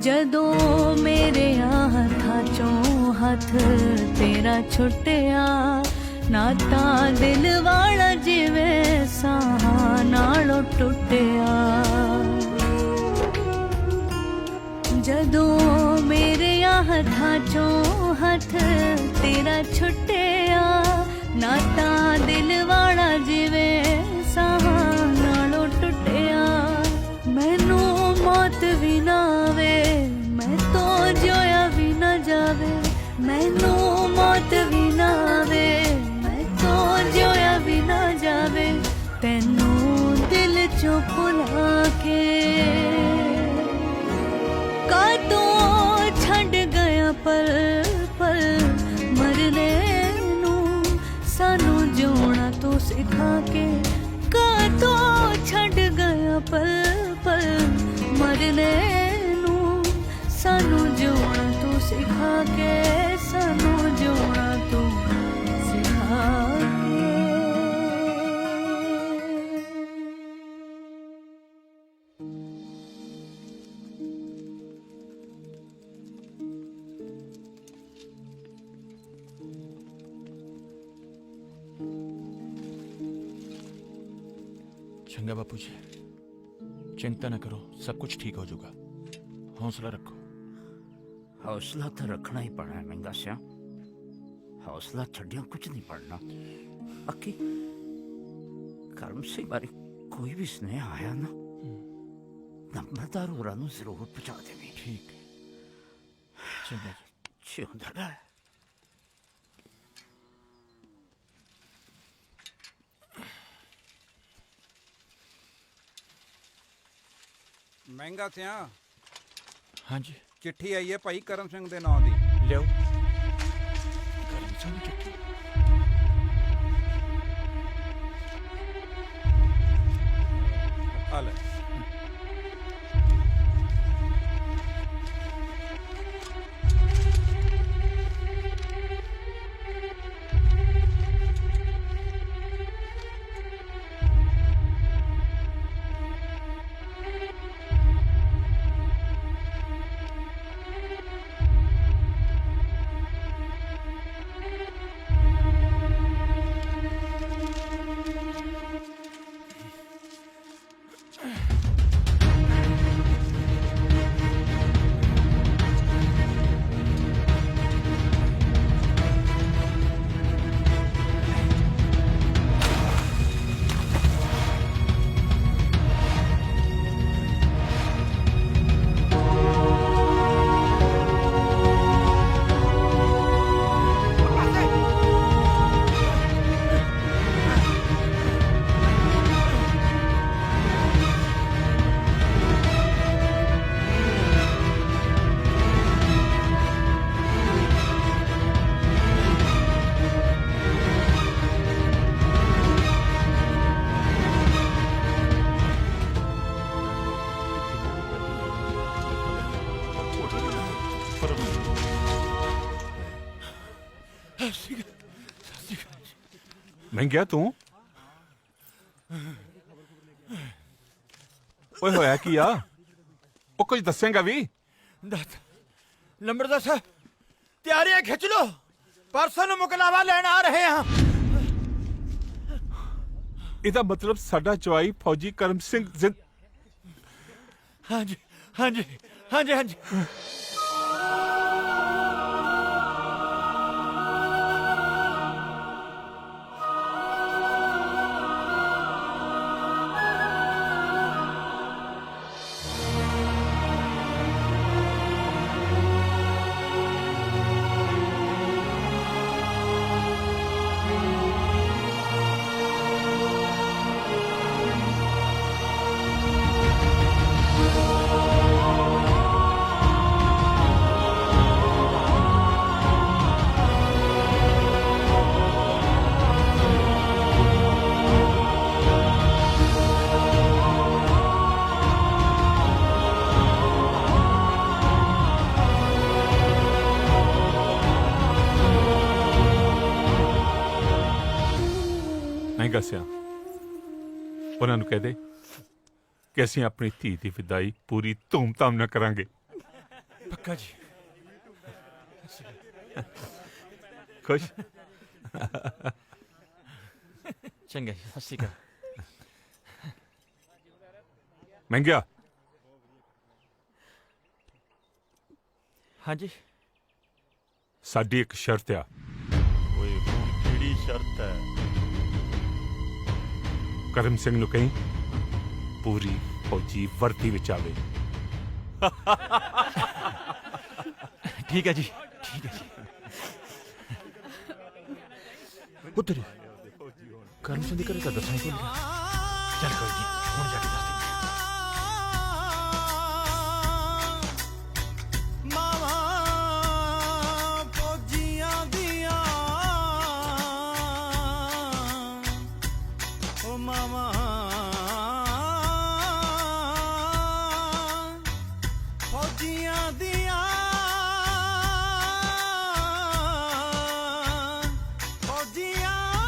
ਜਦੋਂ ਮੇਰੇ ਹੱਥਾਂ ਚੋਂ ਹੱਥ ਤੇਰਾ ਛੁੱਟਿਆ ਨਾਤਾ ਦਿਲ ਵਾਲਾ ਜਿਵੇਂ ਸਾਹਾਂ ਨਾਲੋਂ ਟੁੱਟਿਆ ਜਦੋਂ ਮੇਰੇ ਹੱਥਾਂ ਚੋਂ ਹੱਥ ਤੇਰਾ ਛੁੱਟਿਆ ਨਾਤਾ ਦਿਲ ਵਾਲਾ ਜਿਵੇਂ ਸਾਹਾਂ ਨਾਲੋਂ ਟੁੱਟਿਆ ਮੈਨੂੰ ਮੌਤ ਵੀ ਨਾ ਆਵੇ ਮੈਂ ਤੋਂ ਜਿਉਆ ਵੀ ਨਾ ਜਾਵੇ ਮੈਨੂੰ ਮੌਤ ਵੀ ਨਾ ਆਵੇ ਮੈਂ ਤੋਂ ਜਿਉਆ ਵੀ ਨਾ ਜਾਵੇ ਤੈਨੂੰ ਦਿਲ ਚੋਂ ਭੁਲਾ ਕੇ ਕਾਦੋਂ ਛੱਡ ਗਿਆ ਪਲ ਪਲ ਮਰਨੇ ਨੂੰ ਸਾਨੂੰ ਜਿਉਣਾ ਤੂੰ ਸਿਖਾ ਕੇ ਕਾਦੋਂ ਛੱਡ ਗਿਆ ਪਲ ਪਲ ਮਰਨੇ ਨੂੰ ਸਾਨੂੰ ਜਿਉਣਾ ਤੂੰ ਸਿਖਾ ਕੇ ਸਾਨੂੰ ਜਿਉਣਾ ਤੂੰ ਸਿਖਾ ਕੇ चंगा बापू जी, चिंता न करो, सब कुछ ठीक हो जाएगा। हौसला रखो। हौसला तो रखना ही पड़ना है महंगा सिया, हौसला छड़िया कुछ नहीं पड़ना। अक्की ਕਰਮ ਸਿੰਘ ਬਾਰੇ ਕੋਈ ਵੀ ਸੁਨੇਹਾ ਆਇਆ ਨਾ ਨੰਬਰਦਾਰ ਹੋਰਾਂ ਨੂੰ ਜ਼ਰੂਰ ਪਹੁੰਚਾ ਦੇਵੀਂ। ਠੀਕ ਹੈ ਚੰਗਾ ਜੀ। ਜਿਉਂਦਾ ਰਹਿ। ਮਹਿੰਗਾ ਸਿਆ ਹਾਂਜੀ ਚਿੱਠੀ ਆਈ ਹੈ ਭਾਈ ਕਰਮ ਸਿੰਘ ਦੇ ਨਾਂ ਦੀ। ਲਿਓ ਕਰਮ ਸਿੰਘ ਦੀ ਚਿੱਠੀ। ਆ ਲੈ। ਮਹਿੰਗਿਆ ਤੂੰ ਓਏ ਹੋਇਆ ਕੀ ਆ? ਉਹ ਕੁਝ ਦੱਸੇਗਾ ਵੀ? ਨੰਬਰਦਾਰ ਸਾਹਿਬ ਤਿਆਰੀਆਂ ਖਿੱਚ ਲੋ, ਪਰਸੋਂ ਨੂੰ ਮੁਕਲਾਵਾ ਲੈਣ ਆ ਰਹੇ ਹਾਂ। ਇਹਦਾ ਮਤਲਬ ਸਾਡਾ ਜਵਾਈ ਫੌਜੀ ਕਰਮ ਸਿੰਘ ਹਾਂਜੀ ਹਾਂਜੀ ਹਾਂਜੀ ਹਾਂਜੀ। ਮਹਿੰਗਾ ਸਿਆ ਉਹਨਾਂ ਨੂੰ ਕਹਿ ਦੇ ਕਿ ਅਸੀਂ ਆਪਣੀ ਧੀ ਦੀ ਵਿਦਾਈ ਪੂਰੀ ਧੂਮ-ਧਾਮ ਨਾਲ ਕਰਾਂਗੇ। ਪੱਕਾ ਜੀ। ਖੁਸ਼? ਚੰਗਾ ਜੀ, ਸਤਿ ਸ਼੍ਰੀ ਅਕਾਲ। ਮਹਿੰਗਿਆ ਹਾਂਜੀ ਸਾਡੀ ਇੱਕ ਸ਼ਰਤ ਆ। ਓਏ ਹੁਣ ਕਿਹੜੀ ਸ਼ਰਤ ਹੈ? ਕਰਮ ਸਿੰਘ ਨੂੰ ਕਹੀਂ ਪੂਰੀ ਫੌਜੀ ਵਰਦੀ ਵਿੱਚ ਆਵੇ। ਠੀਕ ਹੈ ਜੀ, ਠੀਕ ਹੈ ਜੀ। ਪੁੱਤਰ ਕਰਮ ਸਿੰਘ ਦੀ ਘਰੇ ਤਾਂ ਦੱਸਣਾ ਕੋਈ ਨਹੀਂ। ਚੱਲ ਕੋਈ ਨਹੀਂ, ਹੁਣ ਜਾ ਕੇ ਦੱਸ ਦੇ।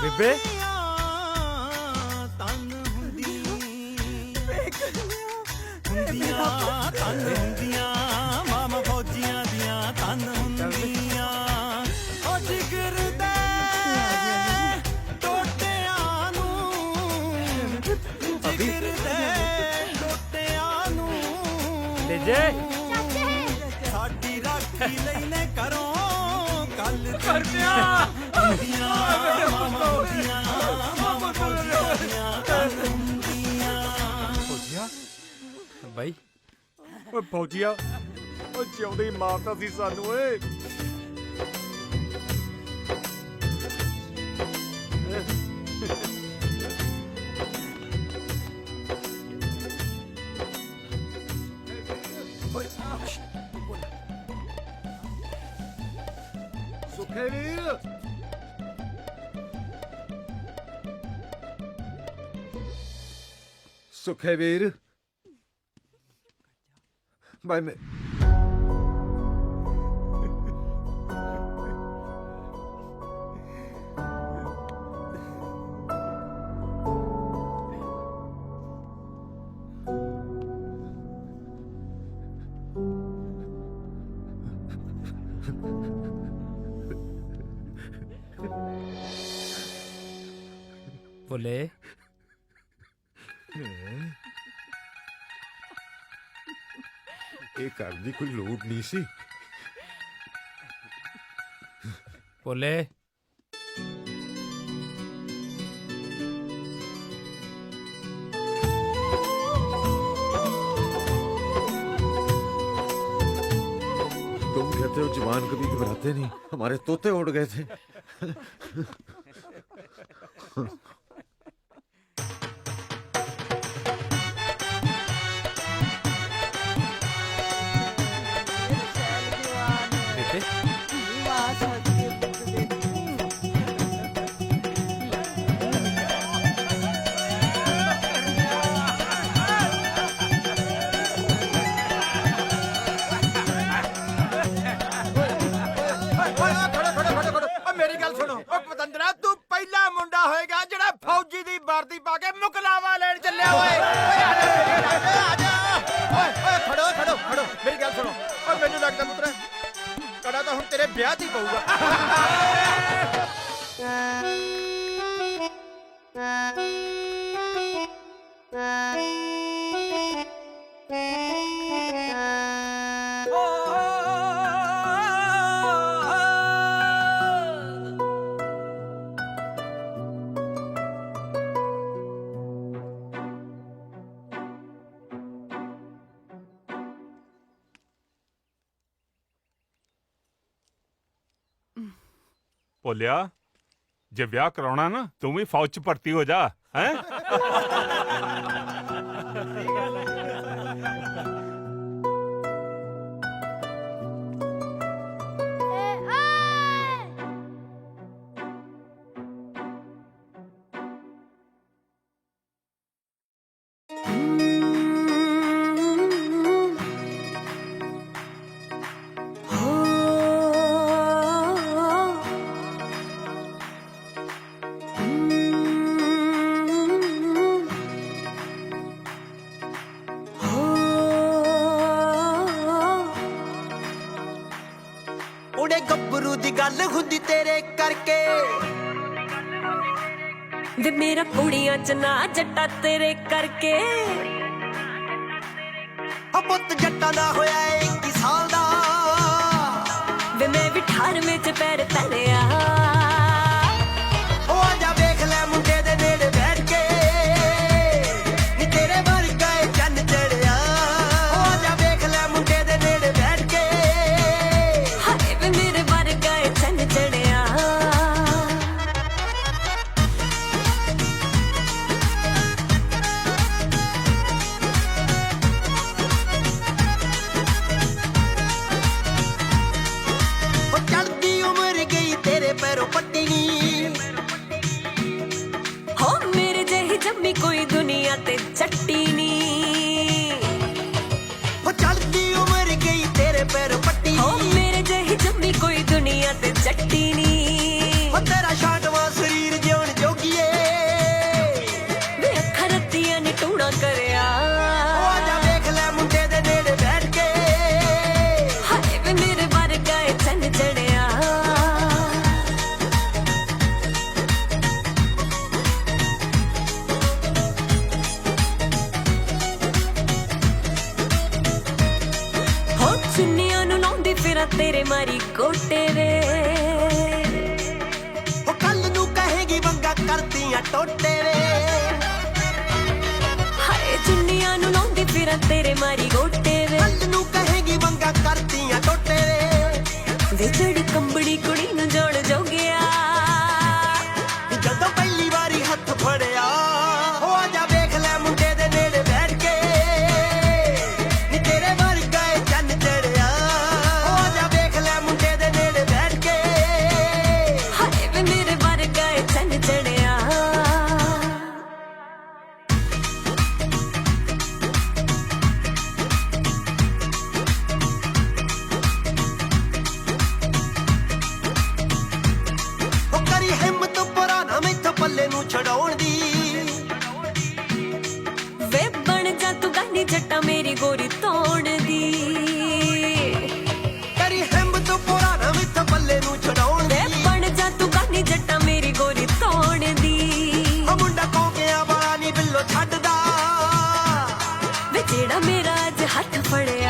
ਬੇਬੇ ਤਨ ਹੁੰਦੀਆਂ ਮਾਮਾ ਫੌਜੀਆਂ ਦੀਆਂ ਤਨ ਹੁੰਦੀਆਂ ਉਹ ਜਿਗਰ ਦੇ ਟੋਟਿਆਂ ਨੂੰ ਜਿਗਰ ਦੇ ਟੋਟਿਆਂ ਨੂੰ ਲੈ ਜੇ ਸਾਡੀ ਰਾਖੀ ਲਈ ਨੇ ਕਰੋ ਕੱਲ ਕਰਦਿਆਂ ਹੁੰਦੀਆਂ ਮਾਮਾ ਫੌਜੀਆਂ ਦੀਆਂ ਤਨ ਬਾਈ ਓਏ ਫੌਜੀਆ ਓ ਜਿਉਂਦੇ ਹੀ ਮਾਰਤਾ ਸੀ ਸਾਨੂੰ ਓਏ ਸੁਖੇ ਵੀਰ ਸੁਖੇ ਵੀਰ ਬਾਈ ਮੈਂ ਬੋਲੇ ਇਹ ਘਰ ਦੀ ਕੋਈ ਲੋੜ ਨਹੀਂ ਸੀ ਬੋਲੇ तुम कहते हो जवान कभी घबराते नहीं हमारे तोते उड़ गए थे ਮੇਰੀ ਗੱਲ ਸੁਣੋ ਓ ਪਤੰਦਰਾ ਤੂੰ ਪਹਿਲਾ ਮੁੰਡਾ ਹੋਏਗਾ ਜਿਹੜਾ ਫੌਜੀ ਦੀ ਵਰਦੀ ਪਾ ਕੇ ਮੁਕਲਾਵਾ ਲੈਣ ਚੱਲਿਆ ਓਏ ਆ ਜਾ ਓਏ ਖੜੋ ਖੜੋ ਖੜੋ ਮੇਰੀ ਗੱਲ ਸੁਣੋ ਓ ਮੈਨੂੰ ਲੱਗਦਾ ਪੁੱਤਰ ਕੜਾ ਤਾਂ ਹੁਣ ਤੇਰੇ ਵਿਆਹ 'ਚ ਹੀ ਪਊਗਾ ਭੋਲਿਆ ਜੇ ਵਿਆਹ ਕਰਾਉਣਾ ਨਾ ਤੂੰ ਵੀ ਫੌਜ 'ਚ ਭਰਤੀ ਹੋ ਜਾ ਹੈ ਉਹਨੇ ਗੱਭਰੂ ਦੀ ਗੱਲ ਹੁੰਦੀ ਤੇਰੇ ਕਰਕੇ ਵੇ ਮੇਰਾ ਕੁੜੀਆਂ ਚ ਨਾ ਜੱਟਾ ਤੇਰੇ ਕਰਕੇ ਆ ਪੁੱਤ ਜੱਟਾਂ ਦਾ ਹੋਇਆ 21 ਸਾਲ ਦਾ ਵੇ ਮੈਂ ਵੀ 18ਵੇਂ ਚ ਪੈਰ ਧਰਿਆ ਉਹ ਆ ਜਾ ਵੇਖ ਲੈ ਮੁੰਡੇ ਦੇ ਨੇੜੇ ਬੈਠ ਕੇ ਨੀ ਤੇਰੇ ਵਰਗਾ ਏ ਚੰਨ ਚੜਿਆ ਉਹ ਆ ਜਾ ਵੇਖ ਲੈ ਮੁੰਡੇ ਦੇ ਨੇੜੇ ਬੈਠ ਕੇ ਹਾਏ ਵੇ ਮੇਰੇ ਵਰਗਾ ਏ ਚੰਨ ਚੜਿਆ ਉਹ ਚੜਦੀ ਉਮਰ ਗਈ ਤੇਰੇ ਪੈਰੋਂ ਪੱਟੀ ਨੀ ਹੋ ਮੇਰੇ ਜਿਹੀ ਜੰਮੀ ਕੋਈ ਦੁਨੀਆ ਤੇ ਚੱਟੀ ਨੀ ਉਹ ਚੜਦੀ ਉਮਰ ਗਈ ਤੇਰੇ ਪੈਰੋਂ ਪੱਟੀ ਹੋ ਮੇਰੇ ਜਿਹੀ ਜੰਮੀ ਕੋਈ ਦੁਨੀਆ ਤੇ ਚੱਟੀ ਨੀ ਉਹ ਤੇਰਾ ਛਾਟਵਾ ਸਰੀਰ ਜਿਉਣ ਜੋਗੀਏ ਵੇ ਅੱਖਾਂ ਰੱਤੀਆਂ ਨੇ ਟੂਣਾ ਕਰਿਆ ਉਹ ਆ ਜਾ ਵੇਖ ਲੈ ਮੁੰਡੇ ਦੇ ਨੇੜੇ ਬੈਠ ਕੇ ਹਾਏ ਵੇ ਮੇਰੇ ਵਰਗਾ ਏ ਚੰਨ ਚੜਿਆ ਹੋ ਚੁੰਨੀਆਂ ਨੂੰ ਲਾਉਂਦੀ ਫਿਰਾਂ ਤੇਰੇ ਮਾਰੀ ਕੋਟੇ ਵੇ ਉਹ ਕੱਲ ਨੂੰ ਕਹੇਗੀ ਵੰਗਾ ਕਰਦੀਆਂ ਟੋਟੇ ਵੇ ਹਾਏ ਚੁੰਨੀਆਂ ਨੂੰ ਲਾਉਂਦੀ ਫਿਰਾਂ ਫਿਰਾਂ ਤੇਰੇ ਮਾਰੀ ਗੋਟੇ ਵੇ ਹੱਲ ਨੂੰ ਕਹੇਗੀ ਮੰਗਾ ਕਰਤੀਆਂ ਟੋਟੇ ਵੇ ਜਿਹੜੀ ਕੰਬਣੀ ਕੁੜੀ ਨੂੰ ਜਾਣ ਜੋਗਿਆ ਜਦੋਂ ਪਹਿਲੀ ਵਾਰੀ ਹੱਥ ਫੜਿਆ ਹੋ ਆ ਜਾ ਵੇਖ ਲੈ ਮੁੰਡੇ ਦੇ ਨੇੜੇ ਬੈਠ ਕੇ ਨੀ ਤੇਰੇ ਵਰਗਾ ਏ ਚੰਨ ਚੜਿਆ ਹੋ ਆ ਜਾ ਵੇਖ ਲੈ ਮੁੰਡੇ ਦੇ ਨੇੜੇ ਬੈਠ ਕੇ ਹਾਏ ਵੇ ਮੇਰੇ ਵਰਗਾ ਏ ਚੰਨ ਚੜਿਆ ਉਹ ਕਰੀ ਹਿੰਮਤ ਪੁਰਾਣਾ ਮੈਥੋਂ ਪੱਲੇ ਨੂੰ ਛਡਾਉਣ ਦੀ ਵੇ ਬਣ ਜਾ ਤੂੰ ਗਾਨੀ ਜੱਟਾ ਮੇਰੀ ਗੋਰੀ ਤੋੜ ਦੀ ਕਰੀ ਹਿੰਮਤ ਪੁਰਾਣਾ ਮੈਥੋਂ ਪੱਲੇ ਨੂੰ ਛਡਾਉਣ ਵੇ ਦੀ ਬਣ ਜਾ ਤੂੰ ਗਾਨੀ ਜੱਟਾ ਮੇਰੀ ਗੋਰੀ ਤੋੜ ਦੀ ਆ ਮੁੰਡਾ ਕੌਂਕਿਆਂ ਵਾਲਾ ਨੀ ਬਿੱਲੋ ਛੱਡਦਾ ਵੇ ਜਿਹੜਾ ਮੇਰਾ ਅੱਜ ਹੱਥ ਫੜਿਆ